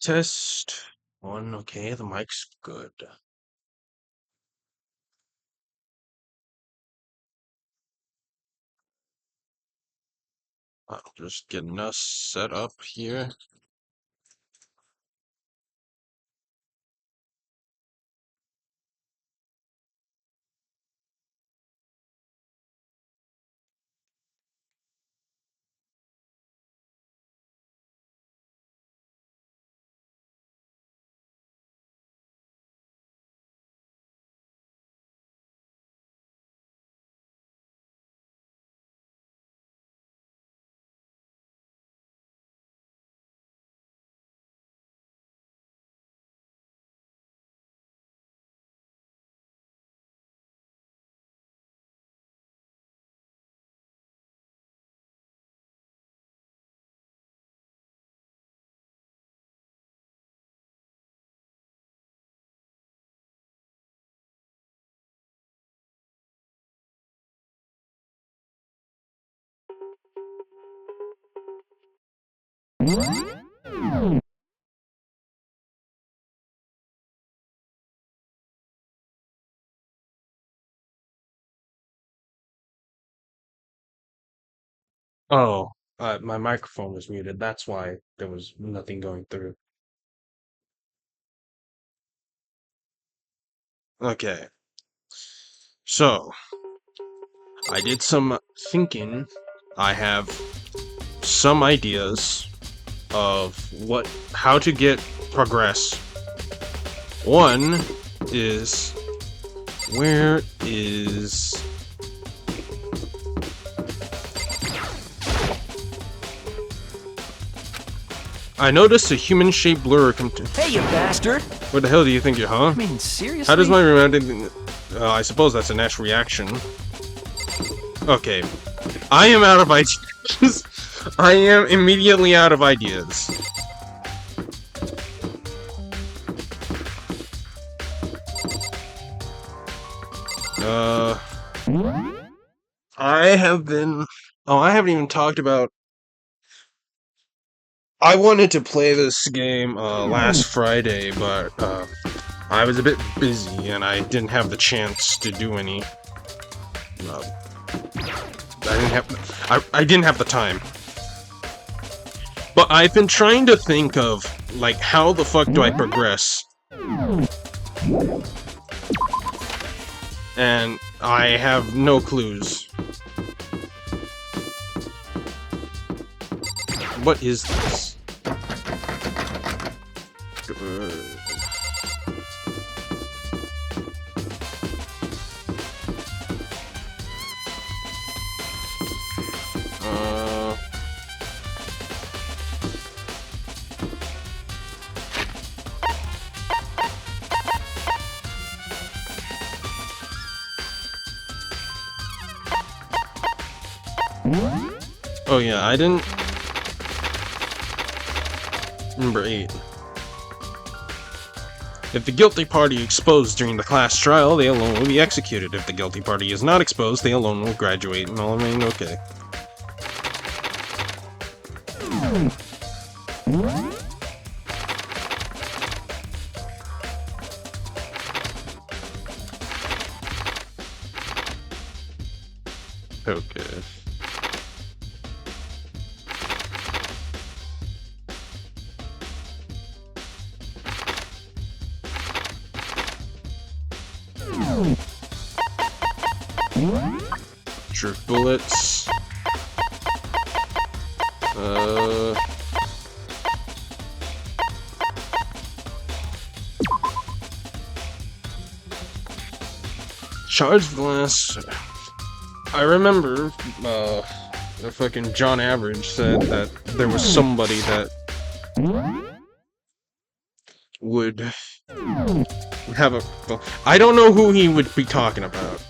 Test one. Okay, the mic's good. I'm just getting us set up here. Oh, my microphone was muted. That's why there was nothing going through. Okay, so I did some thinking. I have some ideas of how to get progress. One is, where is... I noticed a human-shaped blur Hey, you bastard! What the hell do you think you're, huh? I mean, seriously? How does my remember... I suppose that's a natural reaction. Okay. I am out of ideas. I am immediately out of ideas. I have been... Oh, I haven't even talked about... I wanted to play this game last Friday, but I was a bit busy and I didn't have the chance to do any. I didn't have the time. But I've been trying to think of, like, how the fuck do I progress? And I have no clues. What is this? Oh yeah, I didn't... Number 8. If the guilty party exposed during the class trial, they alone will be executed. If the guilty party is not exposed, they alone will graduate. And all remain okay. Okay. Jerk bullets. Charged glass. I remember, the fucking John Average said that there was somebody that would have a... Well, I don't know who he would be talking about.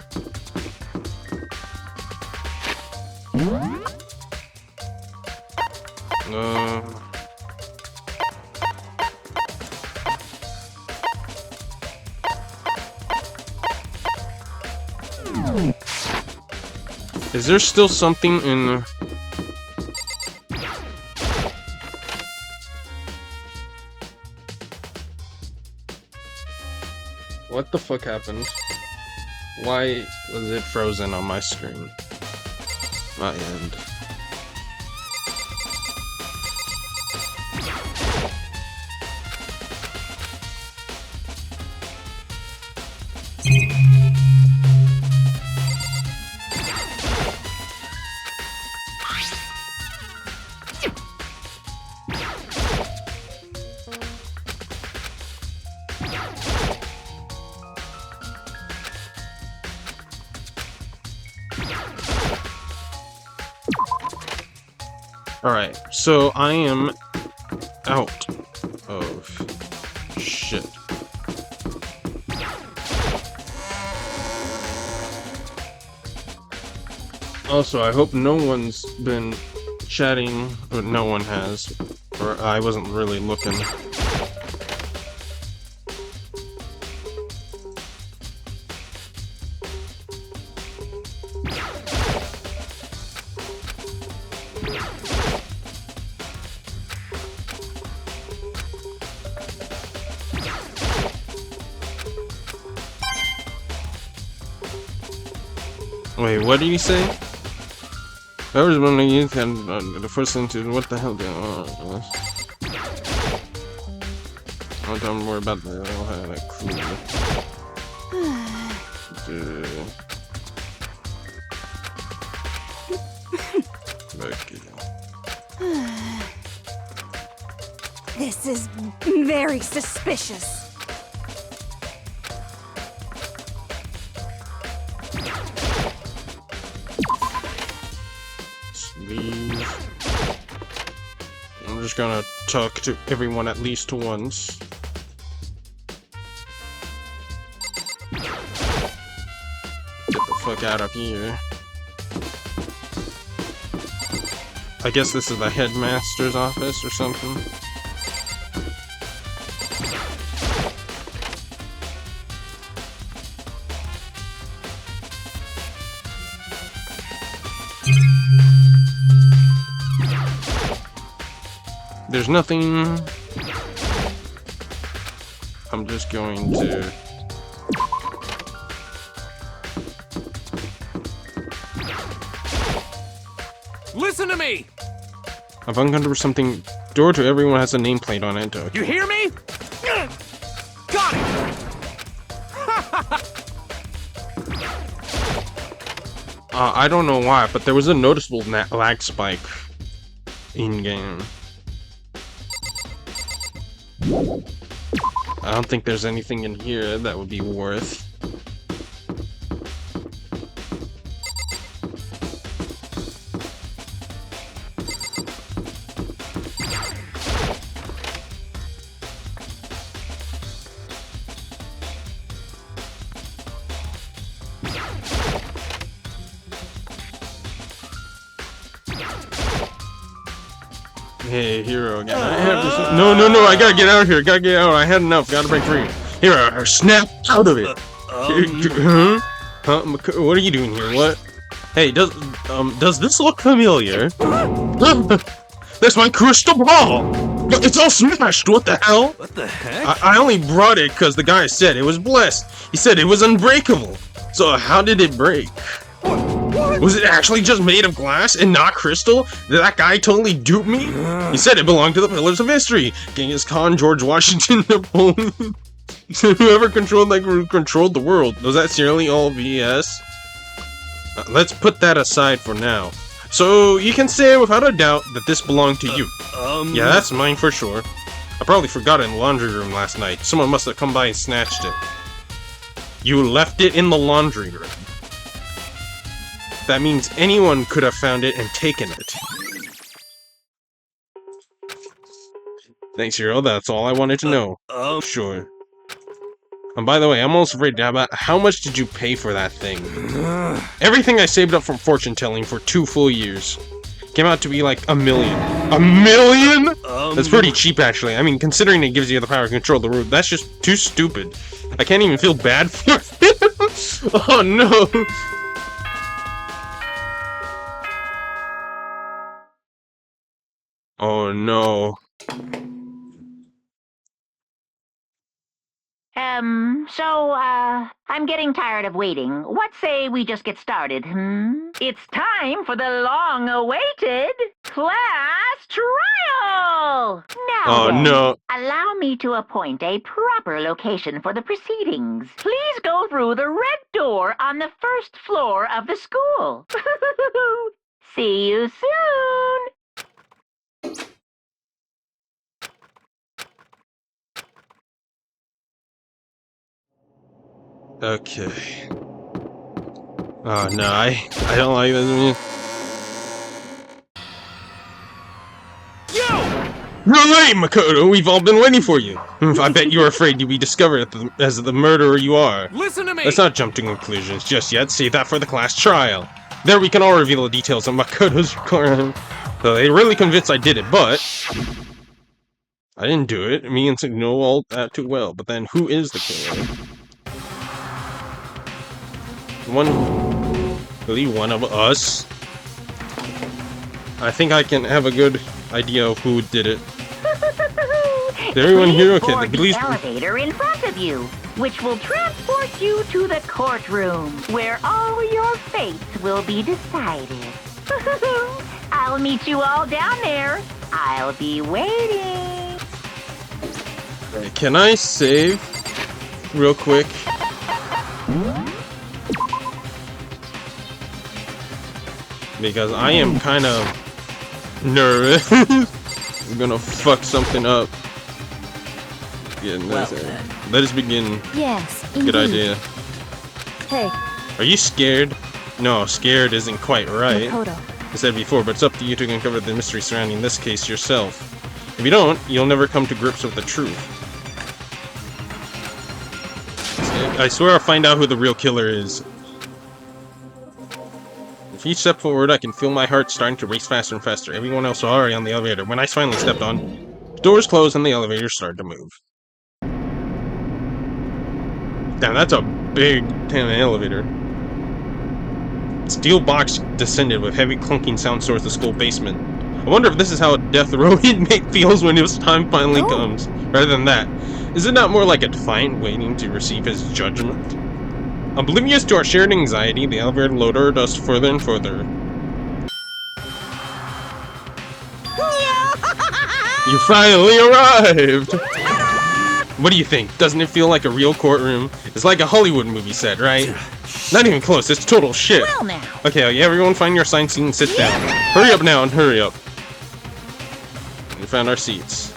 Is there still something in... What the fuck happened? Why was it frozen on my screen? My end. Alright, so I am out of shit. Also, I hope no one's been chatting, or no one has, or I wasn't really looking. Wait, what did you say? I was wondering you had the first thing to what the hell do oh, don't worry about that. I don't have that clue. This is very suspicious. Leave. I'm just gonna talk to everyone at least once. Get the fuck out of here. I guess this is the headmaster's office or something. There's nothing. I'm just going to... Listen to me! I've uncovered something. Door to everyone has a nameplate on it. You hear me? Got it! I don't know why, but there was a noticeable lag spike in-game. I don't think there's anything in here that would be worth. Hey, Hero, again. No, I gotta get out of here. Gotta get out. I had enough. Gotta break free. Hero, snap out of it. Huh? What are you doing here? What? Hey, does this look familiar? That's my crystal ball. It's all smashed. What the hell? What the heck? I only brought it because the guy said it was blessed. He said it was unbreakable. So how did it break? Was it actually just made of glass and not crystal? Did that guy totally dupe me? He said it belonged to the Pillars of History. Genghis Khan, George Washington, Napoleon. Whoever controlled that group controlled the world. Was that seriously all BS? Let's put that aside for now. So you can say without a doubt that this belonged to you. Yeah, that's mine for sure. I probably forgot it in the laundry room last night. Someone must have come by and snatched it. You left it in the laundry room. That means anyone could have found it and taken it. Thanks, Hero. That's all I wanted to know. Sure. And by the way, I'm almost afraid about how much did you pay for that thing? Everything I saved up from fortune telling for 2 full years. Came out to be like $1 million. $1 million?! That's pretty cheap, actually. I mean, considering it gives you the power to control the root, that's just too stupid. I can't even feel bad for it. Oh no! Oh no. So, I'm getting tired of waiting. What say we just get started, It's time for the long-awaited class trial! Now Oh, then, no. allow me to appoint a proper location for the proceedings. Please go through the red door on the first floor of the school. See you soon! Okay. Oh, no, I don't like this. You're late, Makoto! We've all been waiting for you! I bet you're afraid you'll be discovered as the murderer you are. Listen to me! Let's not jump to conclusions just yet. Save that for the class trial. There we can all reveal the details of Makoto's crime. So they really convinced I did it, but I didn't do it. Me and Sig know all that too well. But then, who is the killer? Really one of us? I think I can have a good idea of who did it. Is everyone here? Okay, board please. the elevator in front of you, which will transport you to the courtroom, where all your fates will be decided. I'll meet you all down there. I'll be waiting. Can I save real quick? Because I am kind of nervous. I'm gonna fuck something up. Let us begin. Yes, Good idea. Hey, Are you scared? No, scared isn't quite right. Makoto. I said before, but it's up to you to uncover the mystery surrounding this case yourself. If you don't, you'll never come to grips with the truth. I swear I'll find out who the real killer is. If each step forward, I can feel my heart starting to race faster and faster. Everyone else was already on the elevator. When I finally stepped on, the doors closed and the elevator started to move. Damn, that's a big damn elevator. Steel box descended with heavy clunking sound towards the school basement. I wonder if this is how a death row inmate feels when his time finally comes. Rather than that, is it not more like a defiant waiting to receive his judgment? Oblivious to our shared anxiety, the elevator lowered us further and further. You finally arrived! What do you think? Doesn't it feel like a real courtroom? It's like a Hollywood movie set, right? Not even close, it's total shit. Well now. Okay, everyone find your assigned seat and sit down. Hurry up now and hurry up. We found our seats.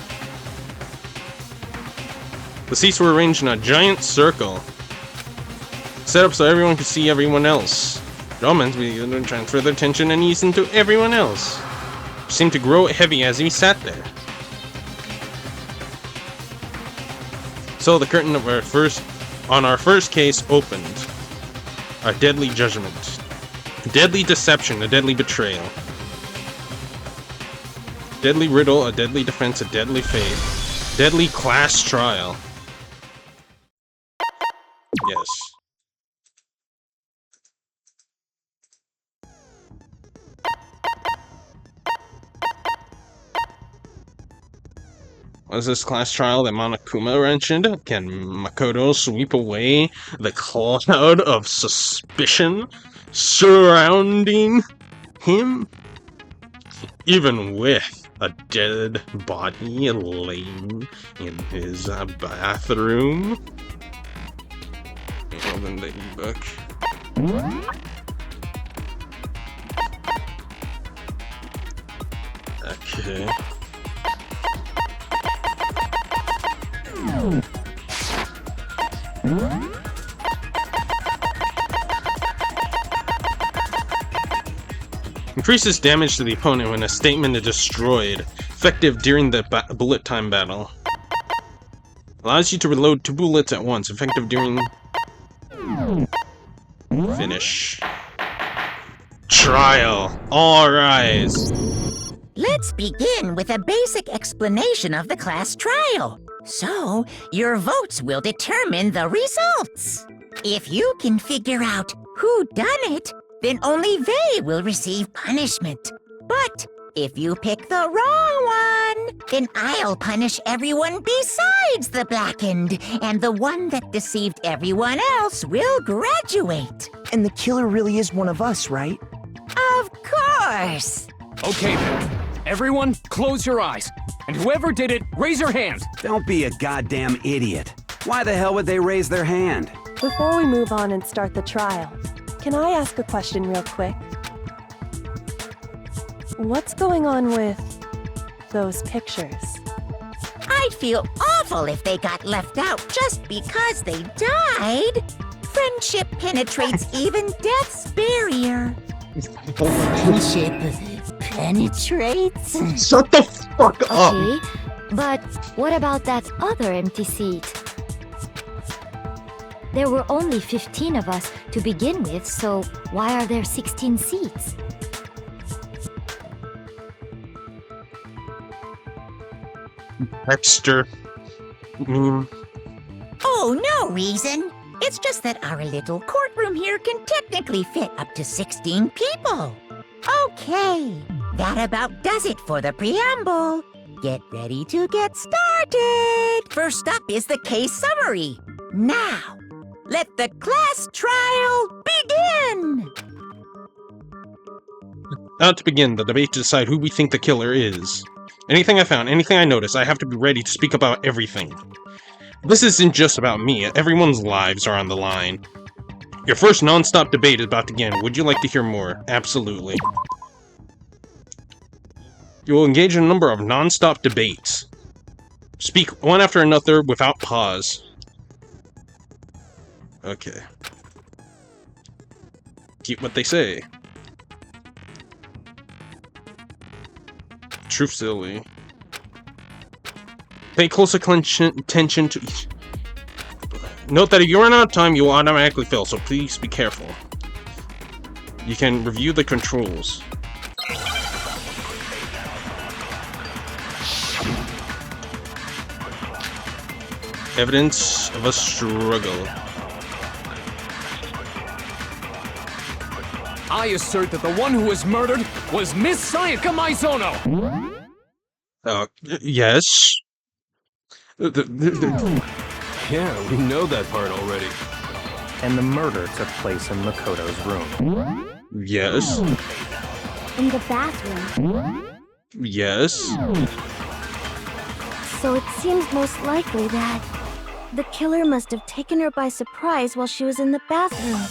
The seats were arranged in a giant circle. Set up so everyone could see everyone else. Romans began to transfer their attention and ease into everyone else. It seemed to grow heavy as we sat there. So the curtain of our first case opened. Our deadly judgment. Deadly deception, a deadly betrayal. Deadly riddle, a deadly defense, a deadly fate. Deadly class trial. Yes. Was this class trial that Monokuma mentioned? Can Makoto sweep away the cloud of suspicion surrounding him? Even with a dead body laying in his bathroom? Open the book. Okay. Increases damage to the opponent when a statement is destroyed. Effective during the bullet time battle. Allows you to reload 2 bullets at once. Effective during... Finish. Trial. All rise. Let's begin with a basic explanation of the class trial. So, your votes will determine the results. If you can figure out who done it, then only they will receive punishment. But if you pick the wrong one, Then I'll punish everyone besides the blackened, and the one that deceived everyone else will graduate. And the killer really is one of us, right? Of course! Okay then. Everyone, close your eyes. And whoever did it, raise your hand. Don't be a goddamn idiot. Why the hell would they raise their hand? Before we move on and start the trial, can I ask a question real quick? What's going on with those pictures? I'd feel awful if they got left out just because they died. Friendship penetrates even death's barrier. Friendship penetrates? Shut the fuck up! Okay, but what about that other empty seat? There were only 15 of us to begin with, so why are there 16 seats? Hipster. Oh, no reason. It's just that our little courtroom here can technically fit up to 16 people. Okay, that about does it for the preamble. Get ready to get started. First up is the case summary. Now, let the class trial begin. Now to begin the debate to decide who we think the killer is. Anything I found, anything I notice, I have to be ready to speak about everything. This isn't just about me, everyone's lives are on the line. Your first non-stop debate is about to begin. Would you like to hear more? Absolutely. You will engage in a number of non-stop debates. Speak one after another without pause. Okay. Keep what they say. Truthfully. Pay close attention to each. Note that if you run out of time, you will automatically fail, so please be careful. You can review the controls. Evidence of a struggle. I assert that the one who was murdered was Miss Sayaka Maizono! Yes. Yeah, we know that part already. And the murder took place in Makoto's room. Yes. In the bathroom. Yes. So it seems most likely that the killer must have taken her by surprise while she was in the bathroom.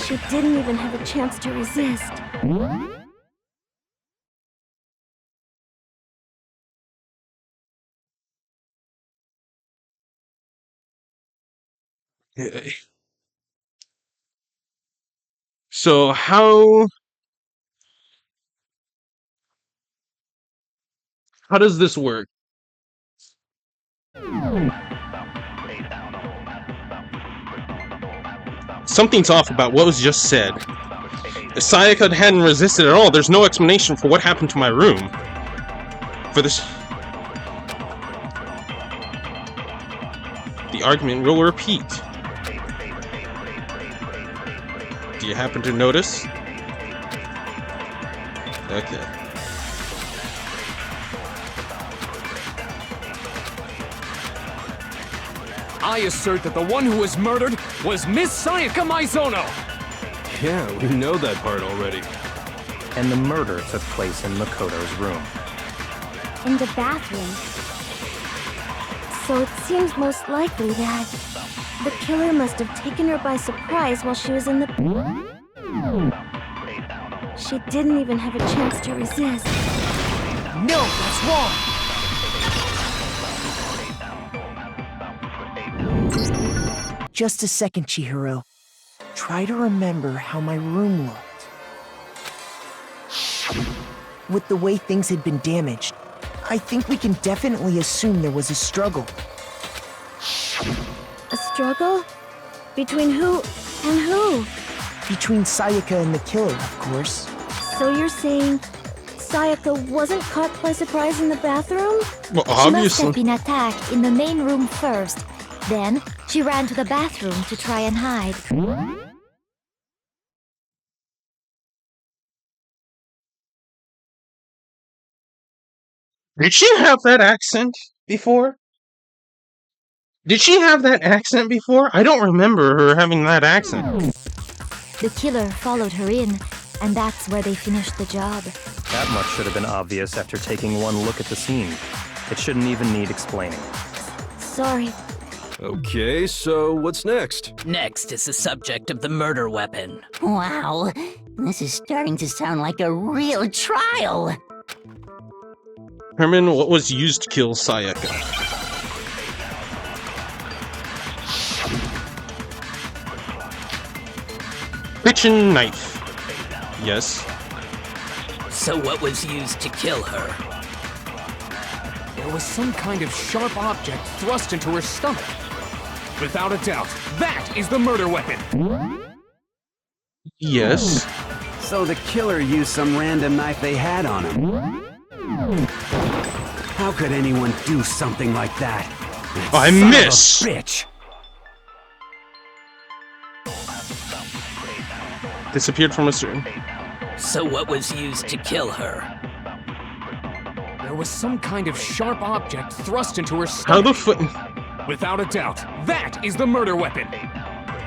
She didn't even have a chance to resist. So how does this work? Something's off about what was just said. If Sayaka hadn't resisted at all, there's no explanation for what happened to my room. For this... The argument will repeat. Do you happen to notice? Okay. I assert that the one who was murdered was Miss Sayaka Maizono! Yeah, we know that part already. And the murder took place in Makoto's room. In the bathroom. So it seems most likely that the killer must have taken her by surprise while she was in the... She didn't even have a chance to resist. No, that's wrong! Just a second, Chihiro. Try to remember how my room looked. With the way things had been damaged, I think we can definitely assume there was a struggle. A struggle? Between who and who? Between Sayaka and the killer, of course. So you're saying Sayaka wasn't caught by surprise in the bathroom? Well, She must obviously. have been attacked in the main room first. Then, she ran to the bathroom to try and hide. Did she have that accent before? Did she have that accent before? I don't remember her having that accent. The killer followed her in, and that's where they finished the job. That much should have been obvious after taking one look at the scene. It shouldn't even need explaining. Sorry. Okay, so what's next? Next is the subject of the murder weapon. Wow, this is starting to sound like a real trial. Herman, what was used to kill Sayaka? Kitchen knife. Yes. So what was used to kill her? There was some kind of sharp object thrust into her stomach. Without a doubt, that is the murder weapon. Yes. So the killer used some random knife they had on him. How could anyone do something like that? That I son of a miss. bitch. Disappeared from a certain. So what was used to kill her? There was some kind of sharp object thrust into her How stomach. the foot? Without a doubt, that is the murder weapon.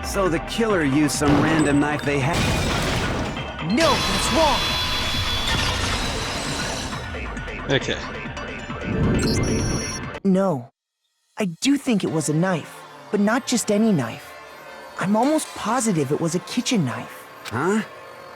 So the killer used some random knife they had. No, that's wrong! Okay. No. I do think it was a knife, but not just any knife. I'm almost positive it was a kitchen knife. Huh?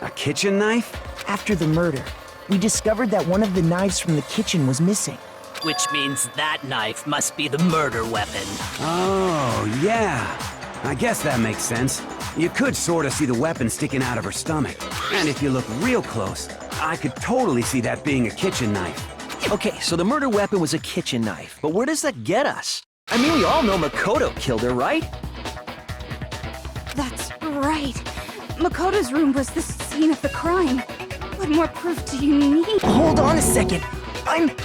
A kitchen knife? After the murder, we discovered that one of the knives from the kitchen was missing. Which means that knife must be the murder weapon. Oh, yeah. I guess that makes sense. You could sort of see the weapon sticking out of her stomach. And if you look real close, I could totally see that being a kitchen knife. Okay, so the murder weapon was a kitchen knife, but where does that get us? I mean, we all know Makoto killed her, right? That's right. Makoto's room was the scene of the crime. What more proof do you need? Hold on a second.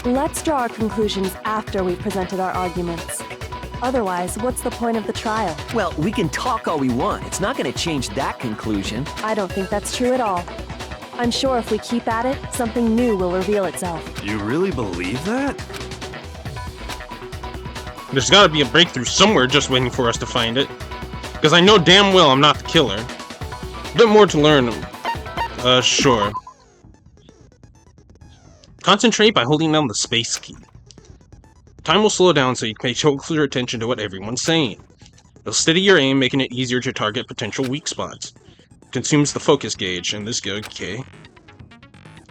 Let's draw our conclusions after we've presented our arguments. Otherwise, what's the point of the trial? Well, we can talk all we want. It's not going to change that conclusion. I don't think that's true at all. I'm sure if we keep at it, something new will reveal itself. You really believe that? There's gotta be a breakthrough somewhere just waiting for us to find it. Because I know damn well I'm not the killer. A bit more to learn. Sure. Concentrate by holding down the space key. Time will slow down so you can pay closer attention to what everyone's saying. It'll steady your aim, making it easier to target potential weak spots. Consumes the focus gauge, and this go okay.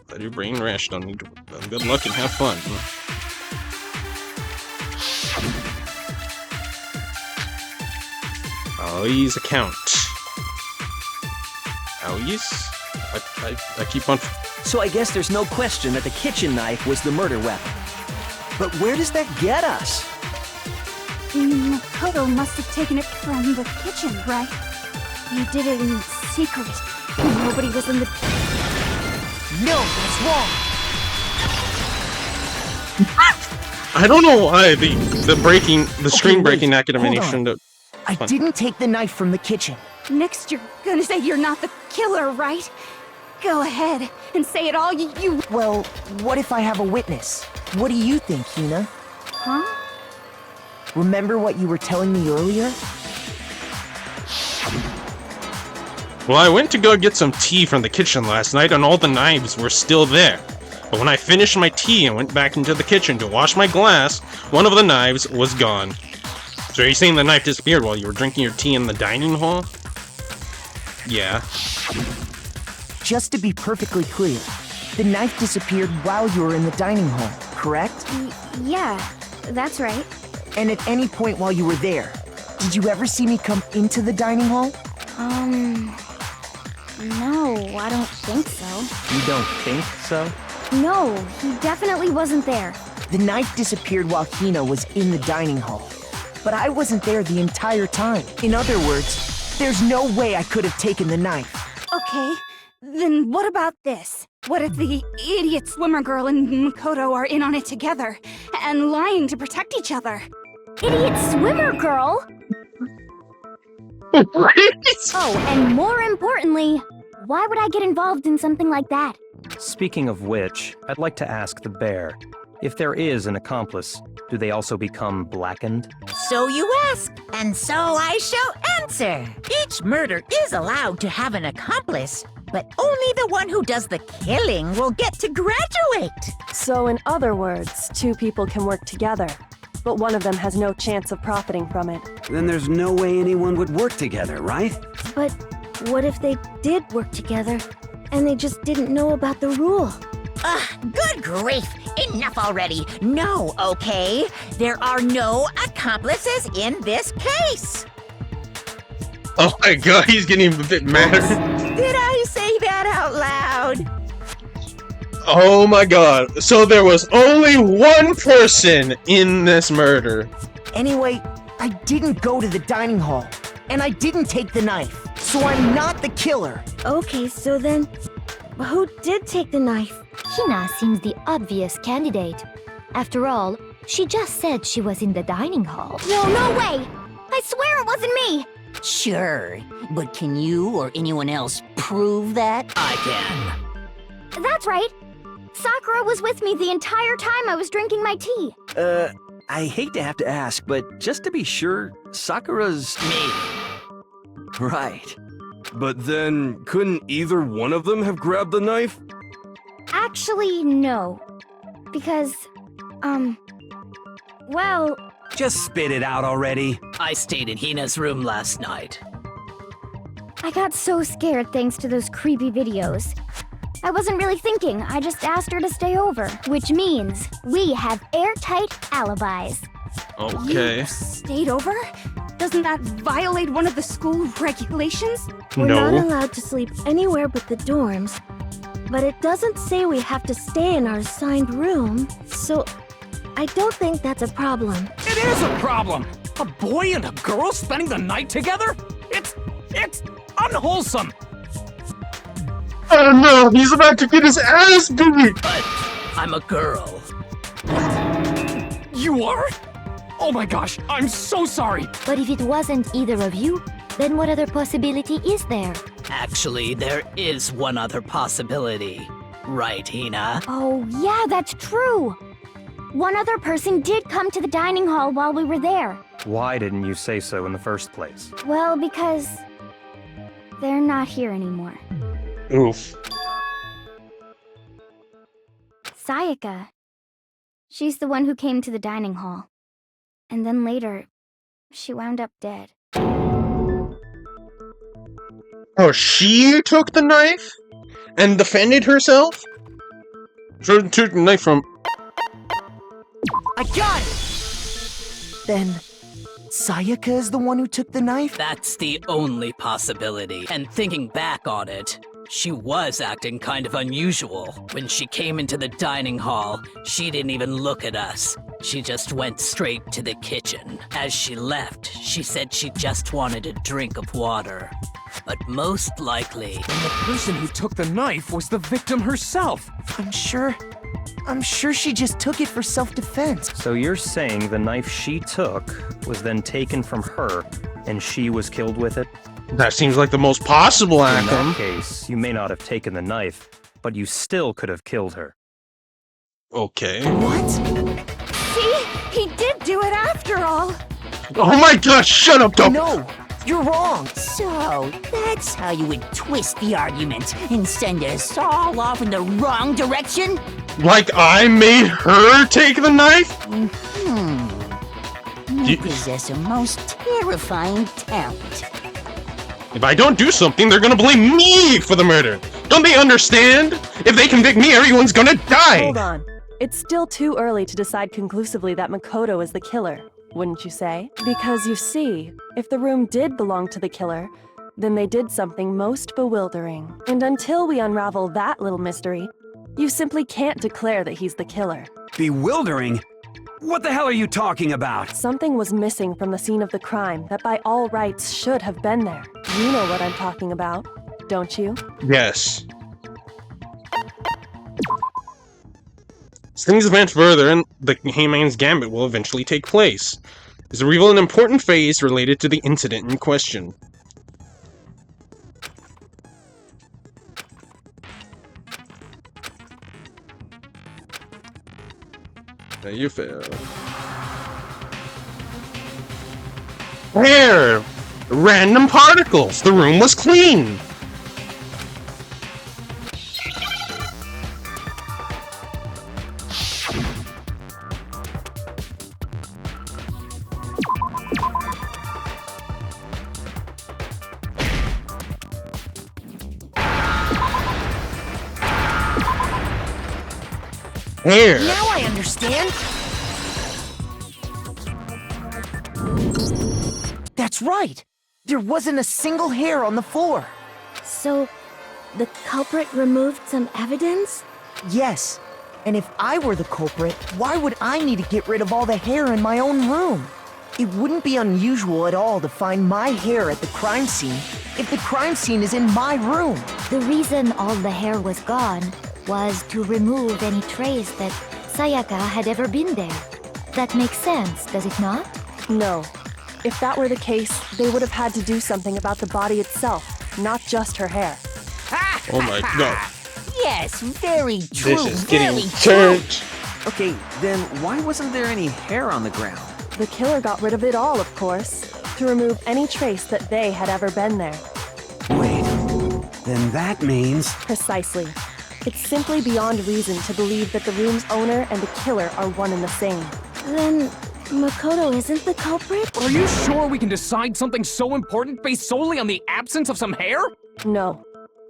Let your brain rest on you. Good luck and have fun. Aoi's account. Aoi's? I keep on... So I guess there's no question that the kitchen knife was the murder weapon. But where does that get us? Makoto must have taken it from the kitchen, right? He did it in secret. Nobody was in the... No, that's wrong! I don't know why the screen breaking animation. I didn't take the knife from the kitchen. Next, you're gonna say you're not the killer, right? Go ahead and say it all you... Well, what if I have a witness? What do you think, Hina? Huh? Remember what you were telling me earlier? Well, I went to go get some tea from the kitchen last night and all the knives were still there. But when I finished my tea and went back into the kitchen to wash my glass, one of the knives was gone. So are you saying the knife disappeared while you were drinking your tea in the dining hall? Yeah. Just to be perfectly clear, the knife disappeared while you were in the dining hall, correct? Yeah, that's right. And at any point while you were there, did you ever see me come into the dining hall? No, I don't think so. You don't think so? No, he definitely wasn't there. The knife disappeared while Hina was in the dining hall. But I wasn't there the entire time. In other words, there's no way I could have taken the knife. Okay, then what about this? What if the idiot swimmer girl and Makoto are in on it together, and lying to protect each other? Idiot swimmer girl? Oh, and more importantly, why would I get involved in something like that? Speaking of which, I'd like to ask the bear, If there is an accomplice, do they also become blackened? So you ask, and so I shall answer. Each murder is allowed to have an accomplice, but only the one who does the killing will get to graduate. So in other words, two people can work together, but one of them has no chance of profiting from it. Then there's no way anyone would work together, right? But what if they did work together, and they just didn't know about the rule? Ugh, good grief! Enough already! No, okay? There are no accomplices in this case! Oh my god, he's getting a bit mad. Did I say that out loud? Oh my god. So there was only one person in this murder. Anyway, I didn't go to the dining hall, and I didn't take the knife, so I'm not the killer. Okay, so then, who did take the knife? Hina seems the obvious candidate. After all, she just said she was in the dining hall. No way! I swear it wasn't me! Sure, but can you or anyone else prove that? I can. That's right. Sakura was with me the entire time I was drinking my tea. I hate to have to ask, but just to be sure, Sakura's... Me. Right. But then, couldn't either one of them have grabbed the knife? Actually, no. Because, well... Just spit it out already. I stayed in Hina's room last night. I got so scared thanks to those creepy videos. I wasn't really thinking, I just asked her to stay over. Which means we have airtight alibis. Okay. You stayed over? Doesn't that violate one of the school regulations? We're not allowed to sleep anywhere but the dorms. But it doesn't say we have to stay in our assigned room, so I don't think that's a problem. It is a problem! A boy and a girl spending the night together? It's unwholesome! Oh no, he's about to get his ass beat! But I'm a girl. You are? Oh my gosh, I'm so sorry! But if it wasn't either of you, then what other possibility is there? Actually, there is one other possibility. Right, Hina? Oh, yeah, that's true. One other person did come to the dining hall while we were there. Why didn't you say so in the first place? Well, because they're not here anymore. Oof. Sayaka. She's the one who came to the dining hall. And then later, she wound up dead. Oh, she took the knife? And defended herself? She took the knife from... I got it! Then, Sayaka is the one who took the knife? That's the only possibility. And thinking back on it, she was acting kind of unusual. When she came into the dining hall, she didn't even look at us. She just went straight to the kitchen. As she left, she said she just wanted a drink of water. But most likely... And the person who took the knife was the victim herself! I'm sure she just took it for self-defense. So you're saying the knife she took was then taken from her, and she was killed with it? That seems like the most possible In outcome. that case, you may not have taken the knife, but you still could have killed her. Okay. What? See? He did do it after all! Oh my gosh, shut up, Dope! No! You're wrong! So, that's how you would twist the argument and send us all off in the wrong direction? Like I made her take the knife? You possess a most terrifying talent. If I don't do something, they're gonna blame me for the murder! Don't they understand? If they convict me, everyone's gonna die! Hold on. It's still too early to decide conclusively that Makoto is the killer, wouldn't you say? Because you see, if the room did belong to the killer, then they did something most bewildering. And until we unravel that little mystery, you simply can't declare that he's the killer. Bewildering? What the hell are you talking about? Something was missing from the scene of the crime that by all rights should have been there. You know what I'm talking about, don't you? Yes. As things advance further, and the Hangman's Gambit will eventually take place. This will reveal an important phase related to the incident in question. Now you failed. Hair! Random particles! The room was clean! Hair! Now I understand! That's right! There wasn't a single hair on the floor! So, the culprit removed some evidence? Yes. And if I were the culprit, why would I need to get rid of all the hair in my own room? It wouldn't be unusual at all to find my hair at the crime scene if the crime scene is in my room. The reason all the hair was gone was to remove any trace that Sayaka had ever been there. That makes sense, does it not? No. If that were the case, they would have had to do something about the body itself, not just her hair. Oh my god. Yes, very true. This is getting very true. turned. Okay, then why wasn't there any hair on the ground? The killer got rid of it all, of course, to remove any trace that they had ever been there. Wait, then that means... Precisely. It's simply beyond reason to believe that the room's owner and the killer are one and the same. Then, Makoto isn't the culprit? Are you sure we can decide something so important based solely on the absence of some hair? No.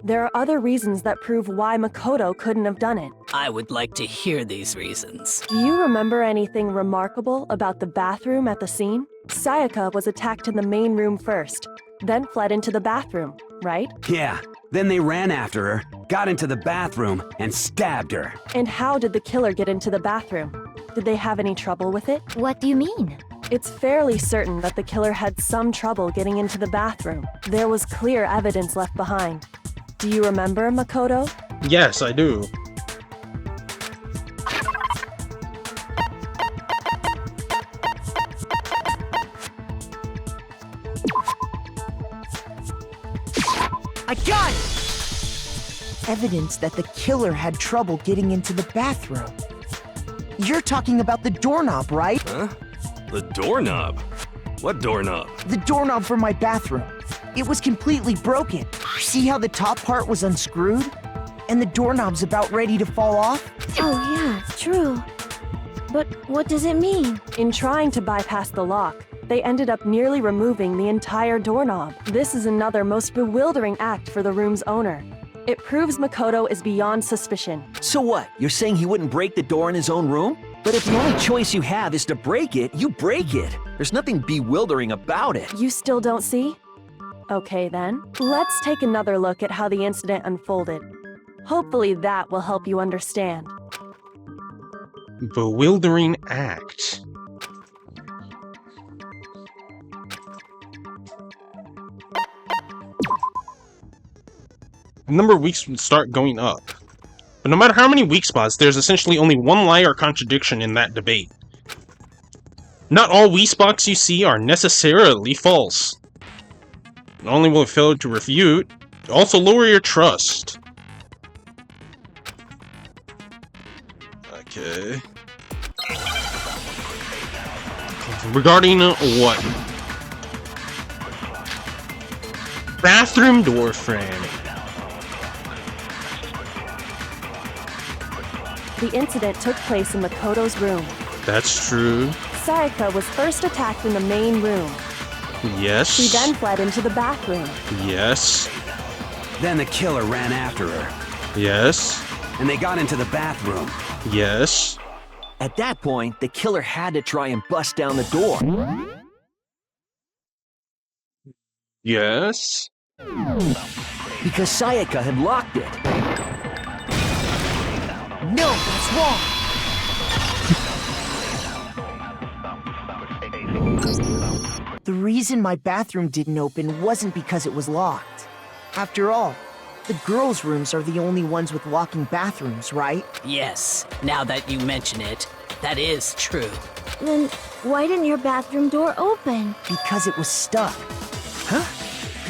There are other reasons that prove why Makoto couldn't have done it. I would like to hear these reasons. Do you remember anything remarkable about the bathroom at the scene? Sayaka was attacked in the main room first, then fled into the bathroom, right? Yeah, then they ran after her, got into the bathroom, and stabbed her. And how did the killer get into the bathroom? Did they have any trouble with it? What do you mean? It's fairly certain that the killer had some trouble getting into the bathroom. There was clear evidence left behind. Do you remember, Makoto? Yes, I do. I got it! Evidence that the killer had trouble getting into the bathroom. You're talking about the doorknob, right? Huh? The doorknob? What doorknob? The doorknob for my bathroom. It was completely broken. See how the top part was unscrewed? And the doorknob's about ready to fall off? Oh yeah, true. But what does it mean? In trying to bypass the lock, they ended up nearly removing the entire doorknob. This is another most bewildering act for the room's owner. It proves Makoto is beyond suspicion. So what? You're saying he wouldn't break the door in his own room? But if the only choice you have is to break it, you break it. There's nothing bewildering about it. You still don't see? Okay then, let's take another look at how the incident unfolded. Hopefully that will help you understand. Bewildering act. The number of weeks would start going up. But no matter how many weak spots, there's essentially only one lie or contradiction in that debate. Not all weak spots you see are necessarily false. Not only will it fail to refute, also lower your trust. Okay. Regarding what? Bathroom door frame. The incident took place in Makoto's room. That's true. Sayaka was first attacked in the main room. Yes. She then fled into the bathroom. Yes. Then the killer ran after her. Yes. And they got into the bathroom. Yes. At that point, the killer had to try and bust down the door. Yes. Because Sayaka had locked it. No, that's wrong! The reason my bathroom didn't open wasn't because it was locked. After all, the girls' rooms are the only ones with locking bathrooms, right? Yes, now that you mention it, that is true. Then why didn't your bathroom door open? Because it was stuck. Huh?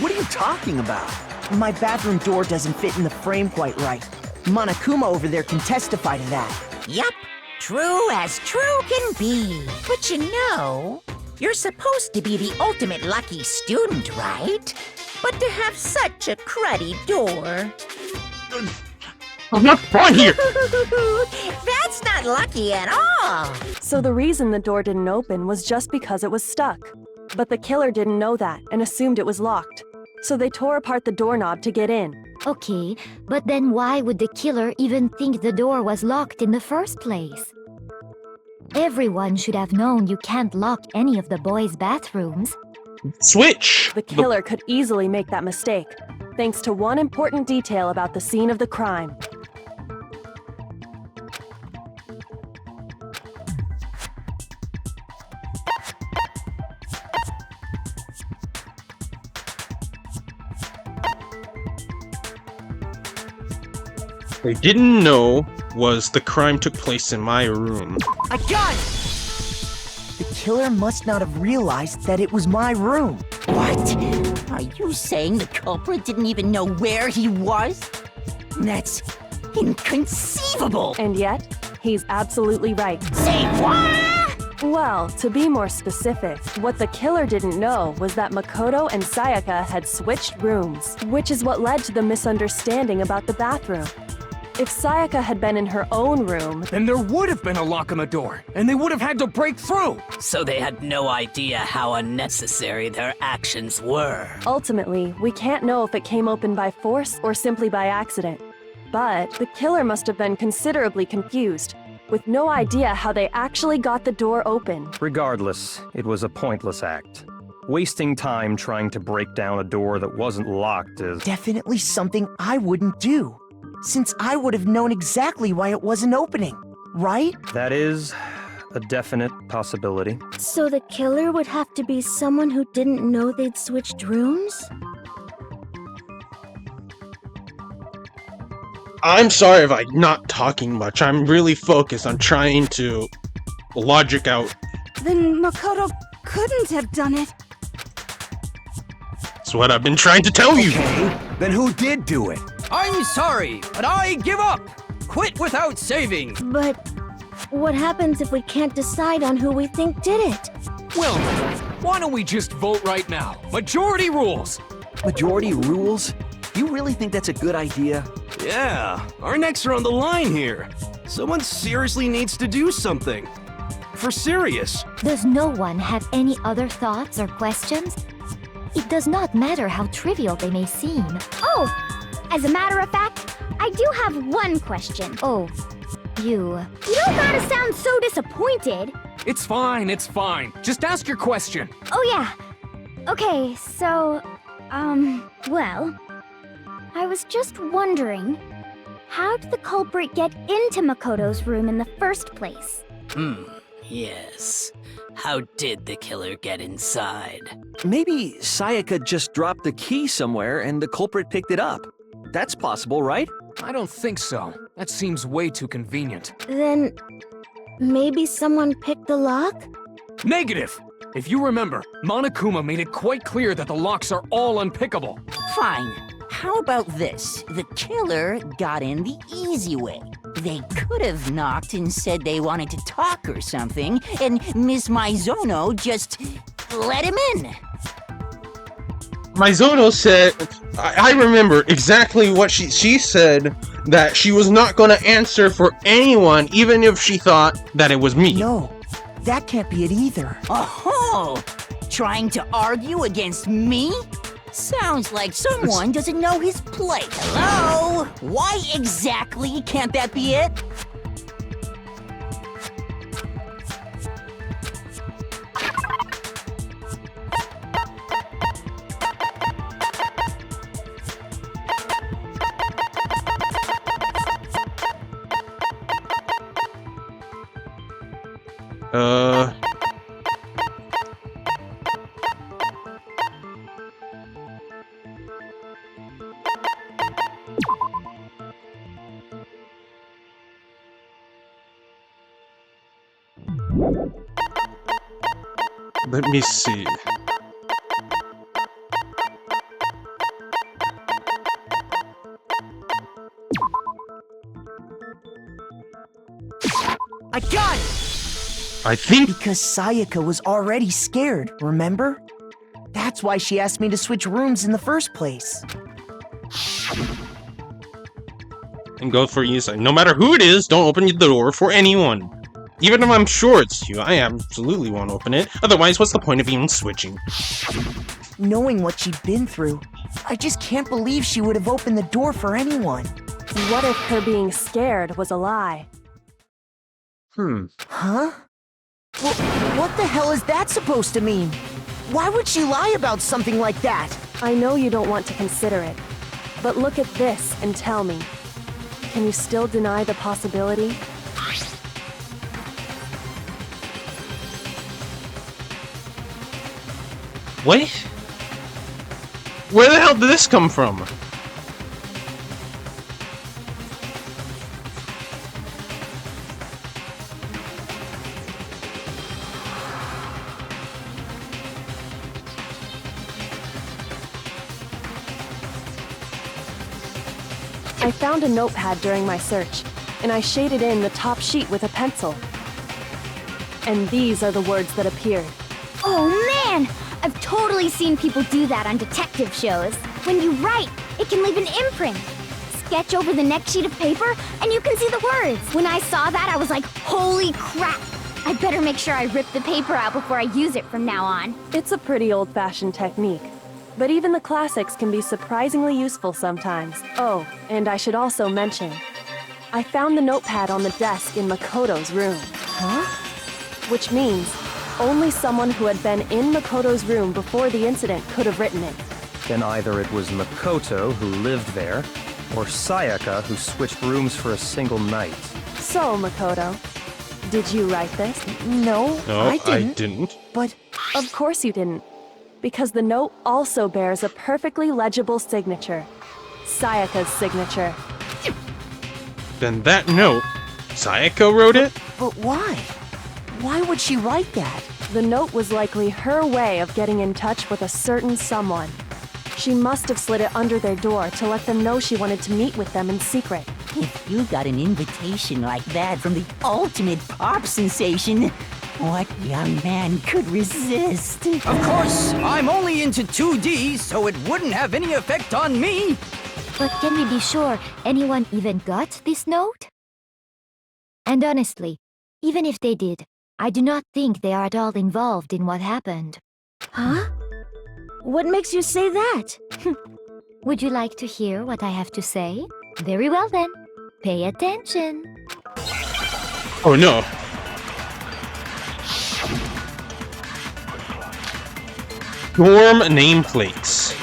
What are you talking about? My bathroom door doesn't fit in the frame quite right. Monokuma over there can testify to that. Yup. True as true can be. But you know, you're supposed to be the ultimate lucky student, right? But to have such a cruddy door. I'm not fun here! That's not lucky at all! So the reason the door didn't open was just because it was stuck. But the killer didn't know that and assumed it was locked. So they tore apart the doorknob to get in. Okay, but then why would the killer even think the door was locked in the first place? Everyone should have known you can't lock any of the boys' bathrooms. Switch! The killer could easily make that mistake, thanks to one important detail about the scene of the crime. They didn't know was the crime took place in my room. I got it! The killer must not have realized that it was my room. What? Are you saying the culprit didn't even know where he was? That's inconceivable! And yet, he's absolutely right. Say what? Well, to be more specific, what the killer didn't know was that Makoto and Sayaka had switched rooms, which is what led to the misunderstanding about the bathroom. If Sayaka had been in her own room, Then there would have been a lock on the door, and they would have had to break through. So they had no idea how unnecessary their actions were. ultimately, we can't know if it came open by force or simply by accident. But the killer must have been considerably confused, with no idea how they actually got the door open. Regardless, it was a pointless act. Wasting time trying to break down a door that wasn't locked is... Definitely something I wouldn't do, since I would have known exactly why it wasn't opening, right? That is a definite possibility. So the killer would have to be someone who didn't know they'd switched rooms? I'm sorry if I'm not talking much. I'm really focused on trying to logic out. Then Makoto couldn't have done it. That's what I've been trying to tell you. Okay, then who did do it? I'm sorry, but I give up! Quit without saving! But what happens if we can't decide on who we think did it? Well, why don't we just vote right now? Majority rules! Majority rules? You really think that's a good idea? Yeah, our necks are on the line here. Someone seriously needs to do something. For serious. Does no one have any other thoughts or questions? It does not matter how trivial they may seem. Oh! As a matter of fact, I do have one question. Oh, you. You don't gotta sound so disappointed. It's fine, it's fine. Just ask your question. Oh yeah. Okay, so, well, I was just wondering, how did the culprit get into Makoto's room in the first place? Yes. How did the killer get inside? Maybe Sayaka just dropped the key somewhere and the culprit picked it up. That's possible, right? I don't think so. That seems way too convenient. Then, maybe someone picked the lock? Negative! If you remember, Monokuma made it quite clear that the locks are all unpickable. Fine. How about this? The killer got in the easy way. They could have knocked and said they wanted to talk or something, and Miss Maizono just let him in. Maizono said, I remember exactly what she said, that she was not going to answer for anyone, even if she thought that it was me. No, that can't be it either. Oh, trying to argue against me? Sounds like someone doesn't know his place. Hello? Why exactly can't that be it? Let me see. I got it! I think... Because Sayaka was already scared, remember? That's why she asked me to switch rooms in the first place. And go for you. No matter who it is, don't open the door for anyone. Even if I'm sure it's you, I absolutely won't open it. Otherwise, what's the point of even switching? Knowing what she'd been through, I just can't believe she would have opened the door for anyone. What if her being scared was a lie? Huh? Well, what the hell is that supposed to mean? Why would she lie about something like that? I know you don't want to consider it, but look at this and tell me. Can you still deny the possibility? What? Where the hell did this come from? I found a notepad during my search, and I shaded in the top sheet with a pencil. And these are the words that appeared. Oh man! I've totally seen people do that on detective shows. When you write, it can leave an imprint. Sketch over the next sheet of paper, and you can see the words. When I saw that, I was like, holy crap! I better make sure I rip the paper out before I use it from now on. It's a pretty old-fashioned technique, but even the classics can be surprisingly useful sometimes. Oh, and I should also mention, I found the notepad on the desk in Makoto's room. Huh? Which means only someone who had been in Makoto's room before the incident could have written it. Then either it was Makoto who lived there, or Sayaka who switched rooms for a single night. So, Makoto, did you write this? No, I didn't. But... Of course you didn't. Because the note also bears a perfectly legible signature. Sayaka's signature. Then that note, Sayaka wrote it? But why? Why would she write that? The note was likely her way of getting in touch with a certain someone. She must have slid it under their door to let them know she wanted to meet with them in secret. If you got an invitation like that from the ultimate pop sensation, what young man could resist? Of course, I'm only into 2D, so it wouldn't have any effect on me. But can we be sure anyone even got this note? And honestly, even if they did, I do not think they are at all involved in what happened. Huh? What makes you say that? Would you like to hear what I have to say? Very well then. Pay attention. Oh no. Dorm nameplates.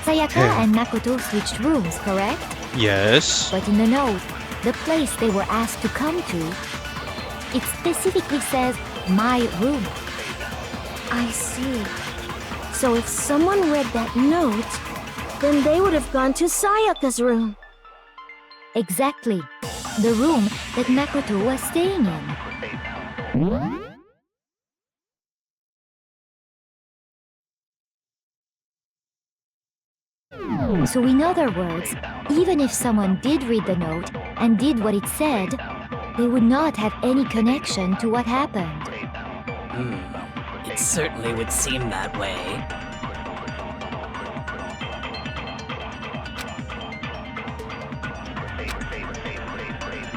Sayaka and Makoto switched rooms, correct? Yes. But in the note, the place they were asked to come to, it specifically says, my room. I see. So if someone read that note, then they would have gone to Sayaka's room. Exactly. The room that Makoto was staying in. So in other words, even if someone did read the note and did what it said, they would not have any connection to what happened. It certainly would seem that way.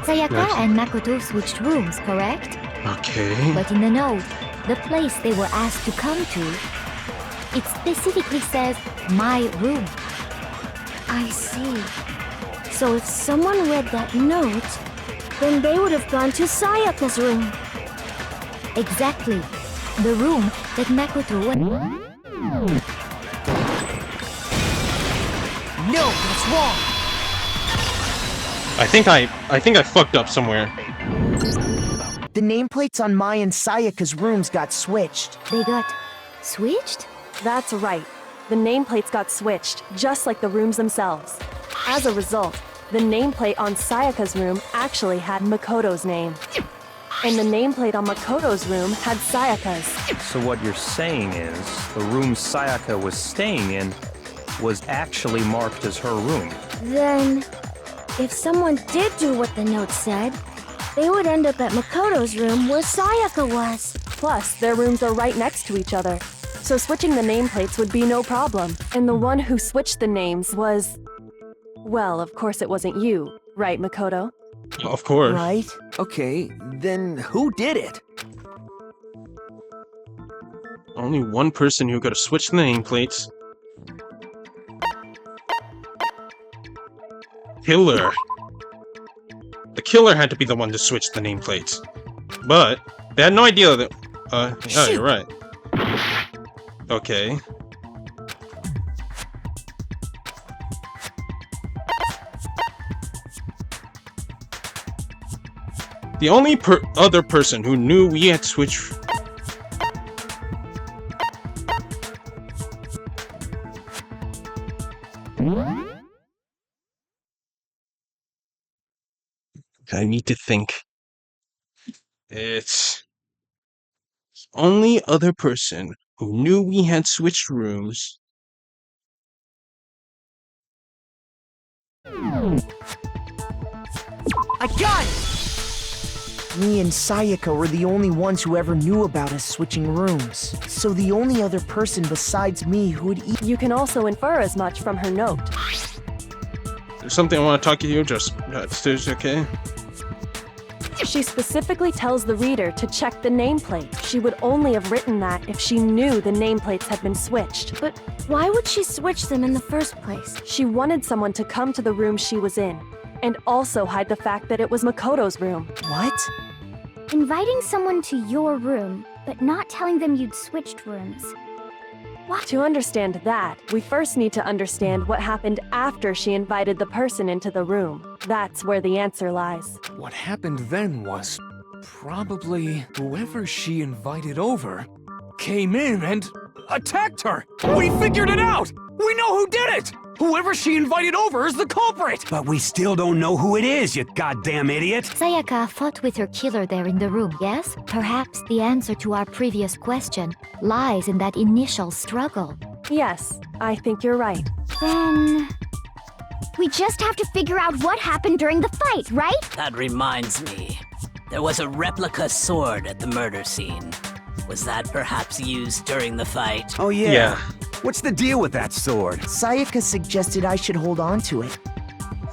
Sayaka and Makoto switched rooms, correct? Okay. But in the note, the place they were asked to come to, it specifically says, my room. I see. So if someone read that note, then they would have gone to Sayaka's room. Exactly. The room that Makoto was... No, that's wrong. I think I fucked up somewhere. The nameplates on Mai and Sayaka's rooms got switched. They got switched? That's right. The nameplates got switched, just like the rooms themselves. As a result, the nameplate on Sayaka's room actually had Makoto's name. And the nameplate on Makoto's room had Sayaka's. So what you're saying is, the room Sayaka was staying in was actually marked as her room. Then, If someone did do what the note said, they would end up at Makoto's room where Sayaka was. Plus, their rooms are right next to each other, so switching the nameplates would be no problem. And the one who switched the names was... Well, of course it wasn't you, right, Makoto? Of course. Right? Okay, then who did it? Only one person who could have switched the nameplates. Killer. The killer had to be the one to switch the nameplates. But they had no idea that... oh, you're right. Okay. The only other person who knew we had switched... I need to think. It's... only other person who knew we had switched rooms. I got it! Me and Sayaka were the only ones who ever knew about us switching rooms. So the only other person besides me who would eat... You can also infer as much from her note. There's something I want to talk to you, just... it's okay? She specifically tells the reader to check the nameplate. She would only have written that if she knew the nameplates had been switched. But why would she switch them in the first place? She wanted someone to come to the room she was in, and also hide the fact that it was Makoto's room. What? Inviting someone to your room, but not telling them you'd switched rooms. What? To understand that, we first need to understand what happened after she invited the person into the room. That's where the answer lies. What happened then was probably whoever she invited over came in and attacked her. We figured it out! We know who did it! Whoever she invited over is the culprit! But we still don't know who it is, you goddamn idiot! Sayaka fought with her killer there in the room, yes? Perhaps the answer to our previous question lies in that initial struggle. Yes, I think you're right. Then... we just have to figure out what happened during the fight, right? That reminds me. There was a replica sword at the murder scene. Was that perhaps used during the fight? Oh yeah. What's the deal with that sword? Sayaka suggested I should hold on to it.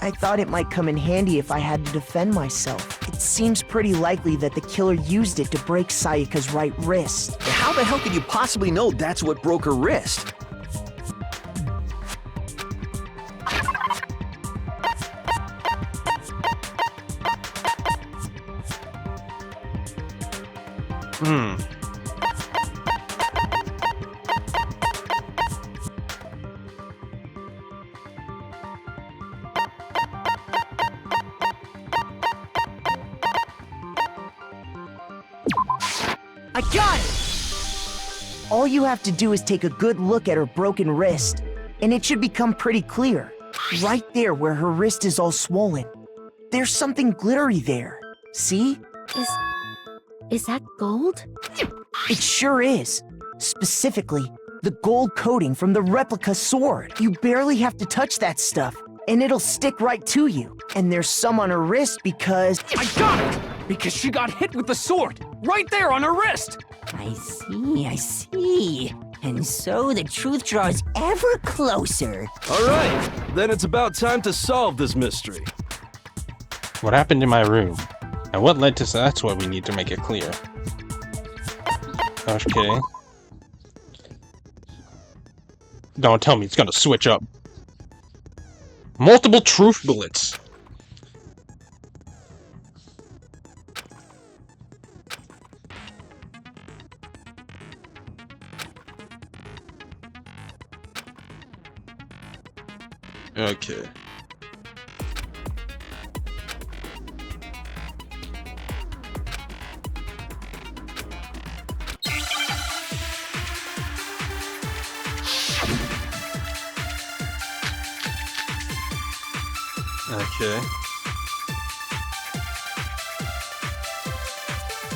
I thought it might come in handy if I had to defend myself. It seems pretty likely that the killer used it to break Sayaka's right wrist. How the hell could you possibly know that's what broke her wrist? I got it! All you have to do is take a good look at her broken wrist, and it should become pretty clear. Right there where her wrist is all swollen. There's something glittery there. See? Is that gold? It sure is. Specifically, the gold coating from the replica sword. You barely have to touch that stuff, and it'll stick right to you. And there's some on her wrist because... I got it! Because she got hit with the sword! Right there on her wrist! I see. And so the truth draws ever closer. Alright, then it's about time to solve this mystery. What happened in my room? And what led to... that's what we need to make it clear. Okay. Don't tell me it's gonna switch up. Multiple truth bullets. Okay. Okay.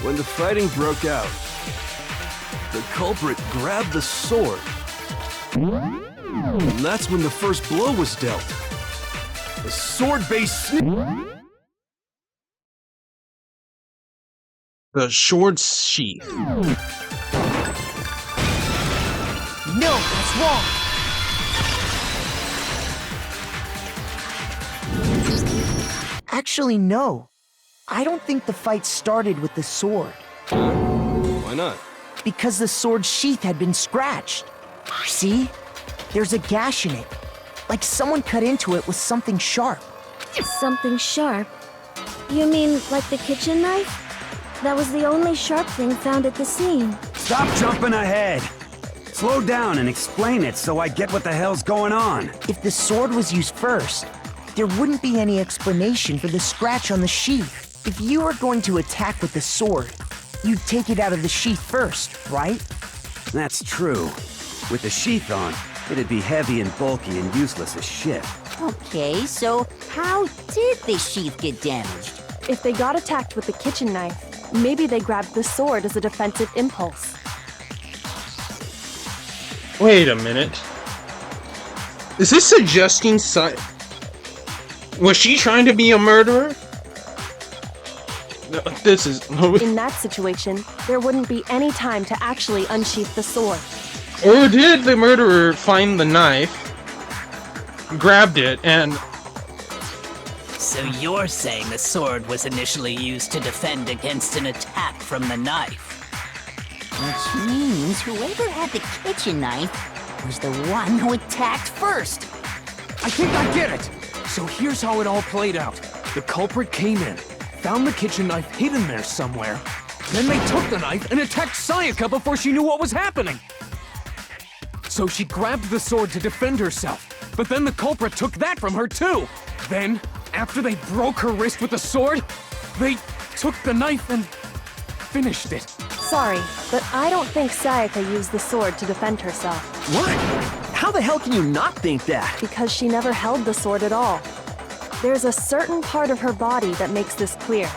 When the fighting broke out, the culprit grabbed the sword. And that's when the first blow was dealt. The sword-based The sword sheath. No, that's wrong. Actually, no. I don't think the fight started with the sword. Why not? Because the sword sheath had been scratched. See? There's a gash in it. Like someone cut into it with something sharp. Something sharp? You mean like the kitchen knife? That was the only sharp thing found at the scene. Stop jumping ahead! Slow down and explain it so I get what the hell's going on. If the sword was used first, there wouldn't be any explanation for the scratch on the sheath. If you were going to attack with the sword, you'd take it out of the sheath first, right? That's true. With the sheath on, it'd be heavy and bulky and useless as shit. Okay, so how did the sheath get damaged? If they got attacked with the kitchen knife, maybe they grabbed the sword as a defensive impulse. Wait a minute. Is this suggesting was she trying to be a murderer? No, this is... In that situation, there wouldn't be any time to actually unsheath the sword. Or did the murderer find the knife, grabbed it, and... So you're saying the sword was initially used to defend against an attack from the knife? Which means whoever had the kitchen knife was the one who attacked first. I think I get it! So here's how it all played out. The culprit came in, found the kitchen knife hidden there somewhere, then they took the knife and attacked Sayaka before she knew what was happening. So she grabbed the sword to defend herself, but then the culprit took that from her too. Then, after they broke her wrist with the sword, they took the knife and finished it. Sorry, but I don't think Sayaka used the sword to defend herself. What? How the hell can you not think that? Because she never held the sword at all. There's a certain part of her body that makes this clear.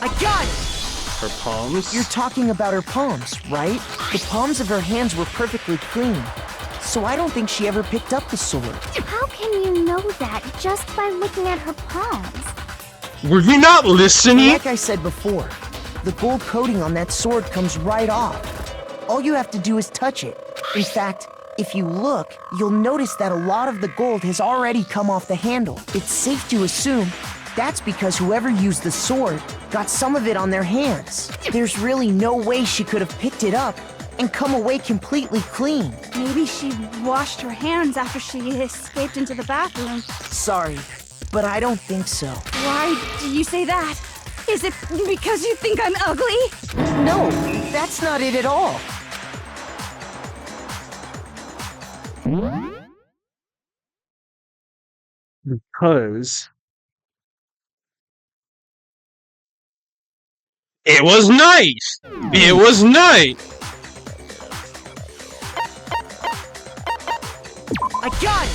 I got it! Her palms? You're talking about her palms, right? The palms of her hands were perfectly clean. So I don't think she ever picked up the sword. How can you know that just by looking at her palms? Were you not listening? Like I said before, the gold coating on that sword comes right off. All you have to do is touch it. In fact, if you look, you'll notice that a lot of the gold has already come off the handle. It's safe to assume that's because whoever used the sword got some of it on their hands. There's really no way she could have picked it up and come away completely clean. Maybe she washed her hands after she escaped into the bathroom. Sorry, but I don't think so. Why do you say that? Is it because you think I'm ugly? No, that's not it at all. Because... it was night! It was night! I got it!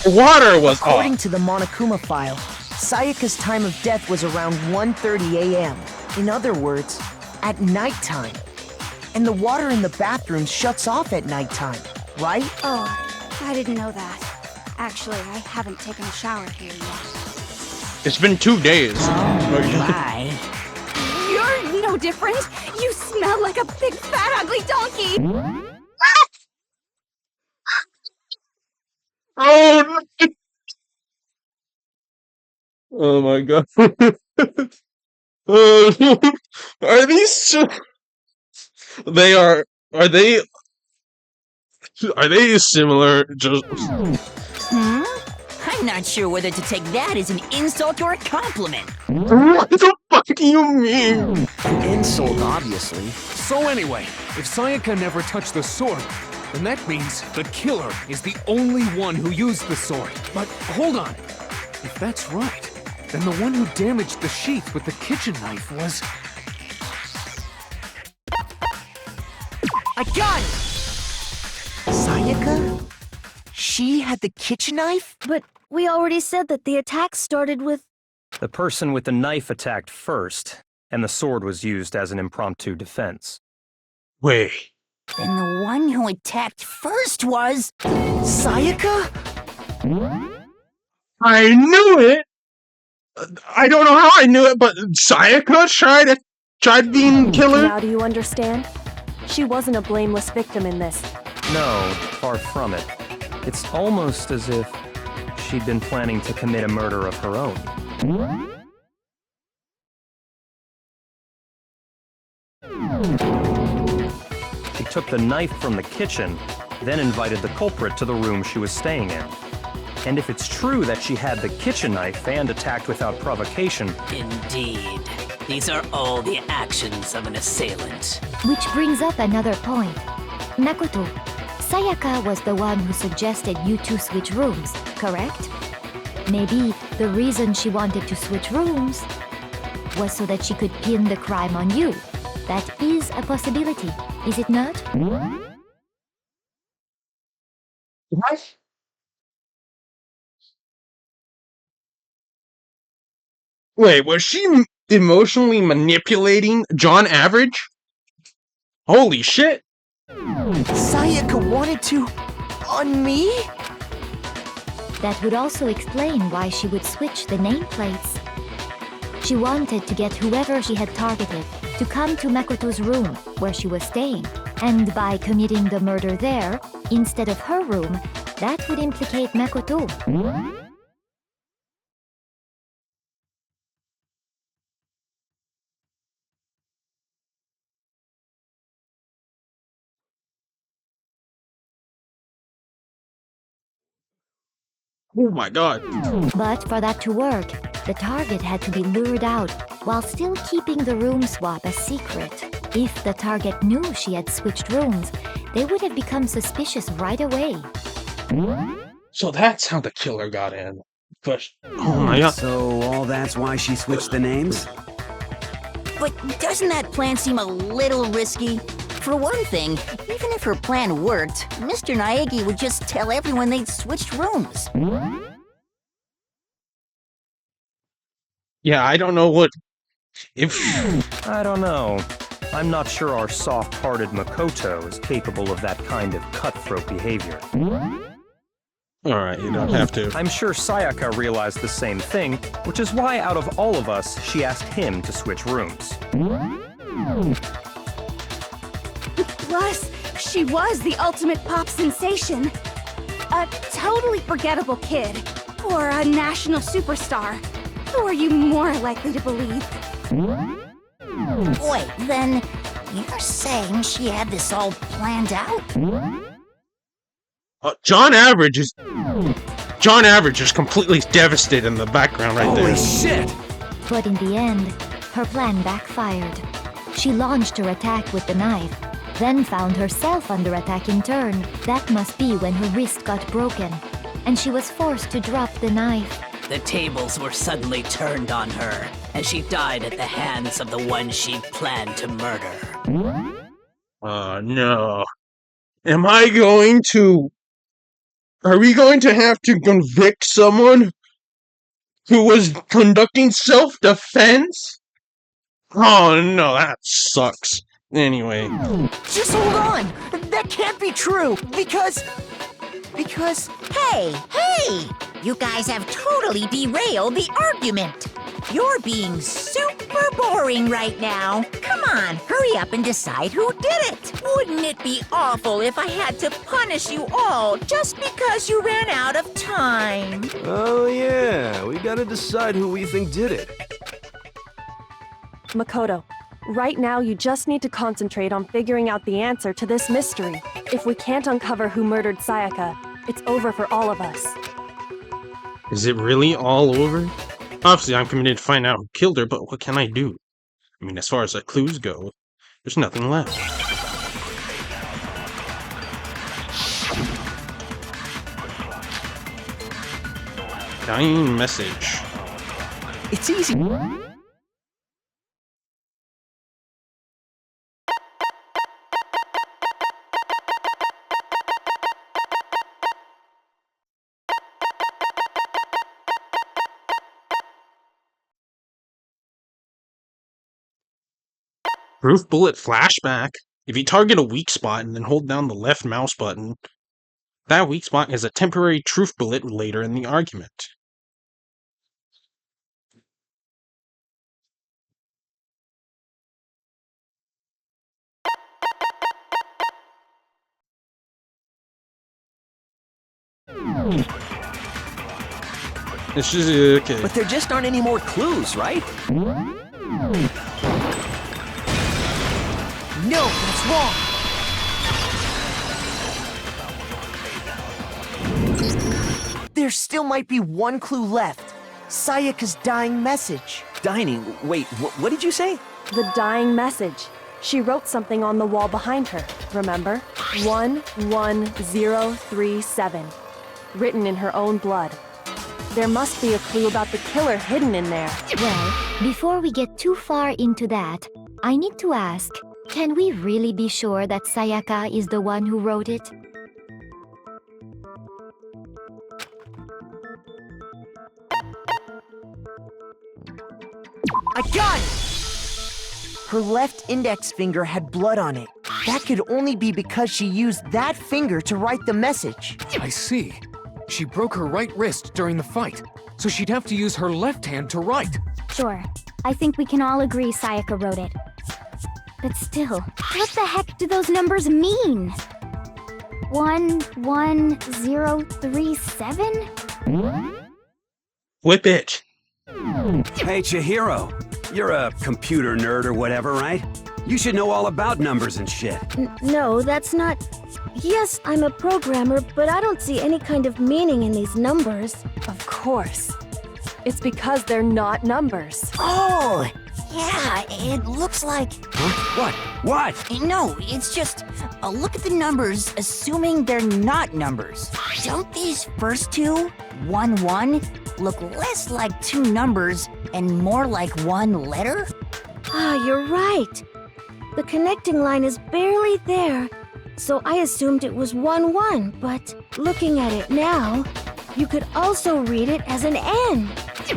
The water was off! According to the Monokuma file, Sayaka's time of death was around 1:30 a.m. In other words, at nighttime. And the water in the bathroom shuts off at nighttime, right? Oh, I didn't know that. Actually, I haven't taken a shower here yet. It's been 2 days. Bye. You're no different. You smell like a big, fat, ugly donkey. Oh, no. Oh my god. Are these they are they similar? Just I'm not sure whether to take that as an insult or a compliment. what the fuck do you mean? An insult, obviously. So anyway, if Sayaka never touched the sword, then that means the killer is the only one who used the sword. But hold on. If that's right, then the one who damaged the sheath with the kitchen knife was... I got it! Sayaka? She had the kitchen knife? But we already said that the attack started with... The person with the knife attacked first, and the sword was used as an impromptu defense. Wait. Then the one who attacked first was... Sayaka? I knew it! I don't know how I knew it, but Sayaka tried being killer? Now do you understand? She wasn't a blameless victim in this. No, far from it. It's almost as if she'd been planning to commit a murder of her own. She took the knife from the kitchen, then invited the culprit to the room she was staying in. And if it's true that she had the kitchen knife and attacked without provocation... Indeed. These are all the actions of an assailant. Which brings up another point. Makoto, Sayaka was the one who suggested you two switch rooms, correct? Maybe the reason she wanted to switch rooms was so that she could pin the crime on you. That is a possibility, is it not? What? Wait, was she emotionally manipulating John Average? Holy shit! Sayaka wanted to... on me? That would also explain why she would switch the nameplates. She wanted to get whoever she had targeted to come to Makoto's room where she was staying. And by committing the murder there, instead of her room, that would implicate Makoto. Oh my god. But for that to work, the target had to be lured out while still keeping the room swap a secret. If the target knew she had switched rooms, they would have become suspicious right away. So that's how the killer got in. But, oh my god. So all that's why she switched the names? But doesn't that plan seem a little risky? For one thing, even if her plan worked, Mr. Naegi would just tell everyone they'd switched rooms. Yeah, I don't know what... If... I don't know. I'm not sure our soft-hearted Makoto is capable of that kind of cutthroat behavior. Alright, you don't have to. I'm sure Sayaka realized the same thing, which is why out of all of us, she asked him to switch rooms. Plus, she was the ultimate pop sensation. A totally forgettable kid. Or a national superstar. Who are you more likely to believe? Wait, then you're saying she had this all planned out? John Average is completely devastated in the background right there. Holy shit! But in the end, her plan backfired. She launched her attack with the knife, then found herself under attack in turn. That must be when her wrist got broken, and she was forced to drop the knife. The tables were suddenly turned on her, and she died at the hands of the one she planned to murder. Oh no. Are we going to have to convict someone who was conducting self-defense? Oh no, that sucks. Anyway. Just hold on! That can't be true! Because... Hey! You guys have totally derailed the argument! You're being super boring right now. Come on, hurry up and decide who did it! Wouldn't it be awful if I had to punish you all just because you ran out of time? Oh yeah, we gotta decide who we think did it. Makoto, right now you just need to concentrate on figuring out the answer to this mystery. If we can't uncover who murdered Sayaka, it's over for all of us. Is it really all over? Obviously, I'm committed to find out who killed her, but what can I do? I mean, as far as the clues go, there's nothing left. Dying message. it's easy. Proof bullet flashback. If you target a weak spot and then hold down the left mouse button, that weak spot is a temporary truth bullet later in the argument. It's just okay. But there just aren't any more clues, right? No, that's wrong. There still might be one clue left. Sayaka's dying message. Dining? Wait, what did you say? The dying message. She wrote something on the wall behind her, remember? 11037. Written in her own blood. There must be a clue about the killer hidden in there. Well, before we get too far into that, I need to ask, can we really be sure that Sayaka is the one who wrote it? I got it! Her left index finger had blood on it. That could only be because she used that finger to write the message. I see. She broke her right wrist during the fight, so she'd have to use her left hand to write. Sure. I think we can all agree Sayaka wrote it. But still, what the heck do those numbers mean? 11037? Flip it. Hey, Chihiro. You're a computer nerd or whatever, right? You should know all about numbers and shit. No, that's not... Yes, I'm a programmer, but I don't see any kind of meaning in these numbers. Of course. It's because they're not numbers. Oh, yeah, it looks like... Huh? What? No, it's just... look at the numbers, assuming they're not numbers. Don't these first two, 1-1, look less like two numbers and more like one letter? Ah, you're right. The connecting line is barely there, so I assumed it was 1-1, but looking at it now, you could also read it as an N.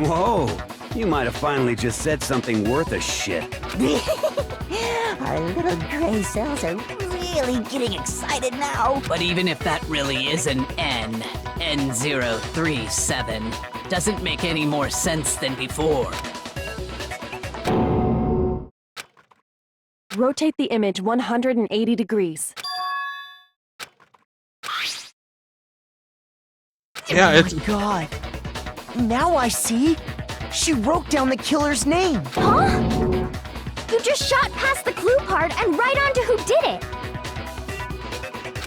Whoa, you might have finally just said something worth a shit. Our little gray cells are really getting excited now. But even if that really is an N, N037, doesn't make any more sense than before. Rotate the image 180 degrees. Yeah, it's... Oh my god. Now I see. She wrote down the killer's name. Huh? You just shot past the clue part and right onto who did it.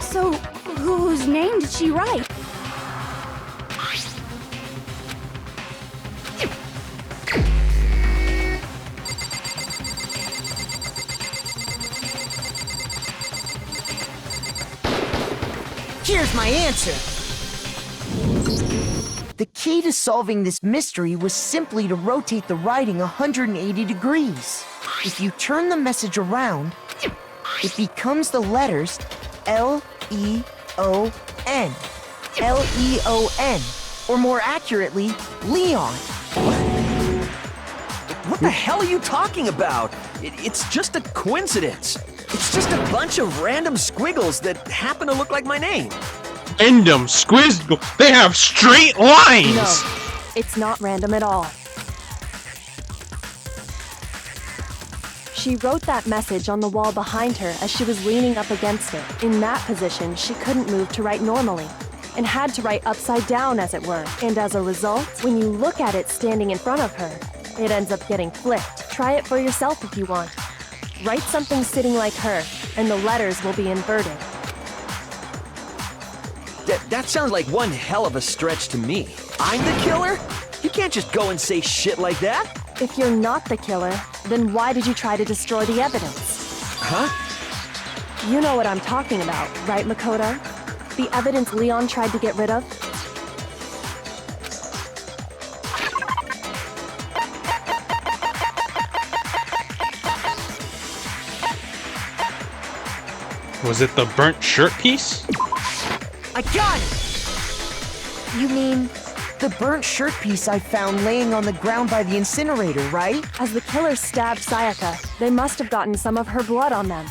So, whose name did she write? Here's my answer. The key to solving this mystery was simply to rotate the writing 180 degrees. If you turn the message around, it becomes the letters L-E-O-N. L-E-O-N. Or more accurately, Leon. What the hell are you talking about? It's just a coincidence. It's just a bunch of random squiggles that happen to look like my name. Random squizzle. They have straight lines. No, it's not random at all. She wrote that message on the wall behind her as she was leaning up against it. In that position, she couldn't move to write normally, and had to write upside down, as it were. And as a result, when you look at it standing in front of her, it ends up getting flipped. Try it for yourself if you want. Write something sitting like her, and the letters will be inverted. That sounds like one hell of a stretch to me. I'm the killer? You can't just go and say shit like that. If you're not the killer, then why did you try to destroy the evidence? Huh? You know what I'm talking about, right, Makoto? The evidence Leon tried to get rid of? Was it the burnt shirt piece? I got it! You mean The burnt shirt piece I found laying on the ground by the incinerator, right? As the killer stabbed Sayaka, they must have gotten some of her blood on them.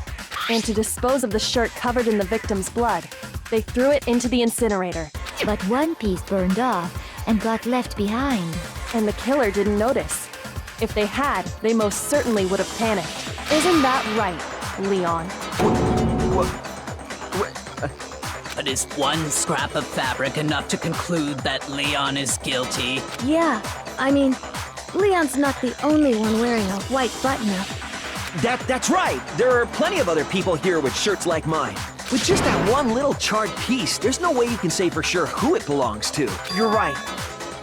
And to dispose of the shirt covered in the victim's blood, they threw it into the incinerator. But one piece burned off and got left behind. And the killer didn't notice. If they had, they most certainly would have panicked. Isn't that right, Leon? But is one scrap of fabric enough to conclude that Leon is guilty? Yeah, I mean, Leon's not the only one wearing a white button-up. That's right. There are plenty of other people here with shirts like mine. With just that one little charred piece, there's no way you can say for sure who it belongs to. You're right.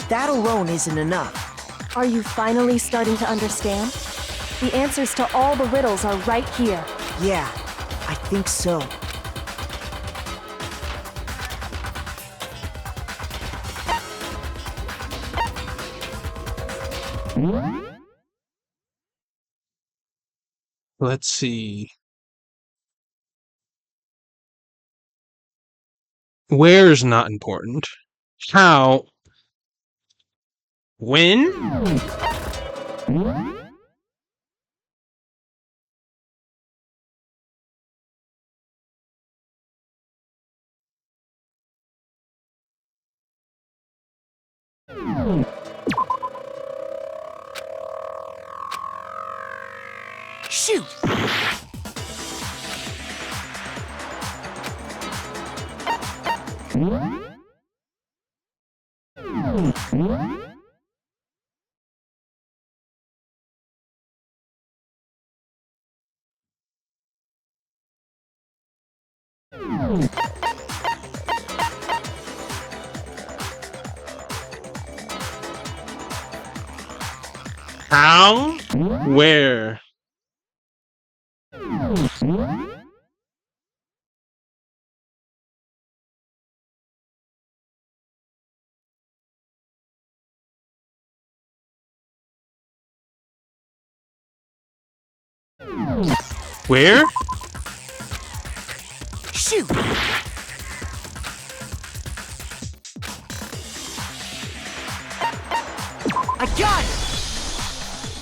That alone isn't enough. Are you finally starting to understand? The answers to all the riddles are right here. Yeah, I think so. Let's see. Where's not important? How? When? Shoot! How? Where? Where? Shoot! I got it!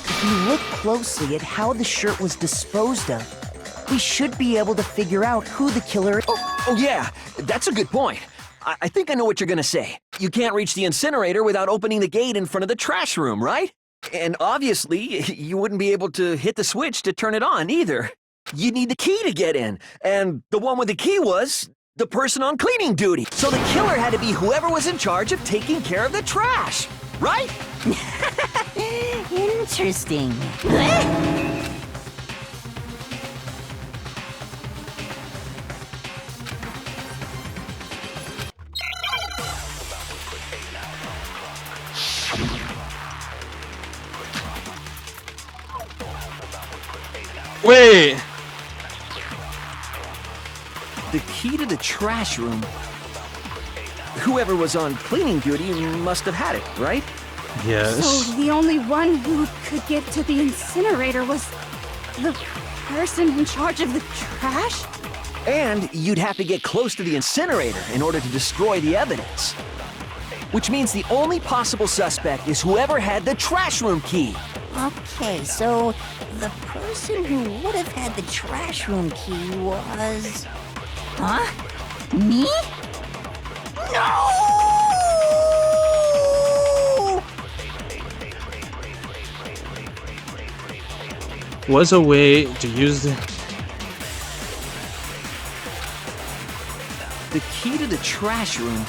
If you look closely at how the shirt was disposed of, we should be able to figure out who the killer is. Oh yeah, that's a good point. I think I know what you're gonna say. You can't reach the incinerator without opening the gate in front of the trash room, right? And obviously, you wouldn't be able to hit the switch to turn it on either. You'd need the key to get in, and the one with the key was the person on cleaning duty. So the killer had to be whoever was in charge of taking care of the trash, right? Interesting. Wait! The key to the trash room. Whoever was on cleaning duty must have had it, right? Yes. So the only one who could get to the incinerator was the person in charge of the trash? And you'd have to get close to the incinerator in order to destroy the evidence. Which means the only possible suspect is whoever had the trash room key. Okay, so the person who would have had the trash room key was... Huh? Me? No! Was a way to use the... The key to the trash room.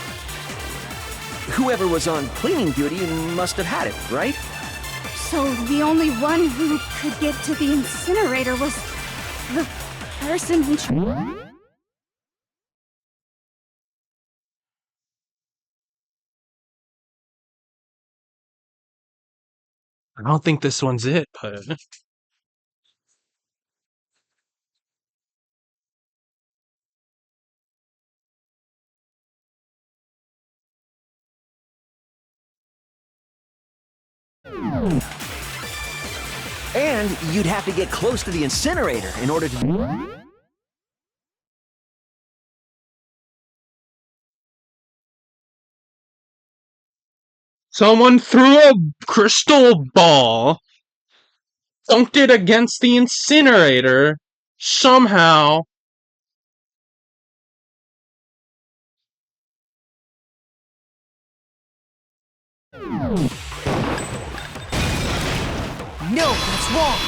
Whoever was on cleaning duty must have had it, right? So the only one who could get to the incinerator was the person in charge? I don't think this one's it, but... And you'd have to get close to the incinerator in order to... Someone threw a crystal ball, dunked it against the incinerator, somehow. No, that's wrong.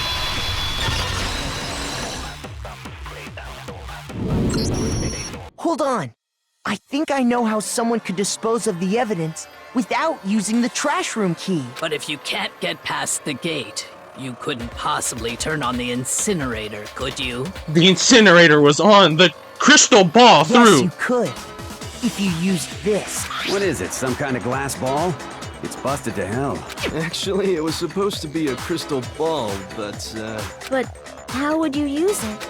Hold on. I think I know how someone could dispose of the evidence without using the trash room key. But if you can't get past the gate, you couldn't possibly turn on the incinerator, could you? The incinerator was on. The crystal ball Yes, through. you could. If you used this. What is it, some kind of glass ball? It's busted to hell. Actually, it was supposed to be a crystal ball, but, But how would you use it?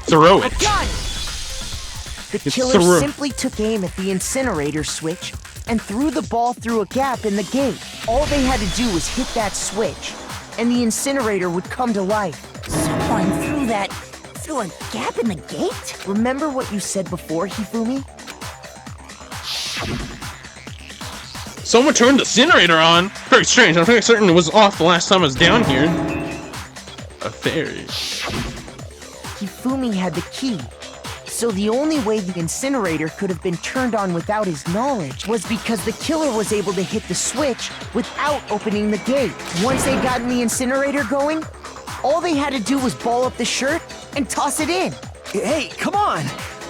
Throw it. Got it! The It's killer through. simply took aim at the incinerator switch and threw the ball through a gap in the gate. All they had to do was hit that switch, and the incinerator would come to life. Someone through a gap in the gate? Remember what you said before, Hifumi? Someone turned the incinerator on. Very strange. I'm pretty certain it was off the last time I was down here. A fairy. Hifumi had the key. So the only way the incinerator could have been turned on without his knowledge was because the killer was able to hit the switch without opening the gate. Once they'd gotten the incinerator going, all they had to do was ball up the shirt and toss it in. Hey, come on!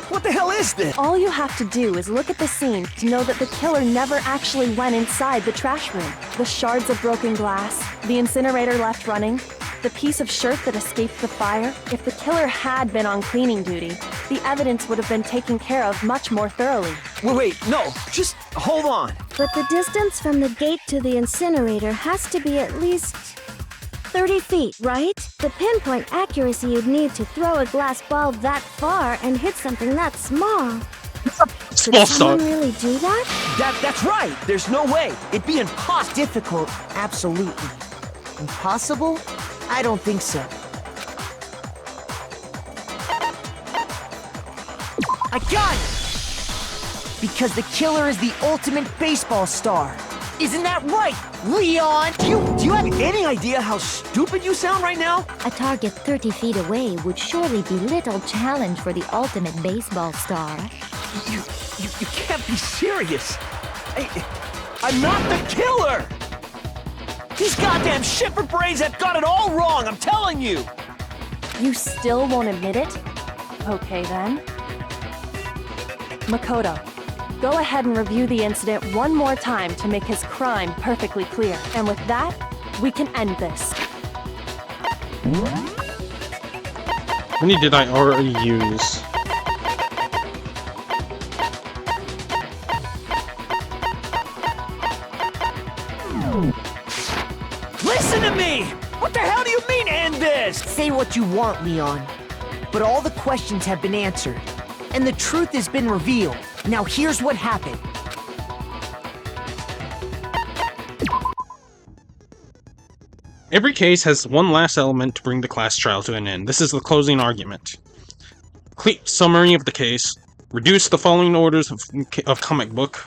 What the hell is this? All you have to do is look at the scene to know that the killer never actually went inside the trash room. The shards of broken glass, the incinerator left running, the piece of shirt that escaped the fire. If the killer had been on cleaning duty, the evidence would have been taken care of much more thoroughly. Wait, no, just hold on. But the distance from the gate to the incinerator has to be at least 30 feet, right? The pinpoint accuracy you'd need to throw a glass ball that far and hit something that small. Small Could someone stuff. really do that? That's right. There's no way. It'd be impossible. Difficult, absolutely. Impossible? I don't think so. I got it! Because the killer is the ultimate baseball star. Isn't that right, Leon? Do you have any idea how stupid you sound right now? A target 30 feet away would surely be little challenge for the ultimate baseball star. You can't be serious. I'm not the killer! These goddamn shifter brains have got it all wrong, I'm telling you! You still won't admit it? Okay then. Makoto, go ahead and review the incident one more time to make his crime perfectly clear. And with that, we can end this. How many did I already use? Listen to me! What the hell do you mean, end this? Say what you want, Leon. But all the questions have been answered, and the truth has been revealed. Now here's what happened. Every case has one last element to bring the class trial to an end. This is the closing argument. Complete summary of the case. Reduce the following orders of comic book.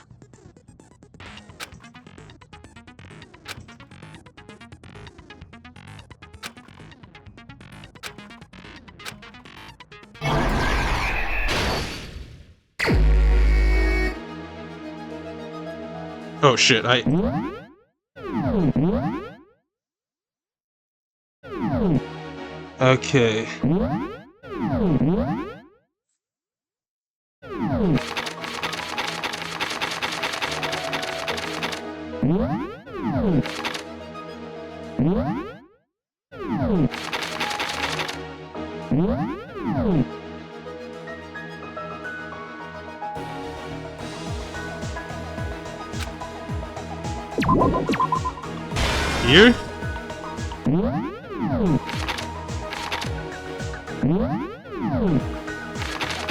Oh shit, Okay. Here?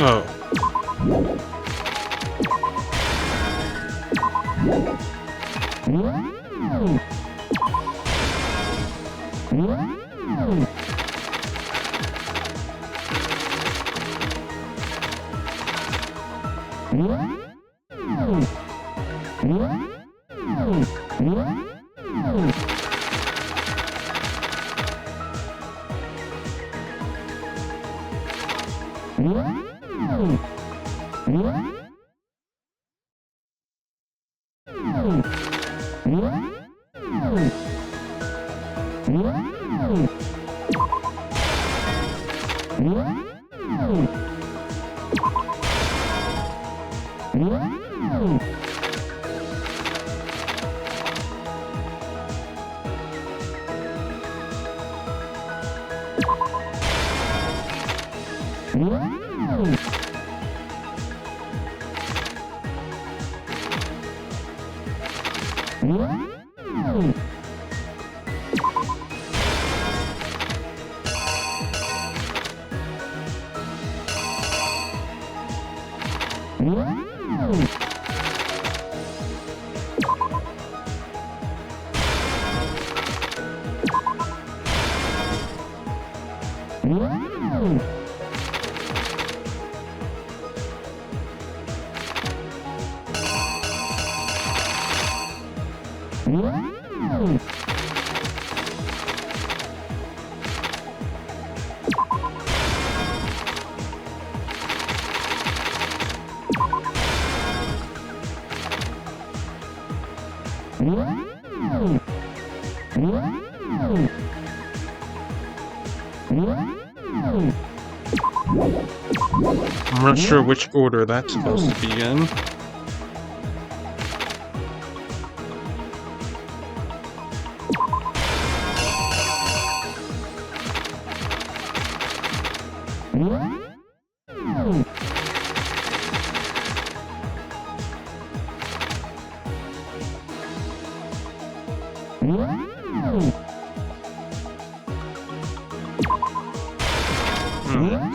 Oh. I'm not sure which order that's supposed to be in.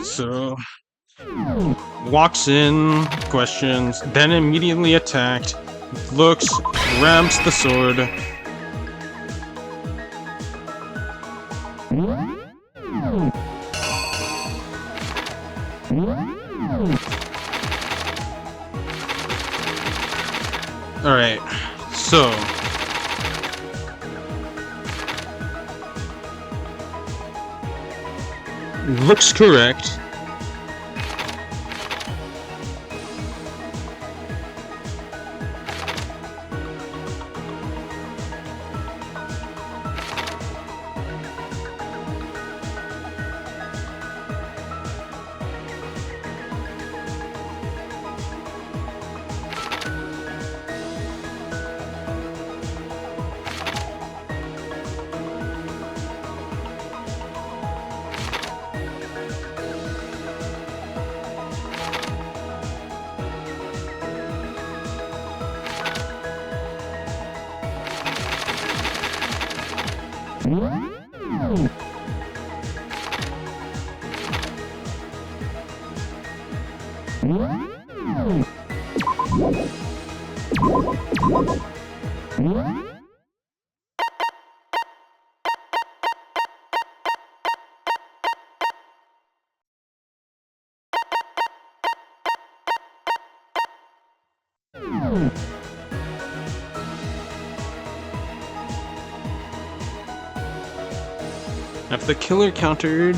So, walks in, questions, then immediately attacked, looks, grabs the sword. Alright, so... looks correct. If the killer countered...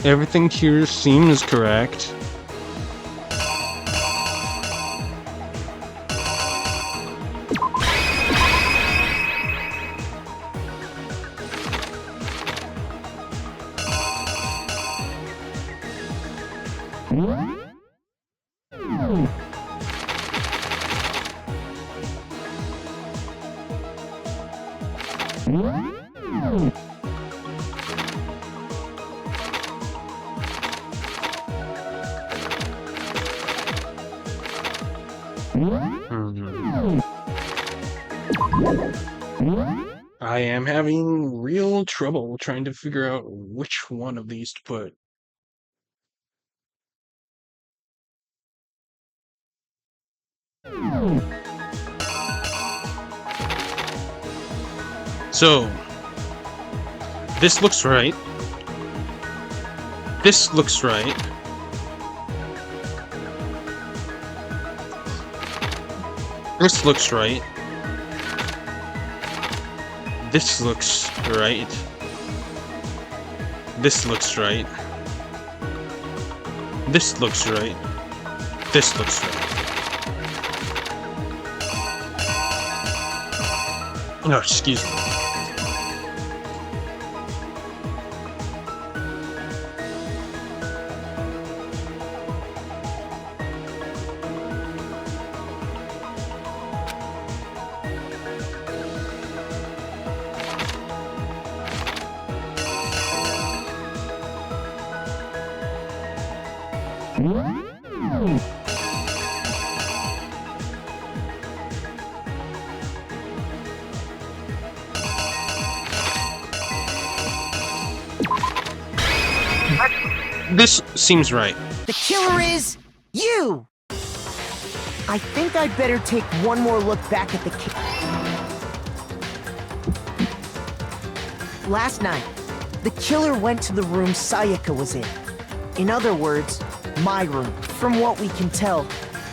everything here seems correct. I am having real trouble trying to figure out which one of these to put. So, this looks right. This looks right. This looks right. This looks right. This looks right. This looks right. This looks right. Oh, excuse me. This seems right. The killer is you! I think I'd better take one more look back at the Last night, the killer went to the room Sayaka was in. In other words, my room. From what we can tell,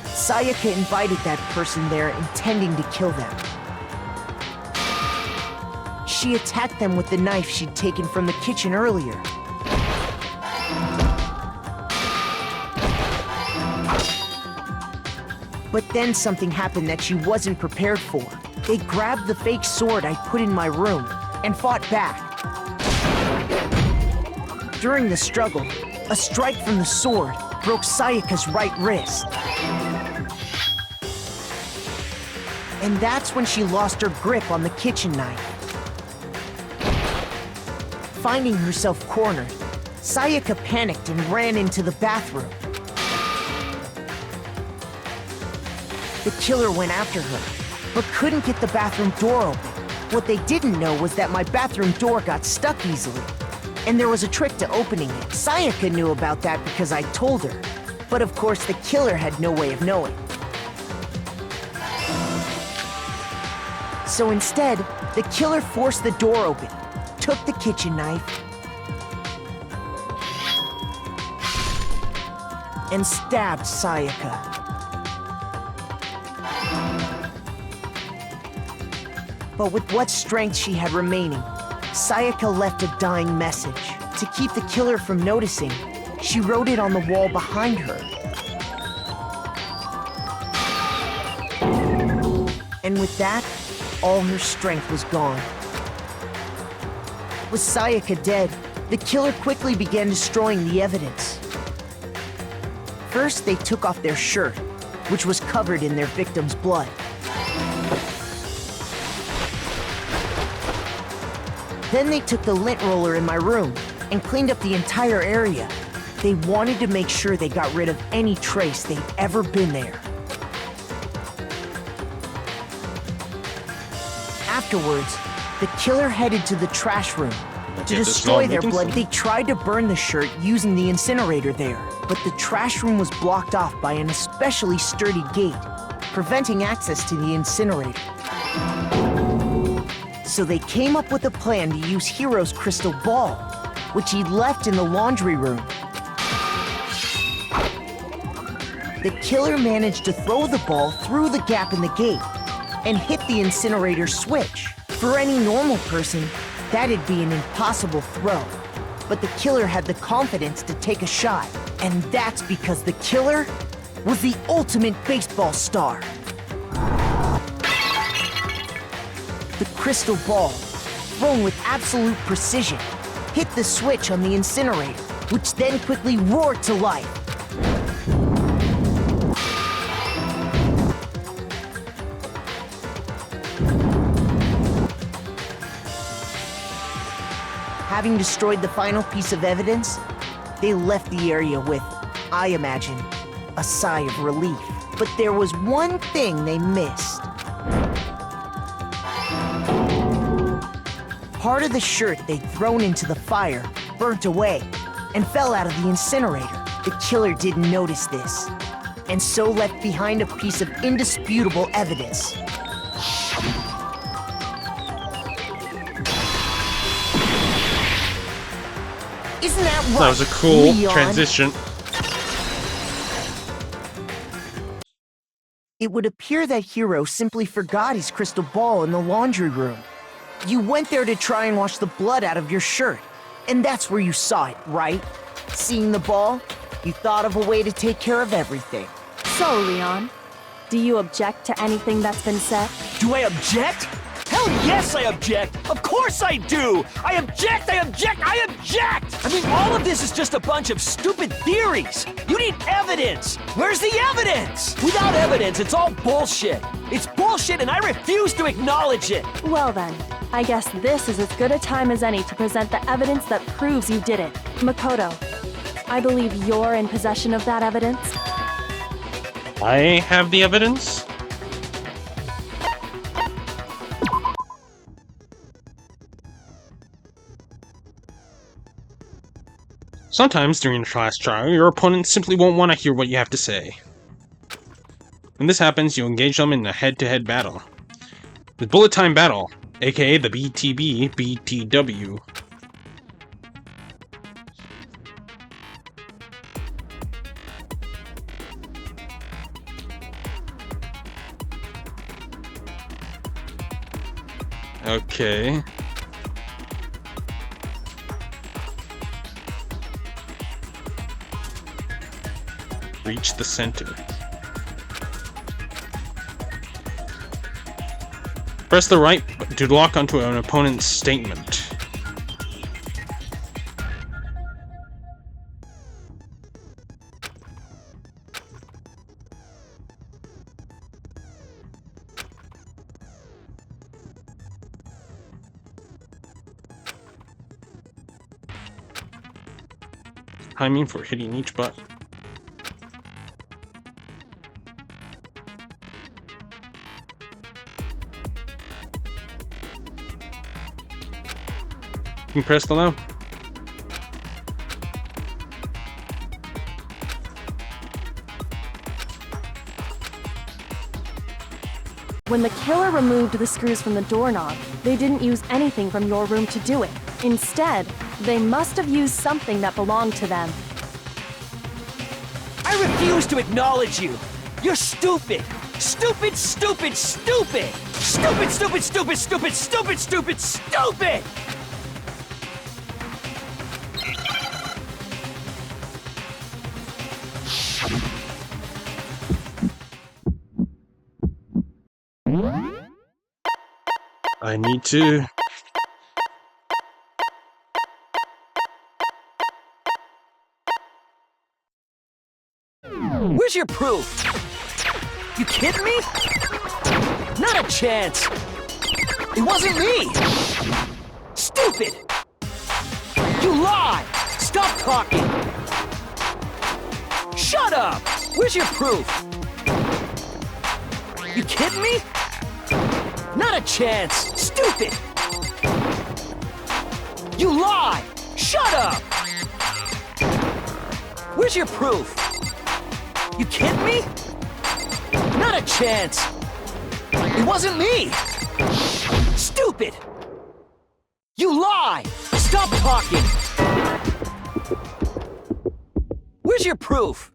Sayaka invited that person there intending to kill them. She attacked them with the knife she'd taken from the kitchen earlier. But then something happened that she wasn't prepared for. They grabbed the fake sword I put in my room and fought back. During the struggle, a strike from the sword broke Sayaka's right wrist. And that's when she lost her grip on the kitchen knife. Finding herself cornered, Sayaka panicked and ran into the bathroom. The killer went after her, but couldn't get the bathroom door open. What they didn't know was that my bathroom door got stuck easily, and there was a trick to opening it. Sayaka knew about that because I told her, but of course the killer had no way of knowing. So instead, the killer forced the door open, took the kitchen knife, and stabbed Sayaka. But with what strength she had remaining, Sayaka left a dying message. To keep the killer from noticing, she wrote it on the wall behind her. And with that, all her strength was gone. With Sayaka dead, the killer quickly began destroying the evidence. First, they took off their shirt, which was covered in their victim's blood. Then they took the lint roller in my room and cleaned up the entire area. They wanted to make sure they got rid of any trace they'd ever been there. Afterwards, the killer headed to the trash room to destroy their blood. They tried to burn the shirt using the incinerator there, but the trash room was blocked off by an especially sturdy gate, preventing access to the incinerator. So they came up with a plan to use Hiro's crystal ball, which he'd left in the laundry room. The killer managed to throw the ball through the gap in the gate and hit the incinerator switch. For any normal person, that'd be an impossible throw. But the killer had the confidence to take a shot, and that's because the killer was the ultimate baseball star. The crystal ball, thrown with absolute precision, hit the switch on the incinerator, which then quickly roared to life. Having destroyed the final piece of evidence, they left the area with, I imagine, a sigh of relief. But there was one thing they missed. part of the shirt they'd thrown into the fire burnt away and fell out of the incinerator. The killer didn't notice this, and so left behind a piece of indisputable evidence. Isn't that right? That was a cool Leon? transition. It would appear that Hiro simply forgot his crystal ball in the laundry room. You went there to try and wash the blood out of your shirt, and that's where you saw it, right? Seeing the ball, you thought of a way to take care of everything. So, Leon, do you object to anything that's been said? Do I object? Hell yes, I object! Of course I do! I object! I object! I object! I mean, all of this is just a bunch of stupid theories! You need evidence! Where's the evidence? Without evidence, it's all bullshit! It's bullshit and I refuse to acknowledge it! Well then, I guess this is as good a time as any to present the evidence that proves you did it. Makoto, I believe you're in possession of that evidence. I have the evidence? Sometimes during a class trial, your opponent simply won't want to hear what you have to say. When this happens, you engage them in a head-to-head battle. The bullet time battle, aka the BTB-BTW. Okay. Reach the center. Press the right to lock onto an opponent's statement. Timing for hitting each button. You can press the low. When the killer removed the screws from the doorknob, they didn't use anything from your room to do it. Instead, they must have used something that belonged to them. I refuse to acknowledge you! You're stupid! Stupid, stupid, stupid! Stupid, stupid, stupid, stupid, stupid, stupid, stupid! I need to... Where's your proof? You kidding me? Not a chance! It wasn't me! Stupid! You lie! Stop talking! Shut up! Where's your proof? You kidding me? Not a chance! Stupid! You lie! Shut up! Where's your proof? You kidding me? Not a chance! It wasn't me! Stupid! You lie! Stop talking! Where's your proof?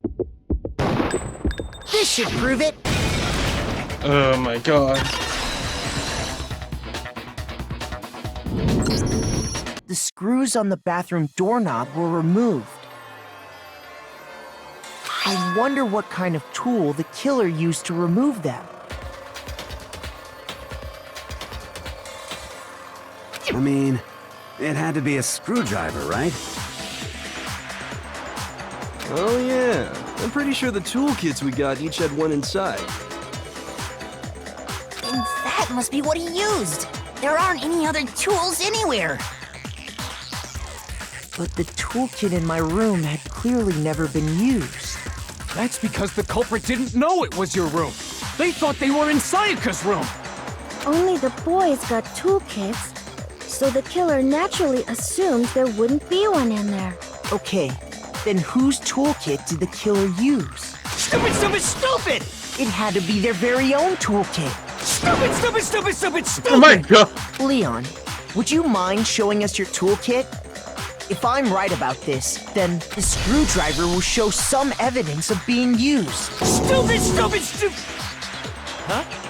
This should prove it! Oh my god. The screws on the bathroom doorknob were removed. I wonder what kind of tool the killer used to remove them. I mean, it had to be a screwdriver, right? Oh yeah, I'm pretty sure the toolkits we got each had one inside. And that must be what he used. There aren't any other tools anywhere. But the toolkit in my room had clearly never been used. That's because the culprit didn't know it was your room. They thought they were in Sayaka's room. Only the boys got toolkits, So the killer naturally assumed there wouldn't be one in there. Okay, then whose toolkit did the killer use? Stupid, stupid, stupid! It had to be their very own toolkit. Stupid, stupid, stupid, stupid, stupid! Oh my god! Leon, would you mind showing us your toolkit? If I'm right about this, then the screwdriver will show some evidence of being used. Stupid, stupid, stupid! Huh?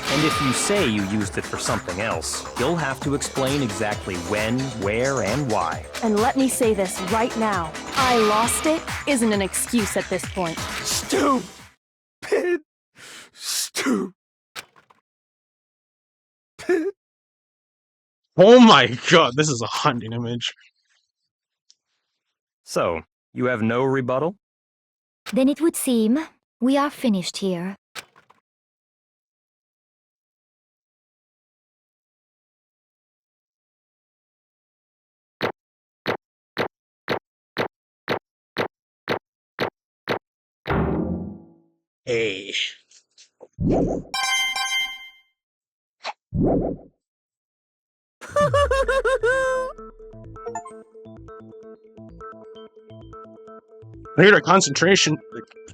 And if you say you used it for something else, you'll have to explain exactly when, where, and why. And let me say this right now. I lost it isn't an excuse at this point. Stupid! Stupid! Oh my god, this is a haunting image. So, you have no rebuttal? Then it would seem we are finished here. Hey. Cleared a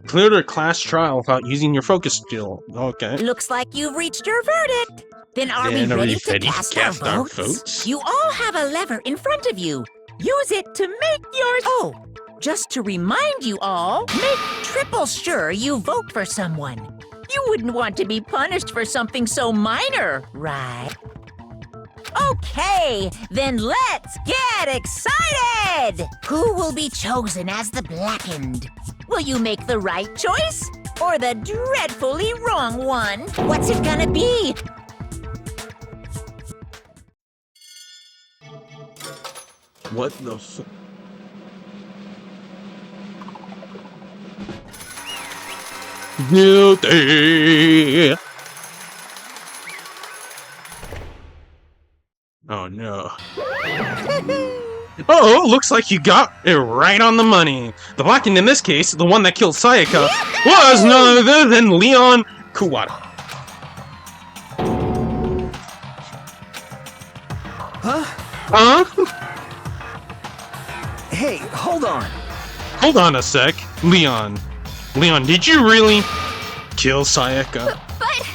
cleared a class trial without using your focus skill. Okay. Looks like you've reached your verdict. Then are we ready to cast our votes? You all have a lever in front of you. Use it to make yours. Oh, just to remind you all, make triple sure you vote for someone. You wouldn't want to be punished for something so minor, right? Okay, then let's get excited! Who will be chosen as the Blackened? Will you make the right choice? Or the dreadfully wrong one? What's it gonna be? What the f- Guilty! Oh no. Oh, looks like you got it right on the money. The Blackened in this case, the one that killed Sayaka, was none other than Leon Kuwata. Huh? Huh? Hey, hold on. Hold on a sec. Leon, did you really kill Sayaka? But...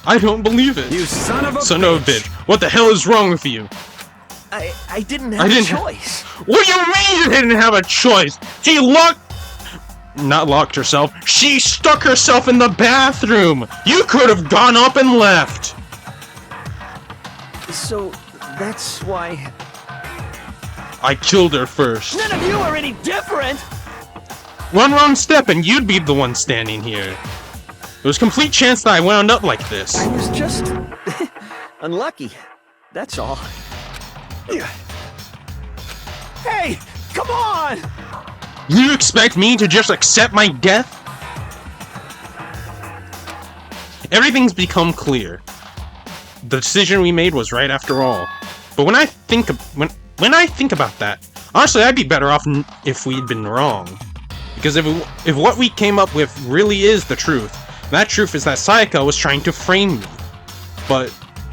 I don't believe it. You son of a bitch. What the hell is wrong with you? I didn't have a choice. What do you mean you didn't have a choice? She not locked herself. She stuck herself in the bathroom. You could have gone up and left. So, that's why... I killed her first. None of you are any different! One wrong step and you'd be the one standing here. There was complete chance that I wound up like this. I was just... unlucky. That's all. Hey! Come on! You expect me to just accept my death? Everything's become clear. The decision we made was right after all. But when I think about that, honestly, I'd be better off if we'd been wrong. Because if what we came up with really is the truth, that truth is that Sayaka was trying to frame me. But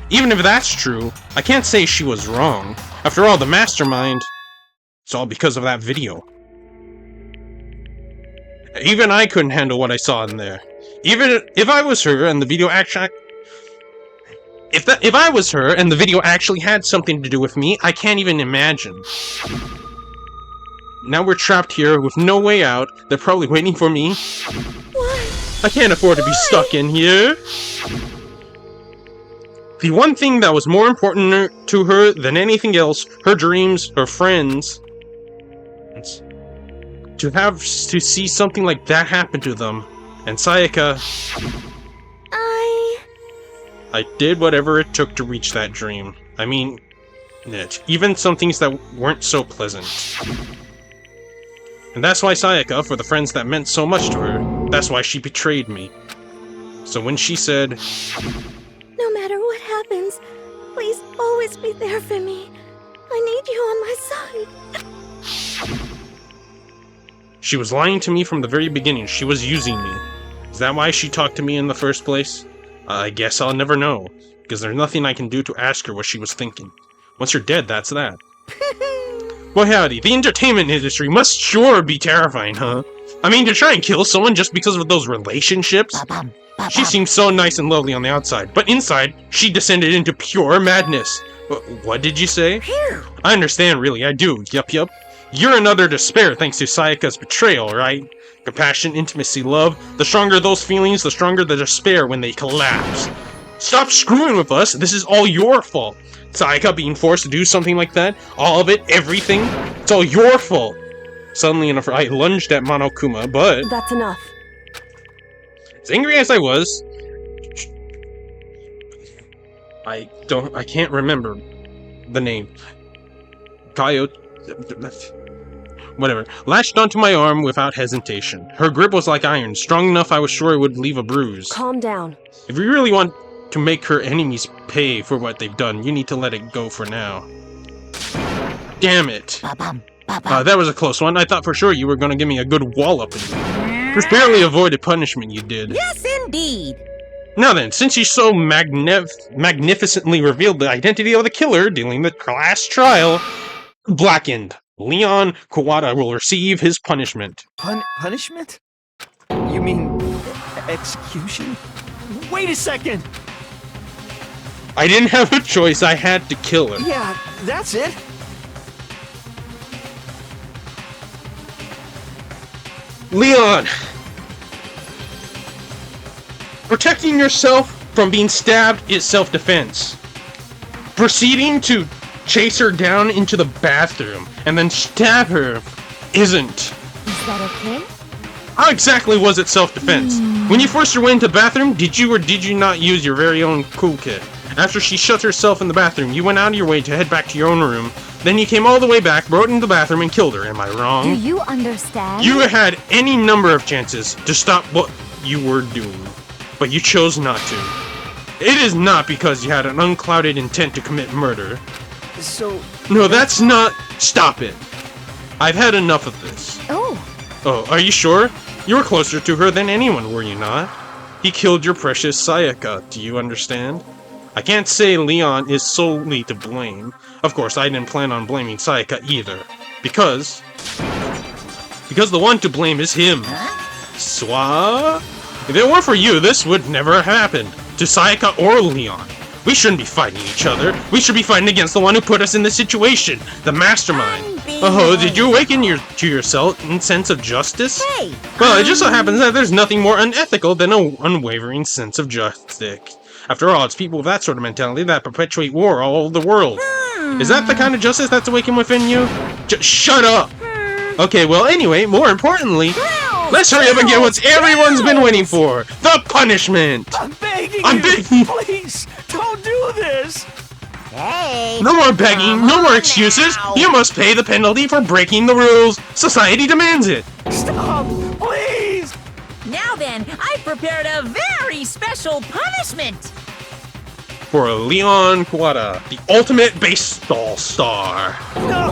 even if that's true, I can't say she was wrong. After all, the mastermind, it's all because of that video. Even I couldn't handle what I saw in there. Even if I was her and the video actually... If I was her and the video actually had something to do with me, I can't even imagine. Now we're trapped here with no way out. They're probably waiting for me. I can't afford to be stuck in here. The one thing that was more important to her than anything else, her dreams, her friends, to have to see something like that happen to them. And Sayaka... I did whatever it took to reach that dream. I mean, even some things that weren't so pleasant. And that's why Sayaka, for the friends that meant so much to her, that's why she betrayed me. So when she said... No matter what happens, please always be there for me. I need you on my side. She was lying to me from the very beginning. She was using me. Is that why she talked to me in the first place? I guess I'll never know, because there's nothing I can do to ask her what she was thinking. Once you're dead, that's that. Well, howdy, the entertainment industry must sure be terrifying, huh? I mean, to try and kill someone just because of those relationships? She seems so nice and lovely on the outside, but inside, she descended into pure madness. What did you say? I understand, really, I do, yup. You're another to spare thanks to Sayaka's betrayal, right? Compassion, intimacy, love. The stronger those feelings, the stronger the despair when they collapse. Stop screwing with us, this is all your fault. Sayaka being forced to do something like that, all of it, everything, it's all your fault. Suddenly enough, I lunged at Monokuma, but... That's enough. As angry as I was... I can't remember the name. Coyote... Whatever. Latched onto my arm without hesitation. Her grip was like iron, strong enough I was sure it would leave a bruise. Calm down. If you really want to make her enemies pay for what they've done, you need to let it go for now. Damn it. That was a close one. I thought for sure you were gonna give me a good wallop. Just barely avoided punishment you did. Yes, indeed. Now then, since you so magnificently revealed the identity of the killer during the class trial, blackened, Leon Kawada will receive his punishment. Punishment? You mean execution? Wait a second! I didn't have a choice, I had to kill her. Yeah, that's it. Leon! Protecting yourself from being stabbed is self-defense. Proceeding to chase her down into the bathroom and then stab her isn't. Is that okay? How exactly was it self-defense? When you forced your way into the bathroom, did you or did you not use your very own cool kit? After she shut herself in the bathroom, you went out of your way to head back to your own room. Then you came all the way back, brought into the bathroom, and killed her. Am I wrong? Do you understand? You had any number of chances to stop what you were doing, but you chose not to. It is not because you had an unclouded intent to commit murder. So... No, that's not... Stop it. I've had enough of this. Oh, are you sure? You were closer to her than anyone, were you not? He killed your precious Sayaka, do you understand? I can't say Leon is solely to blame. Of course, I didn't plan on blaming Sayaka either. Because the one to blame is him. Swa? If it weren't for you, this would never have happened. To Sayaka or Leon. We shouldn't be fighting each other. We should be fighting against the one who put us in this situation. The mastermind. Oh, did you awaken to yourself in sense of justice? Hey, well, it just so happens that there's nothing more unethical than an unwavering sense of justice. After all, it's people with that sort of mentality that perpetuate war all over the world. Is that the kind of justice that's awakened within you? Shut up! Okay, well, anyway, more importantly, let's hurry up and get what everyone's been waiting for! The punishment! I'm begging you! Please, don't do this! Hey! No more begging, no more excuses! You must pay the penalty for breaking the rules! Society demands it! Stop! Please! Now then, I've prepared a very special punishment! For Leon Kawada, the ultimate baseball star. No!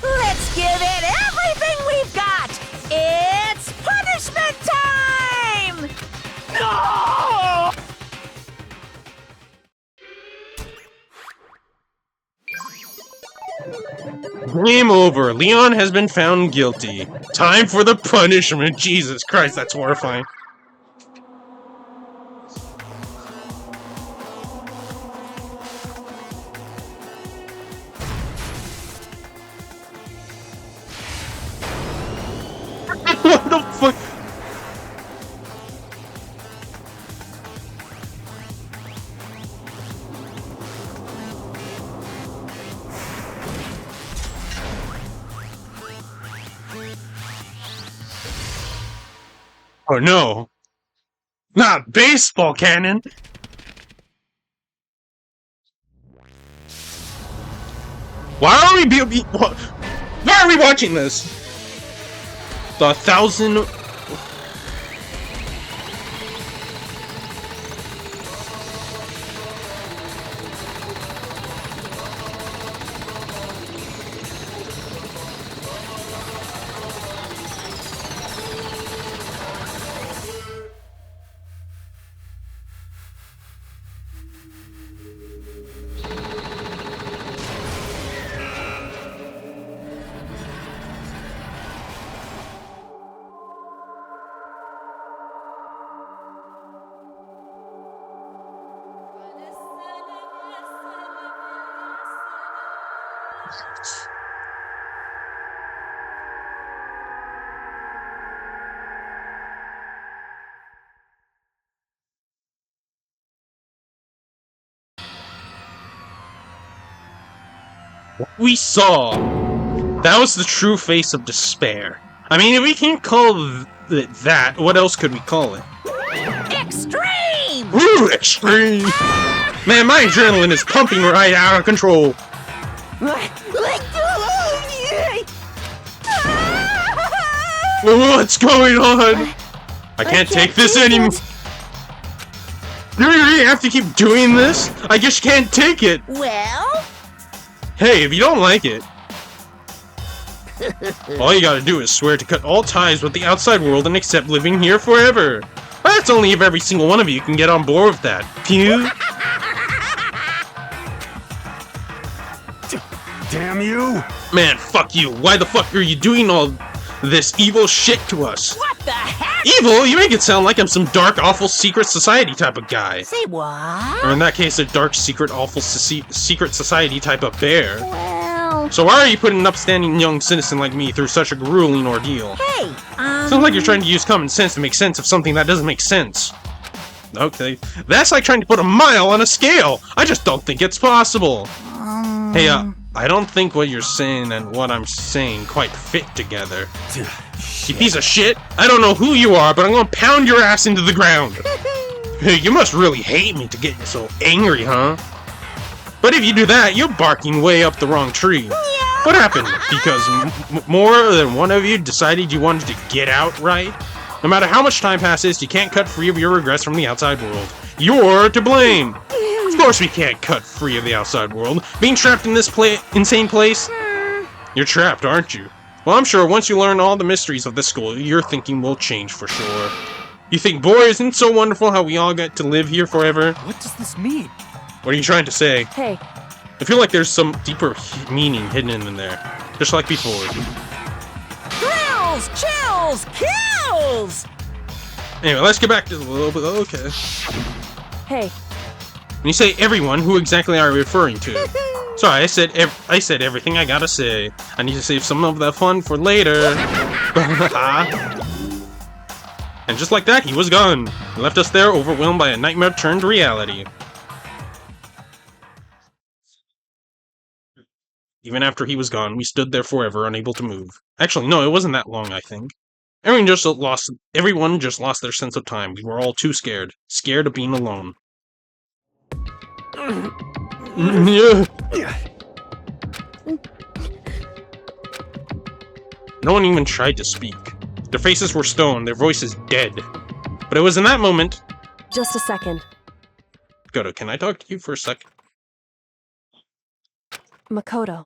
Let's give it everything we've got! It's punishment time! No! Game over. Leon has been found guilty. Time for the punishment. Jesus Christ, that's horrifying. What the fuck? Oh no. Not baseball cannon. Why are we watching this? The 1,000... What we saw, that was the true face of despair. I mean, if we can't call it that, what else could we call it? Extreme! Woo, extreme! Man, my adrenaline is pumping right out of control. What's going on? I can't take this anymore. Do you really have to keep doing this? I just can't take it. Well? Hey, if you don't like it, all you gotta do is swear to cut all ties with the outside world and accept living here forever. That's only if every single one of you can get on board with that. Pew. Damn you! Man, fuck you. Why the fuck are you doing all this evil shit to us? What the heck? Evil? You make it sound like I'm some dark, awful secret society type of guy. Say what? Or in that case, a dark, secret, awful secret society type of bear. Well... So why are you putting an upstanding young citizen like me through such a grueling ordeal? Hey, Sounds like you're trying to use common sense to make sense of something that doesn't make sense. Okay, that's like trying to put a mile on a scale. I just don't think it's possible. Hey, I don't think what you're saying and what I'm saying quite fit together. You piece of shit! I don't know who you are, but I'm gonna pound your ass into the ground! Hey, you must really hate me to get you so angry, huh? But if you do that, you're barking way up the wrong tree. What happened? Because more than one of you decided you wanted to get out, right? No matter how much time passes, you can't cut free of your regrets from the outside world. You're to blame! Of course we can't cut free of the outside world. Being trapped in this insane place? You're trapped, aren't you? Well, I'm sure once you learn all the mysteries of this school, your thinking will change for sure. You think, boy, isn't it so wonderful how we all get to live here forever? What does this mean? What are you trying to say? Hey. I feel like there's some deeper meaning hidden in there. Just like before. Thrills! Chills! Kills! Anyway, let's get back to the little bit. Okay. Hey. When you say everyone, who exactly are you referring to? Sorry, I said everything I gotta say. I need to save some of that fun for later. And just like that, he was gone. He left us there, overwhelmed by a nightmare turned reality. Even after he was gone, we stood there forever, unable to move. Actually, no, it wasn't that long, I think. Everyone just lost their sense of time. We were all too scared. Scared of being alone. No one even tried to speak. Their faces were stone, their voices dead. But it was in that moment... Just a second. Goto, can I talk to you for a second? Makoto.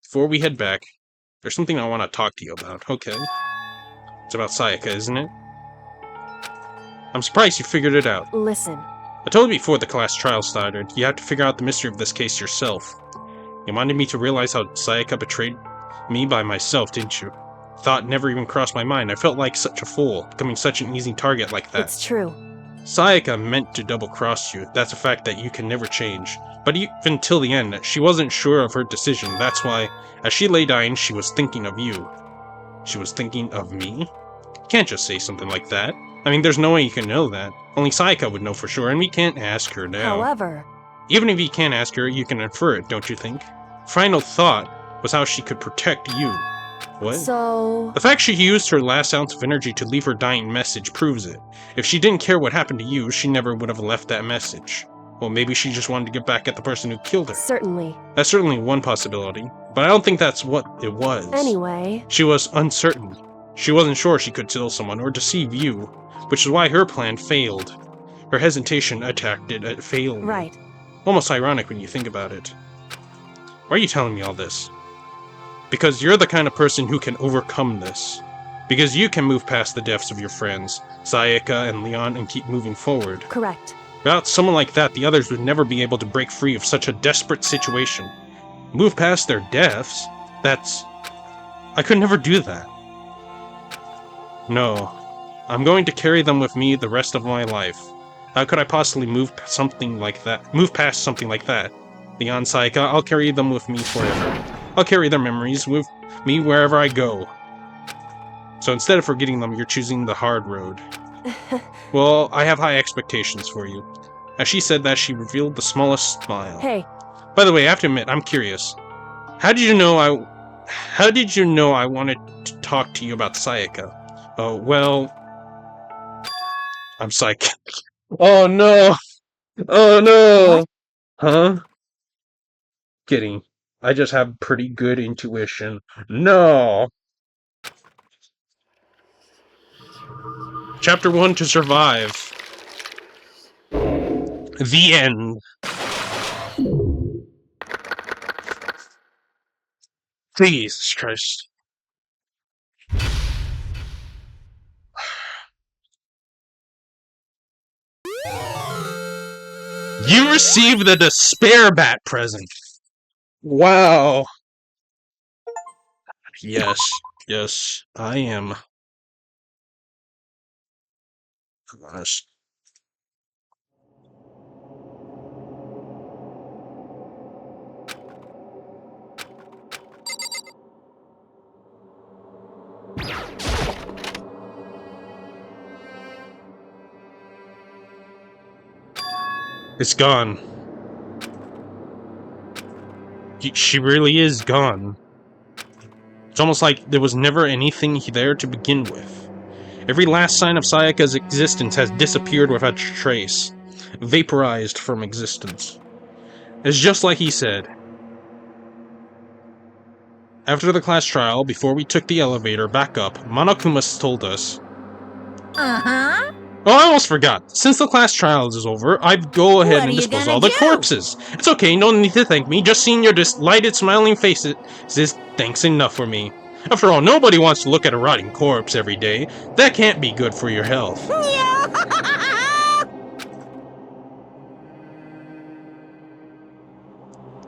Before we head back, there's something I want to talk to you about, okay? It's about Sayaka, isn't it? I'm surprised you figured it out. Listen. I told you before the class trial started, you have to figure out the mystery of this case yourself. You wanted me to realize how Sayaka betrayed me by myself, didn't you? Thought never even crossed my mind. I felt like such a fool, becoming such an easy target like that. It's true. Sayaka meant to double-cross you. That's a fact that you can never change. But even till the end, she wasn't sure of her decision. That's why, as she lay dying, she was thinking of you. She was thinking of me? You can't just say something like that. I mean, there's no way you can know that. Only Sayaka would know for sure, and we can't ask her now. However... Even if you can't ask her, you can infer it, don't you think? Final thought was how she could protect you. What? So... The fact she used her last ounce of energy to leave her dying message proves it. If she didn't care what happened to you, she never would have left that message. Well, maybe she just wanted to get back at the person who killed her. Certainly. That's certainly one possibility, but I don't think that's what it was. Anyway... She was uncertain. She wasn't sure she could kill someone or deceive you, which is why her plan failed. Her hesitation attacked it at failing. Right. Almost ironic when you think about it. Why are you telling me all this? Because you're the kind of person who can overcome this. Because you can move past the deaths of your friends, Sayaka and Leon, and keep moving forward. Correct. Without someone like that, the others would never be able to break free of such a desperate situation. Move past their deaths? That's... I could never do that. No. I'm going to carry them with me the rest of my life. How could I possibly move past something like that? Leon, Sayaka, I'll carry them with me forever. I'll carry their memories with me wherever I go. So instead of forgetting them, you're choosing the hard road. Well, I have high expectations for you. As she said that, she revealed the smallest smile. Hey. By the way, I have to admit, I'm curious. How did you know I wanted to talk to you about Sayaka? Oh, well... I'm psychic. Oh no! Oh no! What? Huh? Kidding. I just have pretty good intuition. No! Chapter 1 to survive. The end. Jesus Christ. You received the Despair Bat present. Wow. Yes. Yes, I am. Honest. It's gone. She really is gone. It's almost like there was never anything there to begin with. Every last sign of Sayaka's existence has disappeared without trace, vaporized from existence. It's just like he said. After the class trial, before we took the elevator back up, Monokuma told us... Uh-huh. Oh, I almost forgot. Since the class trials is over, I'd go ahead and dispose all the corpses. It's okay, no need to thank me. Just seeing your delighted, smiling faces is thanks enough for me. After all, nobody wants to look at a rotting corpse every day. That can't be good for your health. I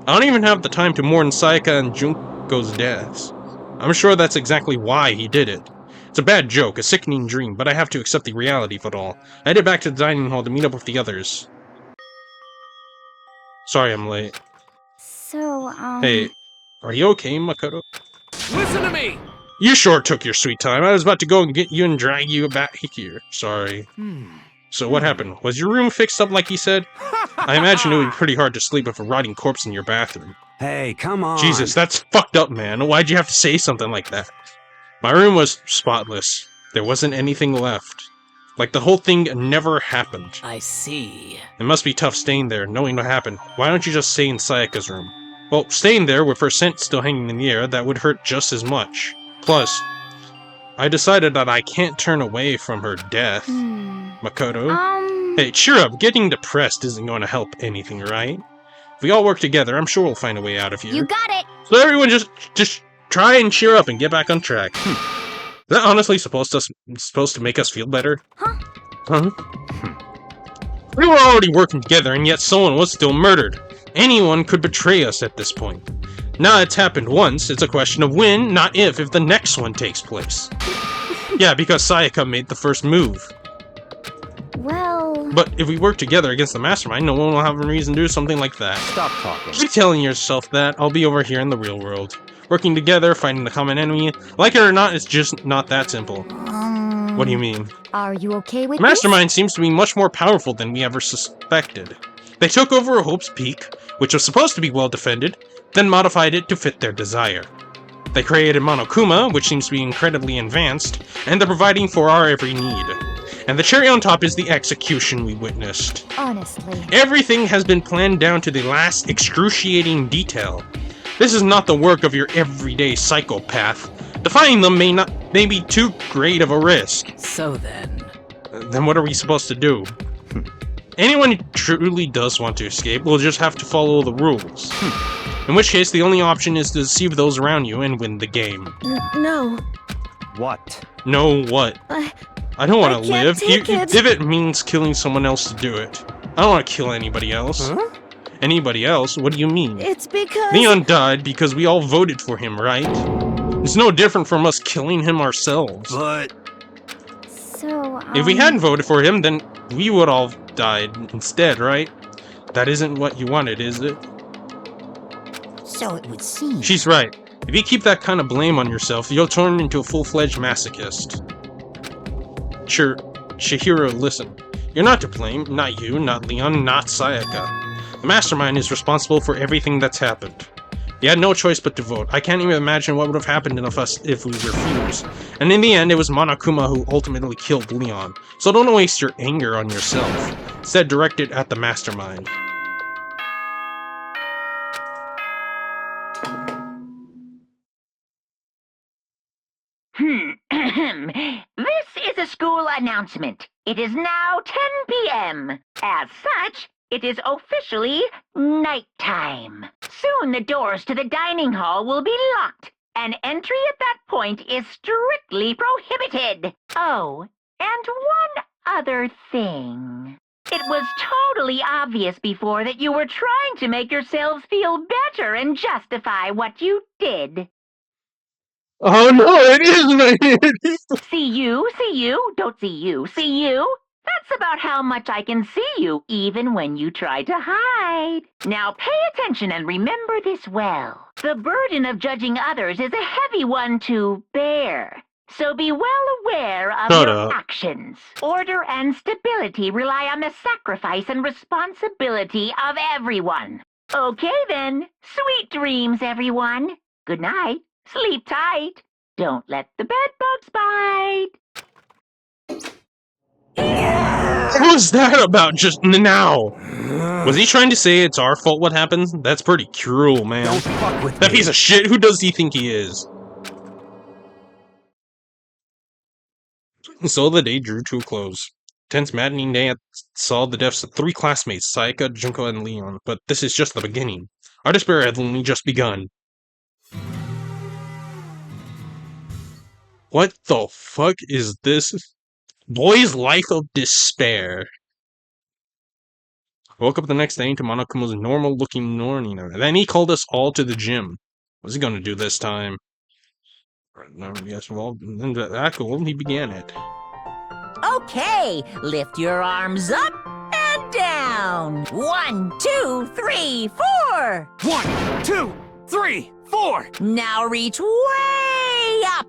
don't even have the time to mourn Sayaka and Junko's deaths. I'm sure that's exactly why he did it. It's a bad joke, a sickening dream, but I have to accept the reality of it all. I headed back to the dining hall to meet up with the others. Sorry I'm late. So, Hey, are you okay, Makoto? Listen to me! You sure took your sweet time. I was about to go and get you and drag you back here. Sorry. So what happened? Was your room fixed up like he said? I imagine it would be pretty hard to sleep with a rotting corpse in your bathroom. Hey, come on. Jesus, that's fucked up, man. Why'd you have to say something like that? My room was spotless. There wasn't anything left. Like the whole thing never happened. I see. It must be tough staying there, knowing what happened. Why don't you just stay in Sayaka's room? Well, staying there with her scent still hanging in the air, that would hurt just as much. Plus, I decided that I can't turn away from her death. Makoto? Hey, cheer up. Getting depressed isn't going to help anything, right? If we all work together, I'm sure we'll find a way out of here. You got it! So everyone just try and cheer up and get back on track. Is that honestly supposed to make us feel better? Huh? We were already working together, and yet someone was still murdered. Anyone could betray us at this point. Now it's happened once, it's a question of when, not if the next one takes place. Yeah, because Sayaka made the first move. Well... But if we work together against the mastermind, no one will have a reason to do something like that. Stop talking. Keep telling yourself that. I'll be over here in the real world. Working together, fighting the common enemy. Like it or not, it's just not that simple. What do you mean? Are you okay with Mastermind seems to be much more powerful than we ever suspected. They took over Hope's Peak, which was supposed to be well defended, then modified it to fit their desire. They created Monokuma, which seems to be incredibly advanced, and they're providing for our every need. And the cherry on top is the execution we witnessed. Honestly. Everything has been planned down to the last excruciating detail. This is not the work of your everyday psychopath. Defying them may be too great of a risk. So then... Then what are we supposed to do? Anyone who truly does want to escape will just have to follow the rules. In which case, the only option is to deceive those around you and win the game. No. What? No what? I don't want to live, take it. if it means killing someone else to do it. I don't want to kill anybody else. Huh? Anybody else? What do you mean? It's because... Leon died because we all voted for him, right? It's no different from us killing him ourselves. But... So, If we hadn't voted for him, then we would all died instead, right? That isn't what you wanted, is it? So it would seem. She's right. If you keep that kind of blame on yourself, you'll turn into a full-fledged masochist. Sure, Chihiro, listen. You're not to blame. Not you, not Leon, not Sayaka. The mastermind is responsible for everything that's happened. You had no choice but to vote. I can't even imagine what would have happened if we refused. And in the end, it was Monokuma who ultimately killed Leon. So don't waste your anger on yourself. Instead, direct it at the mastermind. This is a school announcement. It is now 10 p.m. As such, it is officially nighttime. Soon the doors to the dining hall will be locked, and entry at that point is strictly prohibited. Oh, and one other thing. It was totally obvious before that you were trying to make yourselves feel better and justify what you did. Oh no, it is! See you, don't see you, see you? That's about how much I can see you, even when you try to hide. Now pay attention and remember this well. The burden of judging others is a heavy one to bear. So be well aware of your actions. Order and stability rely on the sacrifice and responsibility of everyone. Okay then, sweet dreams, everyone. Good night. Sleep tight. Don't let the bedbugs bite. What was that about just now? Was he trying to say it's our fault what happened? That's pretty cruel, man. Don't fuck with that me. Piece of shit, who does he think he is? So the day drew to a close. Tense, maddening day saw the deaths of 3 classmates, Sayaka, Junko, and Leon. But this is just the beginning. Our despair had only just begun. What the fuck is this? Boy's Life of Despair. I woke up the next day to Monokuma's normal-looking morning. Then he called us all to the gym. What's he gonna do this time? Yes, well, then that cool. He began it. Okay, lift your arms up and down. 1, 2, 3, 4. 1, 2, 3, 4. Now reach way up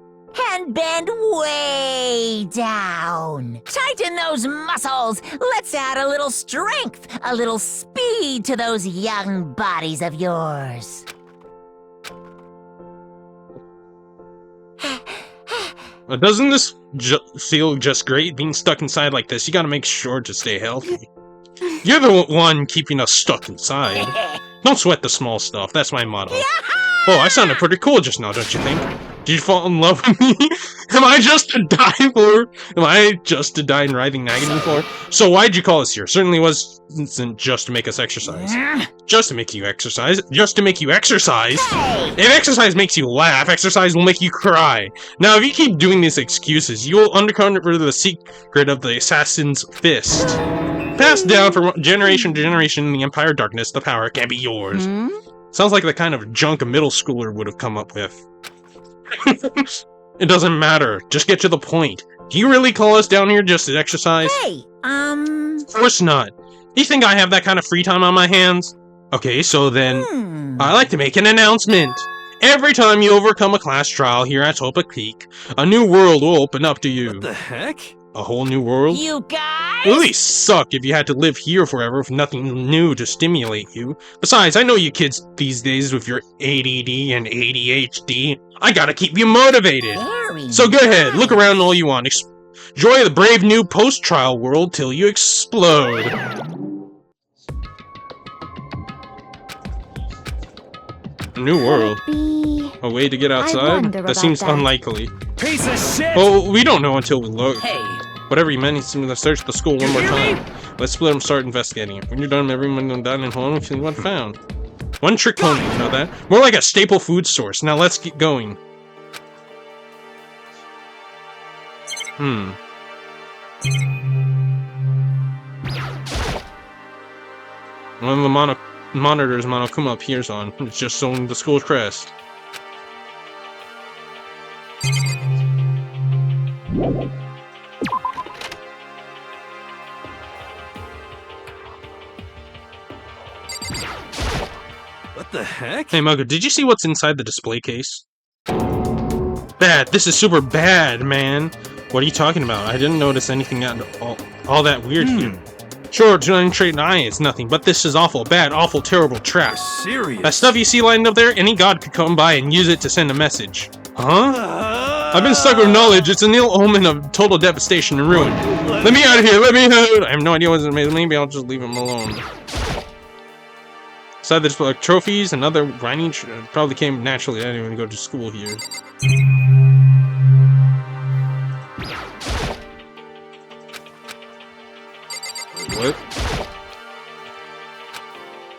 and bend way down. Tighten those muscles. Let's add a little strength, a little speed to those young bodies of yours. Doesn't this feel just great being stuck inside like this? You gotta make sure to stay healthy. You're the one keeping us stuck inside. Don't sweat the small stuff, that's my motto. Oh, I sounded pretty cool just now, don't you think? Did you fall in love with me? Am I just to die in writhing agony for? So why'd you call us here? Certainly wasn't just to make us exercise. Just to make you exercise? Just to make you exercise? Hey! If exercise makes you laugh, exercise will make you cry. Now, if you keep doing these excuses, you will undercover the secret of the assassin's fist. Passed down from generation to generation in the Empire of Darkness, the power can be yours. Sounds like the kind of junk a middle schooler would have come up with. It doesn't matter. Just get to the point. Do you really call us down here just to exercise? Hey, Of course not. Do you think I have that kind of free time on my hands? Okay, so then, I like to make an announcement. Every time you overcome a class trial here at Topic Peak, a new world will open up to you. What the heck? A whole new world? you guys! It would really suck if you had to live here forever with nothing new to stimulate you. Besides, I know you kids these days with your ADD and ADHD. I gotta keep you motivated. So go ahead, look around all you want. Enjoy the brave new post-trial world till you explode. A new world? A way to get outside? That seems unlikely. Piece of shit! Oh, we don't know until we look. Hey. Whatever you meant, he's going to search the school one more time. Let's split and start investigating it. When you're done, everyone will dine and home and see what found. One trick pony, you know that? More like a staple food source. Now let's get going. One of the monitors Monokuma appears on. It's just showing the school's crest. What the heck? Hey, Muggo, did you see what's inside the display case? Bad. This is super bad, man. What are you talking about? I didn't notice anything all that weird here. Sure, to trade an eye is nothing, but this is awful, bad, awful, terrible trap. Serious? That stuff you see lined up there, any god could come by and use it to send a message. Huh? I've been stuck with knowledge. It's an ill omen of total devastation and ruin. Let me out of here. Let me out. I have no idea what's made. Maybe I'll just leave him alone. Beside the display, like trophies and other grinding probably came naturally. I didn't even go to school here. What?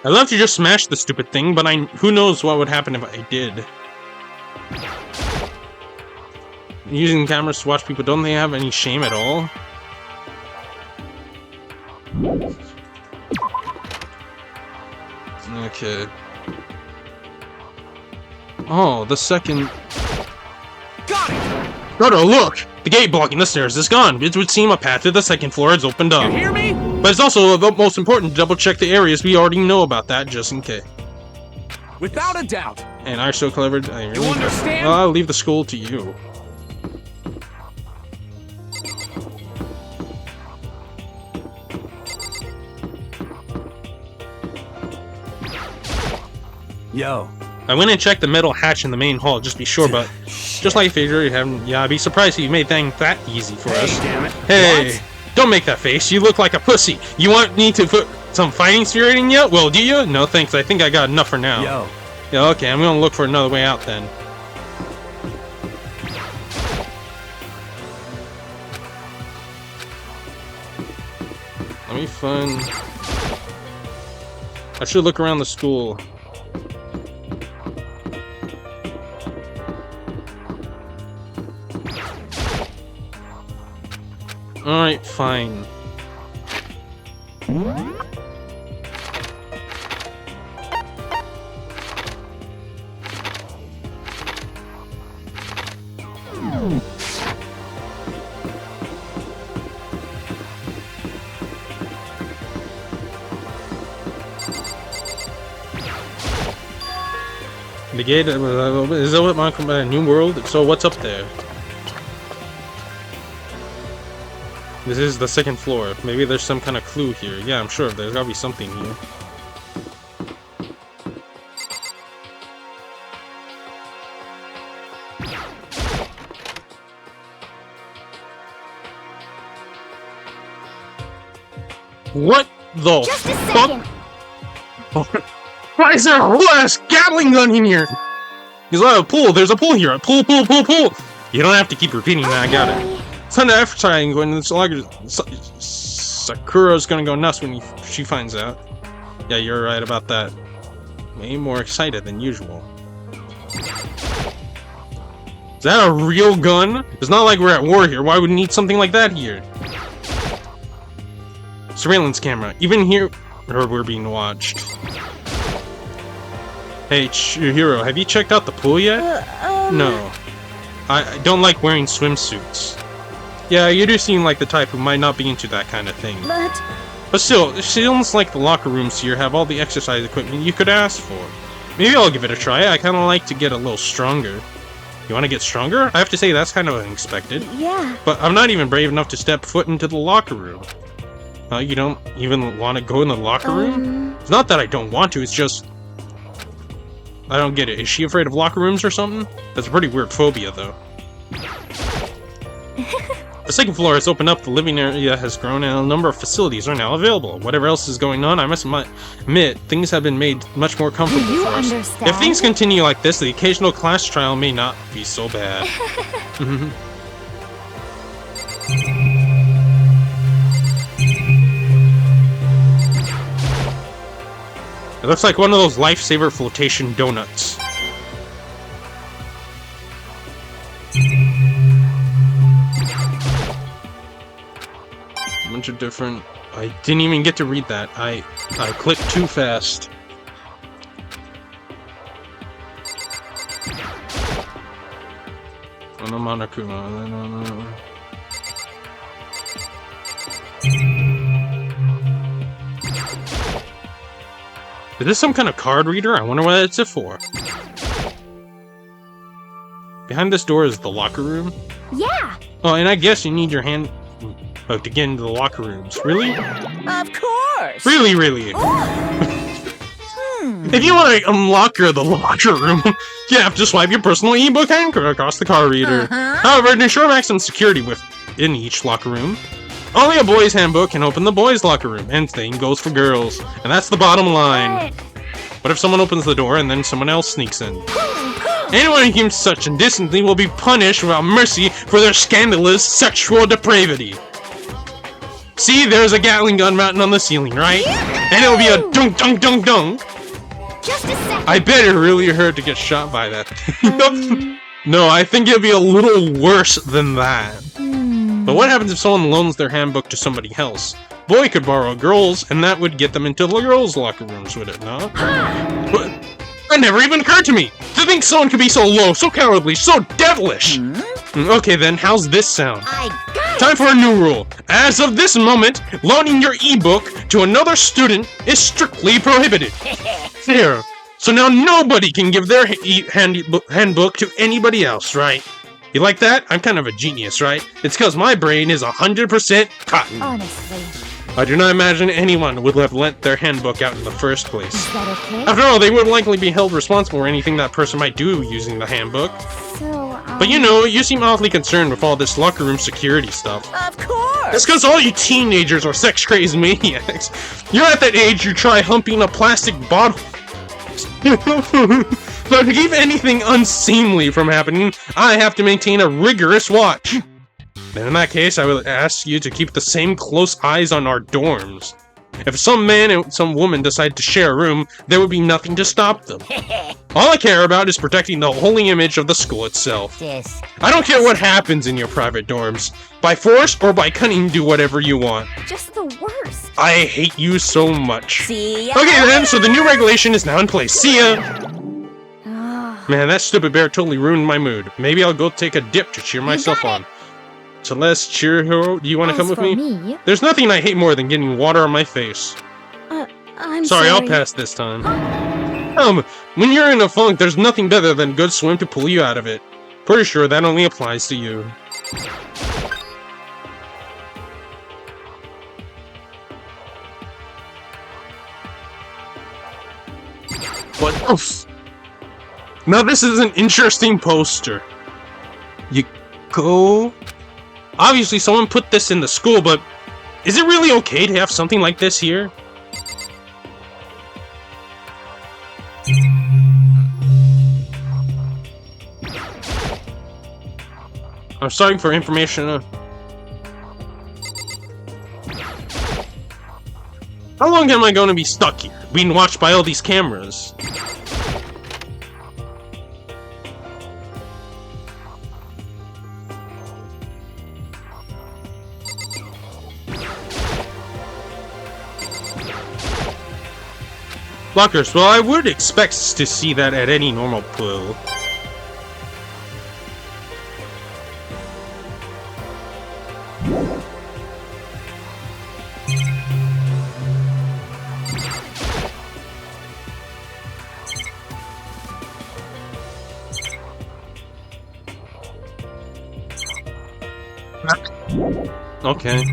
I'd love to just smash the stupid thing, but who knows what would happen if I did. Using cameras to watch people, don't they have any shame at all? Okay. Oh, the second... Got it! Brother, look! The gate blocking the stairs is gone. It would seem a path to the second floor has opened up. You hear me? But it's also of the most important to double check the areas. We already know about that, just in case. Without a doubt. And I'm so clever. You understand? Well, I'll leave the school to you. Yo. I went and checked the metal hatch in the main hall, just to be sure, but just like I figured, you haven't. Yeah, I'd be surprised if you made things that easy for us. Damn it. Hey, What? Don't make that face. You look like a pussy. You want me to put some fighting spirit in you? Well, do you? No, thanks. I think I got enough for now. Yo. Yeah, okay. I'm gonna look for another way out then. Let me find. I should look around the school. Alright, fine. The gate is that what my new world? So what's up there? This is the second floor. Maybe there's some kind of clue here. Yeah, I'm sure there's gotta be something here. What the Just a fuck? second. Why is there a whole ass Gatling gun in here? There's a pool. There's a pool here. A pool, pool, pool, pool. You don't have to keep repeating that. I got it. It's time to advertise and go into this logger. Sakura's gonna go nuts when she finds out. Yeah, you're right about that. Way more excited than usual. Is that a real gun? It's not like we're at war here. Why would we need something like that here? Surveillance camera. Even here, we're being watched. Hey, Chihiro, have you checked out the pool yet? No. I don't like wearing swimsuits. Yeah, you do seem like the type who might not be into that kind of thing. But still, it seems like the locker rooms here have all the exercise equipment you could ask for. Maybe I'll give it a try. I kind of like to get a little stronger. You want to get stronger? I have to say that's kind of unexpected. Yeah. But I'm not even brave enough to step foot into the locker room. You don't even want to go in the locker room? It's not that I don't want to, it's just... I don't get it. Is she afraid of locker rooms or something? That's a pretty weird phobia, though. The second floor has opened up, the living area has grown, and a number of facilities are now available. Whatever else is going on, I must admit, things have been made much more comfortable Do you for us. understand? If things continue like this, the occasional class trial may not be so bad. It looks like one of those lifesaver flotation donuts. A bunch of different... I didn't even get to read that. I clicked too fast. Is this some kind of card reader? I wonder what it's for. Behind this door is the locker room. Yeah. Oh, and I guess you need your hand to get into the locker rooms. Really? Of course! Really, really? If you want to unlock the locker room, you have to swipe your personal ebook anchor across the card reader. However, to ensure maximum security within each locker room, only a boys' handbook can open the boys' locker room, and same goes for girls. And that's the bottom line. What if someone opens the door and then someone else sneaks in? Anyone who keeps such indecency will be punished without mercy for their scandalous sexual depravity. See, there's a Gatling gun mounted on the ceiling, right? And it'll be a dunk dunk dunk dunk. Just a second. I bet it really hurt to get shot by that. No, I think it'd be a little worse than that. But what happens if someone loans their handbook to somebody else? Boy could borrow a girl's, and that would get them into the girls' locker rooms, would it not? But that never even occurred to me! To think someone could be so low, so cowardly, so devilish! Okay then, how's this sound? Time for a new rule. As of this moment, loaning your ebook to another student is strictly prohibited. There. So now nobody can give their handbook to anybody else, right? You like that? I'm kind of a genius, right? It's because my brain is 100% cotton. Honestly. I do not imagine anyone would have lent their handbook out in the first place. Is that okay? After all, they would likely be held responsible for anything that person might do using the handbook. So, But you know, you seem awfully concerned with all this locker room security stuff. Of course! It's because all you teenagers are sex-crazed maniacs. You're at that age you try humping a plastic bottle. But to keep anything unseemly from happening, I have to maintain a rigorous watch. Then in that case, I would ask you to keep the same close eyes on our dorms. If some man and some woman decide to share a room, there would be nothing to stop them. All I care about is protecting the holy image of the school itself. Yes. I don't care what happens in your private dorms. By force or by cunning, do whatever you want. just the worst. I hate you so much. See ya. Okay then, so the new regulation is now in place. See ya! Man, that stupid bear totally ruined my mood. Maybe I'll go take a dip to cheer myself on. Celeste, Cheerhero, do you want to come with me? There's nothing I hate more than getting water on my face. I'm Sorry, I'll pass this time. When you're in a funk, there's nothing better than a good swim to pull you out of it. Pretty sure that only applies to you. What? Oof. Now this is an interesting poster. You go... Obviously someone put this in the school, but is it really okay to have something like this here? I'm starting for information. How long am I going to be stuck here, being watched by all these cameras? Lockers, well, I would expect to see that at any normal pool. Okay.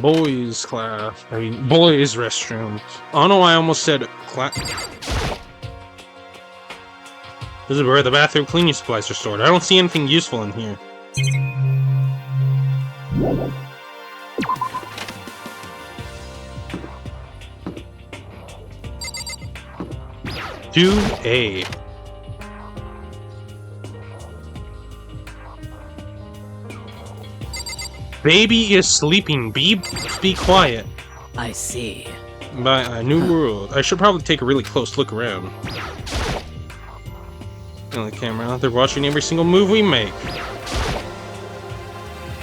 Boys class. I mean, boys restroom. I don't know why I almost said class. This is where the bathroom cleaning supplies are stored. I don't see anything useful in here. 2A. Baby is sleeping. Be quiet. I see. By a new world. I should probably take a really close look around. On the camera, they're watching every single move we make.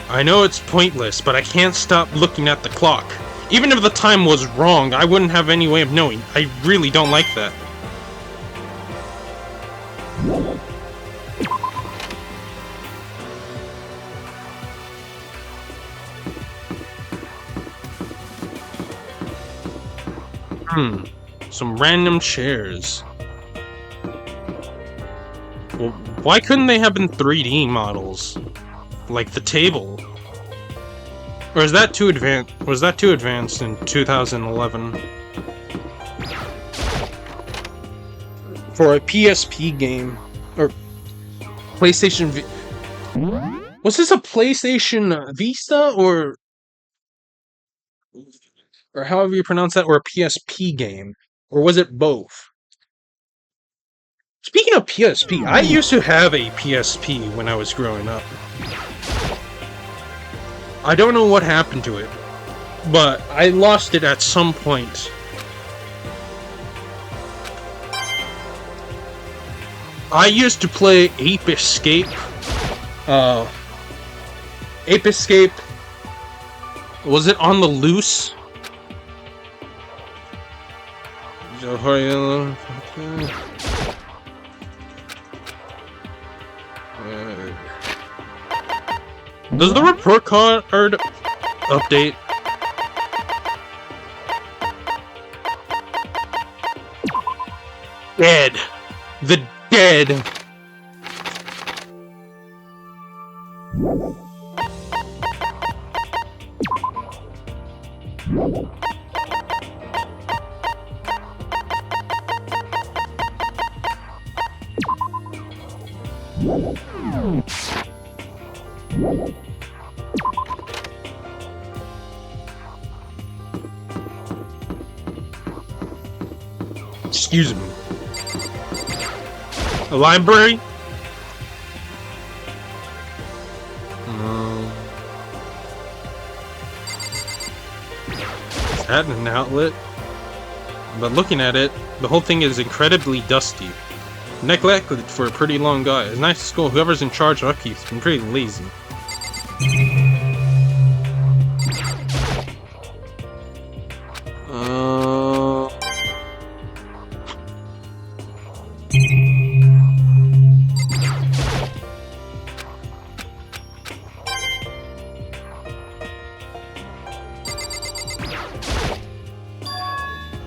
I know it's pointless, but I can't stop looking at the clock. Even if the time was wrong, I wouldn't have any way of knowing. I really don't like that. Some random chairs. Well, why couldn't they have been 3D models? Like the table? Or is that too advanced? Was that too advanced in 2011? For a PSP game. Or PlayStation Was this a PlayStation Vista or however you pronounce that, or a PSP game? Or was it both? Speaking of PSP, I used to have a PSP when I was growing up. I don't know what happened to it, but I lost it at some point. I used to play Ape Escape. Ape Escape. Was it on the loose? Does the report card update? Dead. The dead. Excuse me. A library? Is that an outlet? But looking at it, the whole thing is incredibly dusty. Neglected for a pretty long guy. It's nice to school. Whoever's in charge of upkeep's been pretty lazy.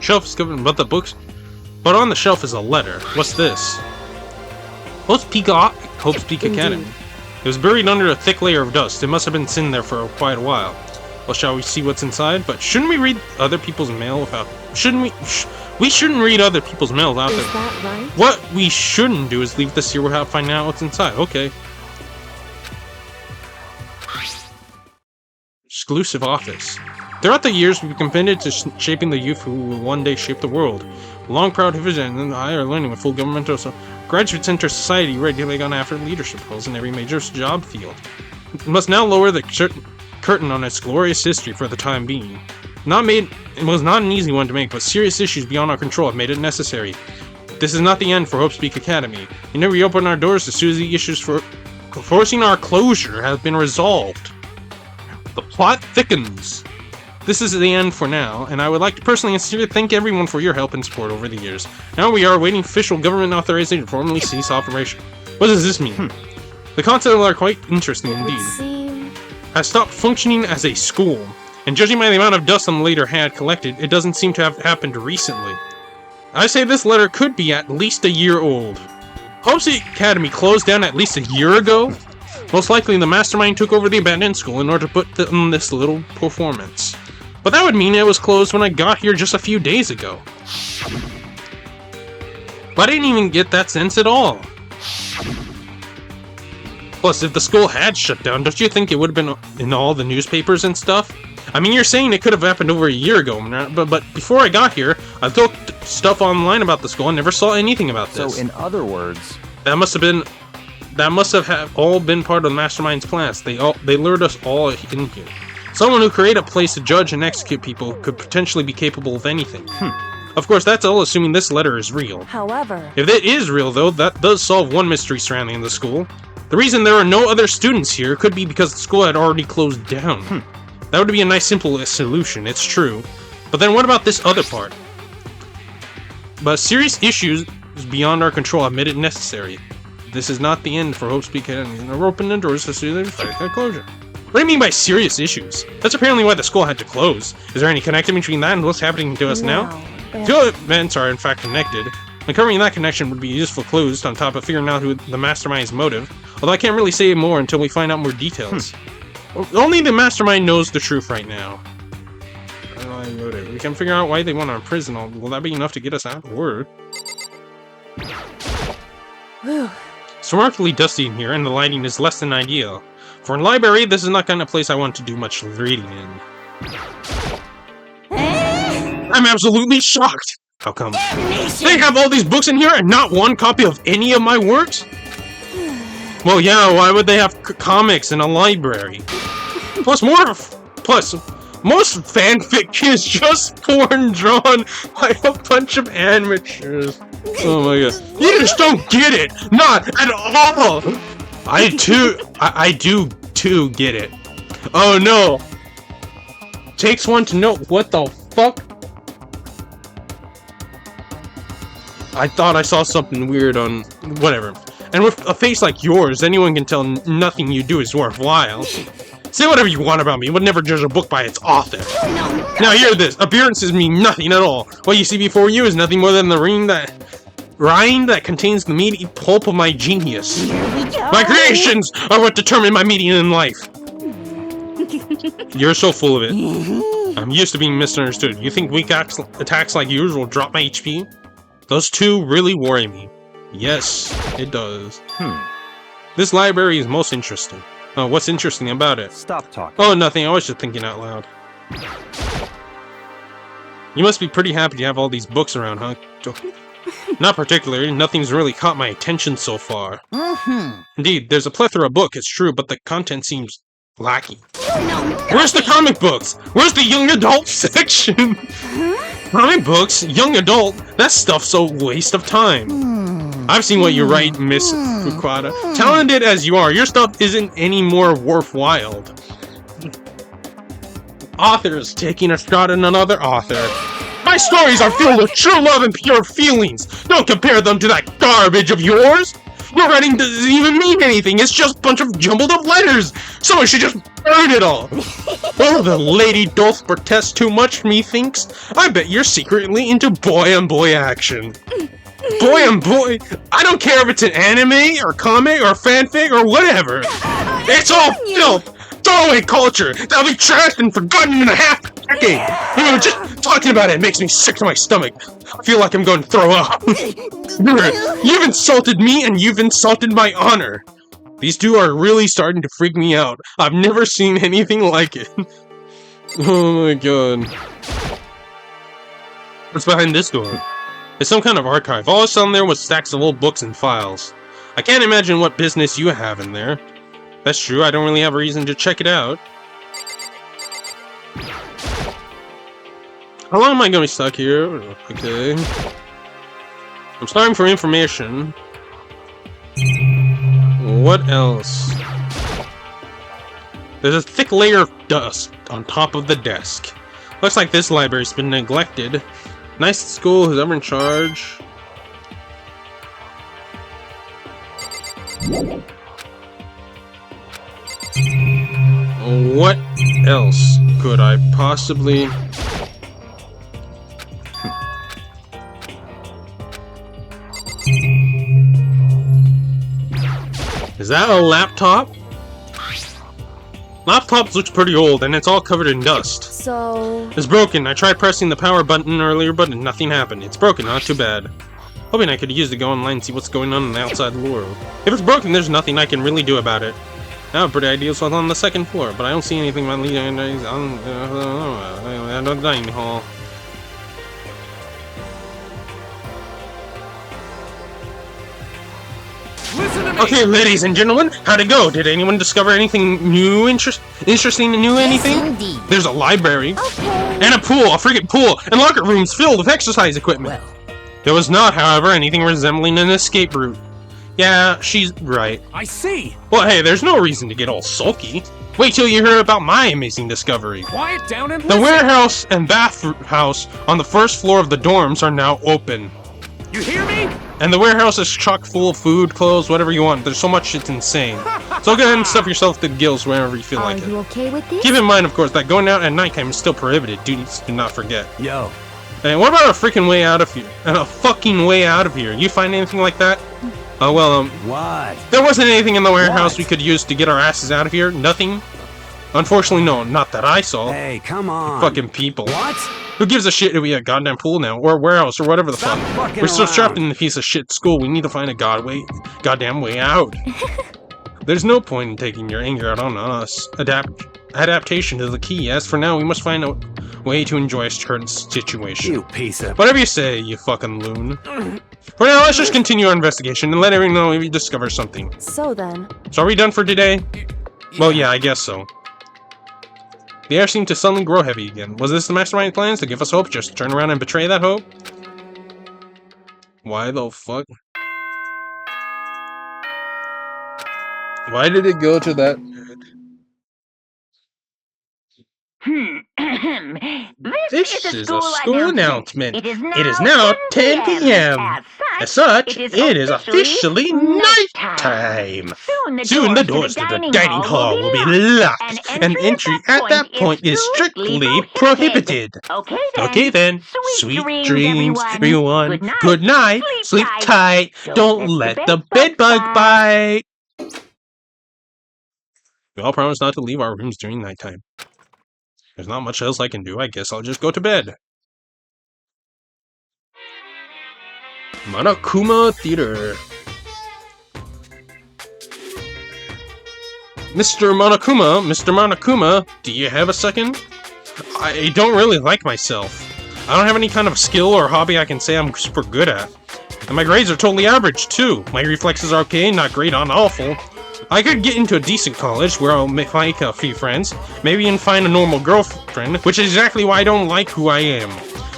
Shelf is covered but the books. But on the shelf is a letter. What's this? Hope's Peak Academy. It was buried under a thick layer of dust. It must have been sitting there for quite a while. Well, shall we see what's inside? But shouldn't we read other people's mail without... Shouldn't we... we shouldn't read other people's mail without... Is that right? What we shouldn't do is leave this here without finding out what's inside. Okay. Exclusive office. Throughout the years, we've been committed to shaping the youth who will one day shape the world. A long, proud vision and higher learning with full governmental graduates enter society ready to go after leadership roles in every major job field. It must now lower the curtain on its glorious history for the time being. It was not an easy one to make, but serious issues beyond our control have made it necessary. This is not the end for Hope's Peak Academy. We never reopen our doors as soon as the issues for forcing our closure have been resolved. The plot thickens. This is the end for now, and I would like to personally and sincerely thank everyone for your help and support over the years. Now we are awaiting official government authorization to formally cease operation. What does this mean? The concepts are quite interesting indeed. Has stopped functioning as a school, and judging by the amount of dust the later had collected, it doesn't seem to have happened recently. I say this letter could be at least a year old. Hope's Academy closed down at least a year ago? Most likely the mastermind took over the abandoned school in order to put on this little performance. But that would mean it was closed when I got here just a few days ago. But I didn't even get that sense at all. Plus, if the school had shut down, don't you think it would have been in all the newspapers and stuff? I mean, you're saying it could have happened over a year ago, but before I got here, I looked stuff online about the school and never saw anything about this. So, in other words, That must have all been part of the Mastermind's plans. They lured us all in here. Someone who created a place to judge and execute people could potentially be capable of anything. Of course, that's all assuming this letter is real. However, If it is real, though, that does solve one mystery surrounding the school. The reason there are no other students here could be because the school had already closed down. That would be a nice, simple solution, it's true. But then what about this other part? But serious issues beyond our control have made it necessary. This is not the end for Hope Speak Academy. We're opening the doors to see the closure. What do you mean by serious issues? That's apparently why the school had to close. Is there any connection between that and what's happening to us now? Two events are in fact connected. Uncovering that connection would be a useful clues on top of figuring out who the Mastermind's motive, although I can't really say more until we find out more details. Only the Mastermind knows the truth right now. Motive. We can figure out why they want to imprison all. Will that be enough to get us out? Or... It's remarkably dusty in here, and the lighting is less than ideal. For a library, this is not the kind of place I want to do much reading in. I'm absolutely shocked! How come? They have all these books in here and not one copy of any of my works? Well, yeah, why would they have comics in a library? Plus, most fanfic is just porn drawn by a bunch of amateurs. Oh my god. You just don't get it! Not at all! I do too get it. Oh no! Takes one to know what the fuck? I thought I saw something weird on... whatever. And with a face like yours, anyone can tell nothing you do is worthwhile. Say whatever you want about me, but never judge a book by its author. Now hear this, appearances mean nothing at all. What you see before you is nothing more than the rind that contains the meaty pulp of my genius. My creations are what determine my meaning in life. You're so full of it. I'm used to being misunderstood. You think weak attacks like yours will drop my HP? Those two really worry me. Yes, it does. This library is most interesting. Oh, what's interesting about it? Stop talking. Oh, nothing. I was just thinking out loud. You must be pretty happy to have all these books around, huh? Not particularly. Nothing's really caught my attention so far. Indeed, there's a plethora of books, it's true, but the content seems lacking. Where's the comic books? Where's the young adult section? Comic books? Young adult? That stuff's a waste of time. I've seen what you write, Miss Fukuda. Talented as you are, your stuff isn't any more worthwhile. Authors taking a shot at another author. My stories are filled with true love and pure feelings. Don't compare them to that garbage of yours. Your writing doesn't even mean anything. It's just a bunch of jumbled up letters. Someone should just burn it all. Well, the lady doth protest too much, methinks. I bet you're secretly into boy-on-boy action. Boy-on-boy? I don't care if it's an anime, or comic, or fanfic, or whatever. It's all filth. Throwaway culture. That'll be trashed and forgotten in a half decade. Just talking about it makes me sick to my stomach. I feel like I'm going to throw up. You've insulted me and you've insulted my honor. These two are really starting to freak me out. I've never seen anything like it. Oh my god. What's behind this door? It's some kind of archive. All I saw in there was stacks of old books and files. I can't imagine what business you have in there. That's true, I don't really have a reason to check it out. How long am I going to be stuck here? Okay. I'm starting for information. What else? There's a thick layer of dust on top of the desk. Looks like this library's been neglected. Nice school, who's ever in charge. What else could I possibly... Is that a laptop? Laptop looks pretty old and it's all covered in dust. So... It's broken. I tried pressing the power button earlier, but nothing happened. It's broken, not too bad. Hoping I could use to go online and see what's going on in the outside world. If it's broken, there's nothing I can really do about it. I have a pretty idea what's on the second floor, but I don't see anything about leading on the dining hall. Listen to me! Okay, ladies and gentlemen, how'd it go? Did anyone discover anything new, interesting and new anything? Indeed. There's a library. Okay. And a pool, a friggin' pool, and locker rooms filled with exercise equipment. There was not, however, anything resembling an escape route. Yeah, she's right. I see! Well, hey, there's no reason to get all sulky. Wait till you hear about my amazing discovery. Quiet down and The listen! warehouse and bathhouse on the first floor of the dorms are now open. You hear me? And the warehouse is chock full of food, clothes, whatever you want. There's so much, it's insane. So go ahead and stuff yourself to the gills whenever you feel Are like it. you okay with this? Keep in mind, of course, that going out at nighttime is still prohibited. Dudes, do not forget. Yo. And what about a freaking way out of here? And a fucking way out of here. You find anything like that? Oh, well, What? there wasn't anything in the warehouse What? we could use to get our asses out of here. Nothing. Unfortunately, no, not that I saw. Hey, come on. Fucking people. What? Who gives a shit if we have a goddamn pool now, or a warehouse, or whatever the Stop fuck? fucking We're still around. trapped in the piece of shit school. We need to find a goddamn way out. There's no point in taking your anger out on us. Adaptation is the key. As for now, we must find a way to enjoy our current situation. You piece of... Whatever you say, you fucking loon. For now, let's just continue our investigation and let everyone know if we discover something. So then, So are we done for today? Well, yeah, I guess so. The air seemed to suddenly grow heavy again. Was this the mastermind plans to give us hope, just turn around and betray that hope? Why the fuck? Why did it go to that? This is a school announcement. It is now 10 p.m. As such, it is officially nighttime. Soon the doors to the dining hall will be locked, and entry at that point is strictly prohibited. Okay then, sweet dreams, everyone. Good night, sleep tight, don't let the bedbug bite. We all promise not to leave our rooms during nighttime. There's not much else I can do. I guess I'll just go to bed. Monokuma Theater. Mr. Monokuma, do you have a second? I don't really like myself. I don't have any kind of skill or hobby I can say I'm super good at. And my grades are totally average, too. My reflexes are okay, not great on awful. I could get into a decent college where I'll make a few friends, maybe even find a normal girlfriend, which is exactly why I don't like who I am.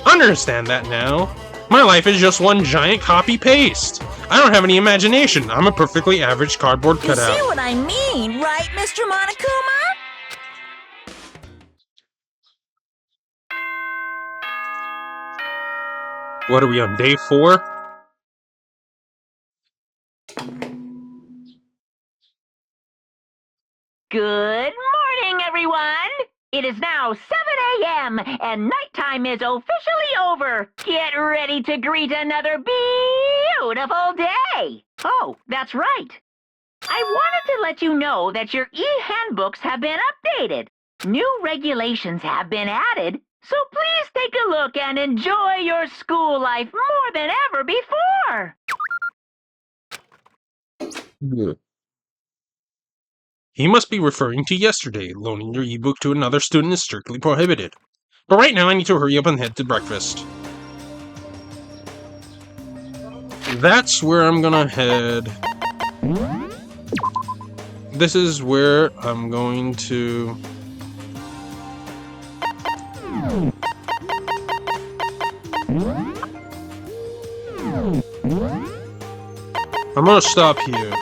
Understand that now. My life is just one giant copy-paste. I don't have any imagination. I'm a perfectly average cardboard You cutout. see what I mean, right, Mr. Monokuma? What are we on, day 4? Good morning, everyone! It is now 7 a.m. and nighttime is officially over. Get ready to greet another beautiful day. Oh, that's right. I wanted to let you know that your e-handbooks have been updated. New regulations have been added, so please take a look and enjoy your school life more than ever before. He must be referring to yesterday. Loaning your ebook to another student is strictly prohibited. But right now I need to hurry up and head to breakfast. That's where I'm gonna head. This is where I'm going to... I'm gonna stop here.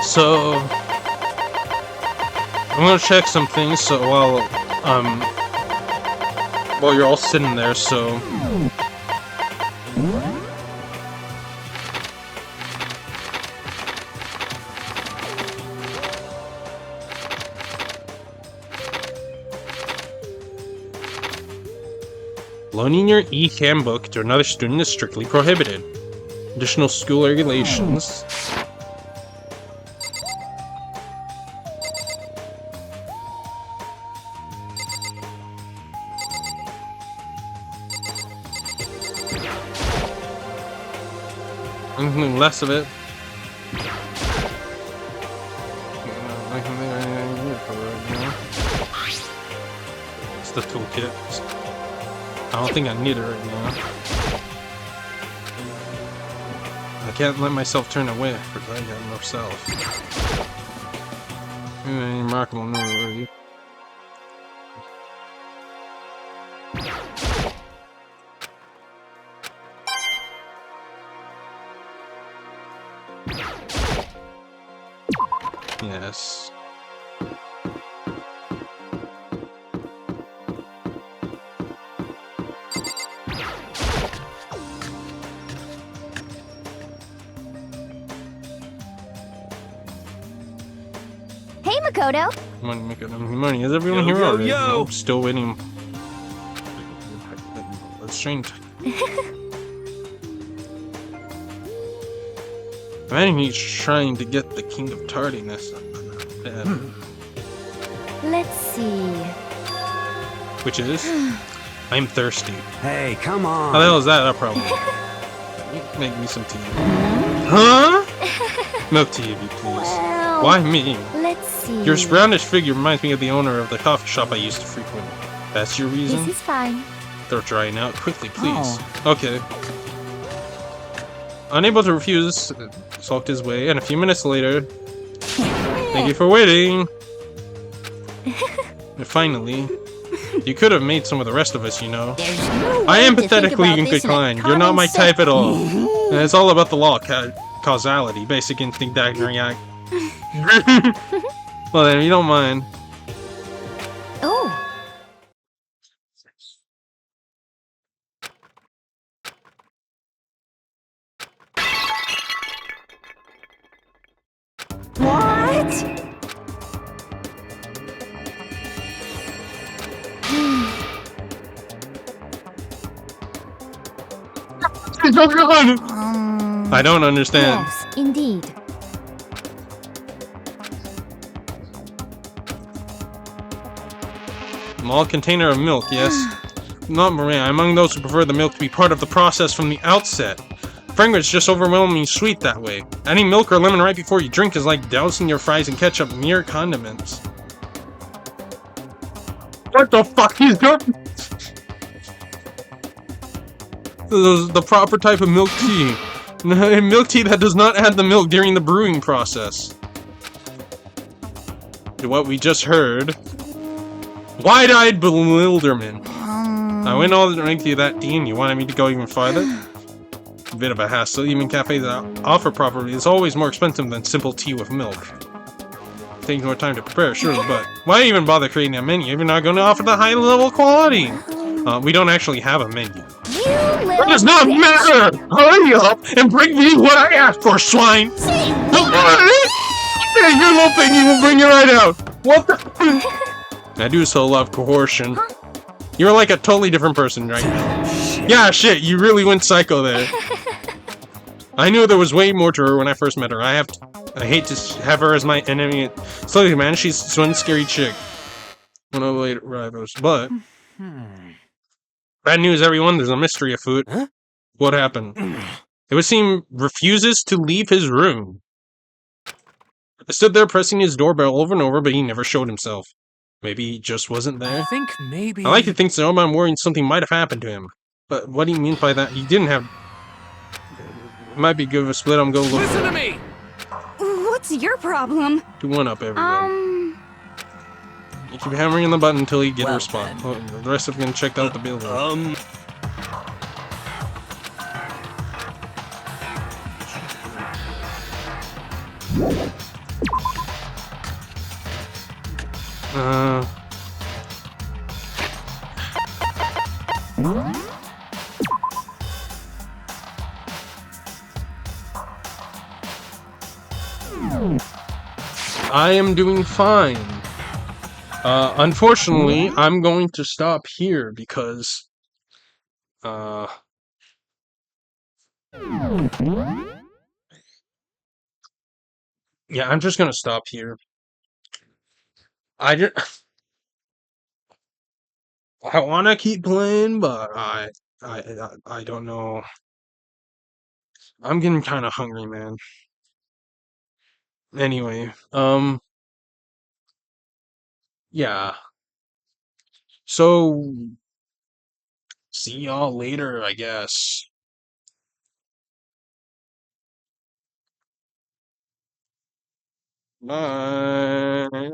So I'm gonna check some things. So while you're all sitting there, so loaning your e-handbook to another student is strictly prohibited. Additional school regulations. Anything less of it. It's the toolkit. I don't think I need it right now. I can't let myself turn away because I got enough self. Remarkable news. Yes. Hey, Makoto. Money, make it money. Is everyone here Yo, already? yo. Nope, still waiting. Let's change. Imagine he's trying to get the King of Tardiness. Let's see. Which is? I'm thirsty. Hey, come on. How the hell is that a problem? Make me some tea. Huh? Milk tea, if you please. Well, Why me? Let's see. Your brownish figure reminds me of the owner of the coffee shop I used to frequent. That's your reason? This is fine. They're drying out. Quickly, please. Okay. Unable to refuse, sulked his way, and a few minutes later... Thank you for waiting! And finally... You could have made some of the rest of us, you know. I empathetically can decline. You're not my type at all. And it's all about the law, causality, basic instinct that react. Well then, if you don't mind. Oh. What? I don't understand. Yes, indeed. Small container of milk, yes. Not Maria, I'm among those who prefer the milk to be part of the process from the outset. Fragrance just overwhelmingly sweet that way. Adding milk or lemon right before you drink is like dousing your fries in ketchup, mere condiments. What the fuck is going? The proper type of milk tea. Milk tea that does not add the milk during the brewing process. What we just heard. Wide-eyed bewilderment. I went all the way to that tea and you wanted me to go even farther? A bit of a hassle. Even cafes that offer properly is always more expensive than simple tea with milk. Takes more time to prepare, surely, but why even bother creating a menu if you're not going to offer the high-level quality? We don't actually have a menu. It does not matter! Hurry up and bring me what I asked for, swine! Hey, your little thing, you will bring it right out! What the? I do so love coercion. You're like a totally different person right now. Yeah, shit, you really went psycho there. I knew there was way more to her when I first met her. I hate to have her as my enemy. Slowly, man, she's one scary chick. One of the late arrivals, but... Bad news, everyone. There's a mystery afoot. Huh? What happened? It would seem refuses to leave his room. I stood there pressing his doorbell over and over, but he never showed himself. Maybe he just wasn't there? I think maybe... I like to think so, but I'm worrying something might have happened to him. But what do you mean by that? He didn't have... It might be good of a split. I'm going to look. Listen to me! What's your problem? Do one up, everyone. You keep hammering the button until you get a response. Well, the rest of them can check out the building. I am doing fine. Unfortunately, I'm going to stop here because, yeah, I'm just gonna stop here. I want to keep playing, but I don't know. I'm getting kind of hungry, man. Anyway, yeah. So, see y'all later, I guess. Bye.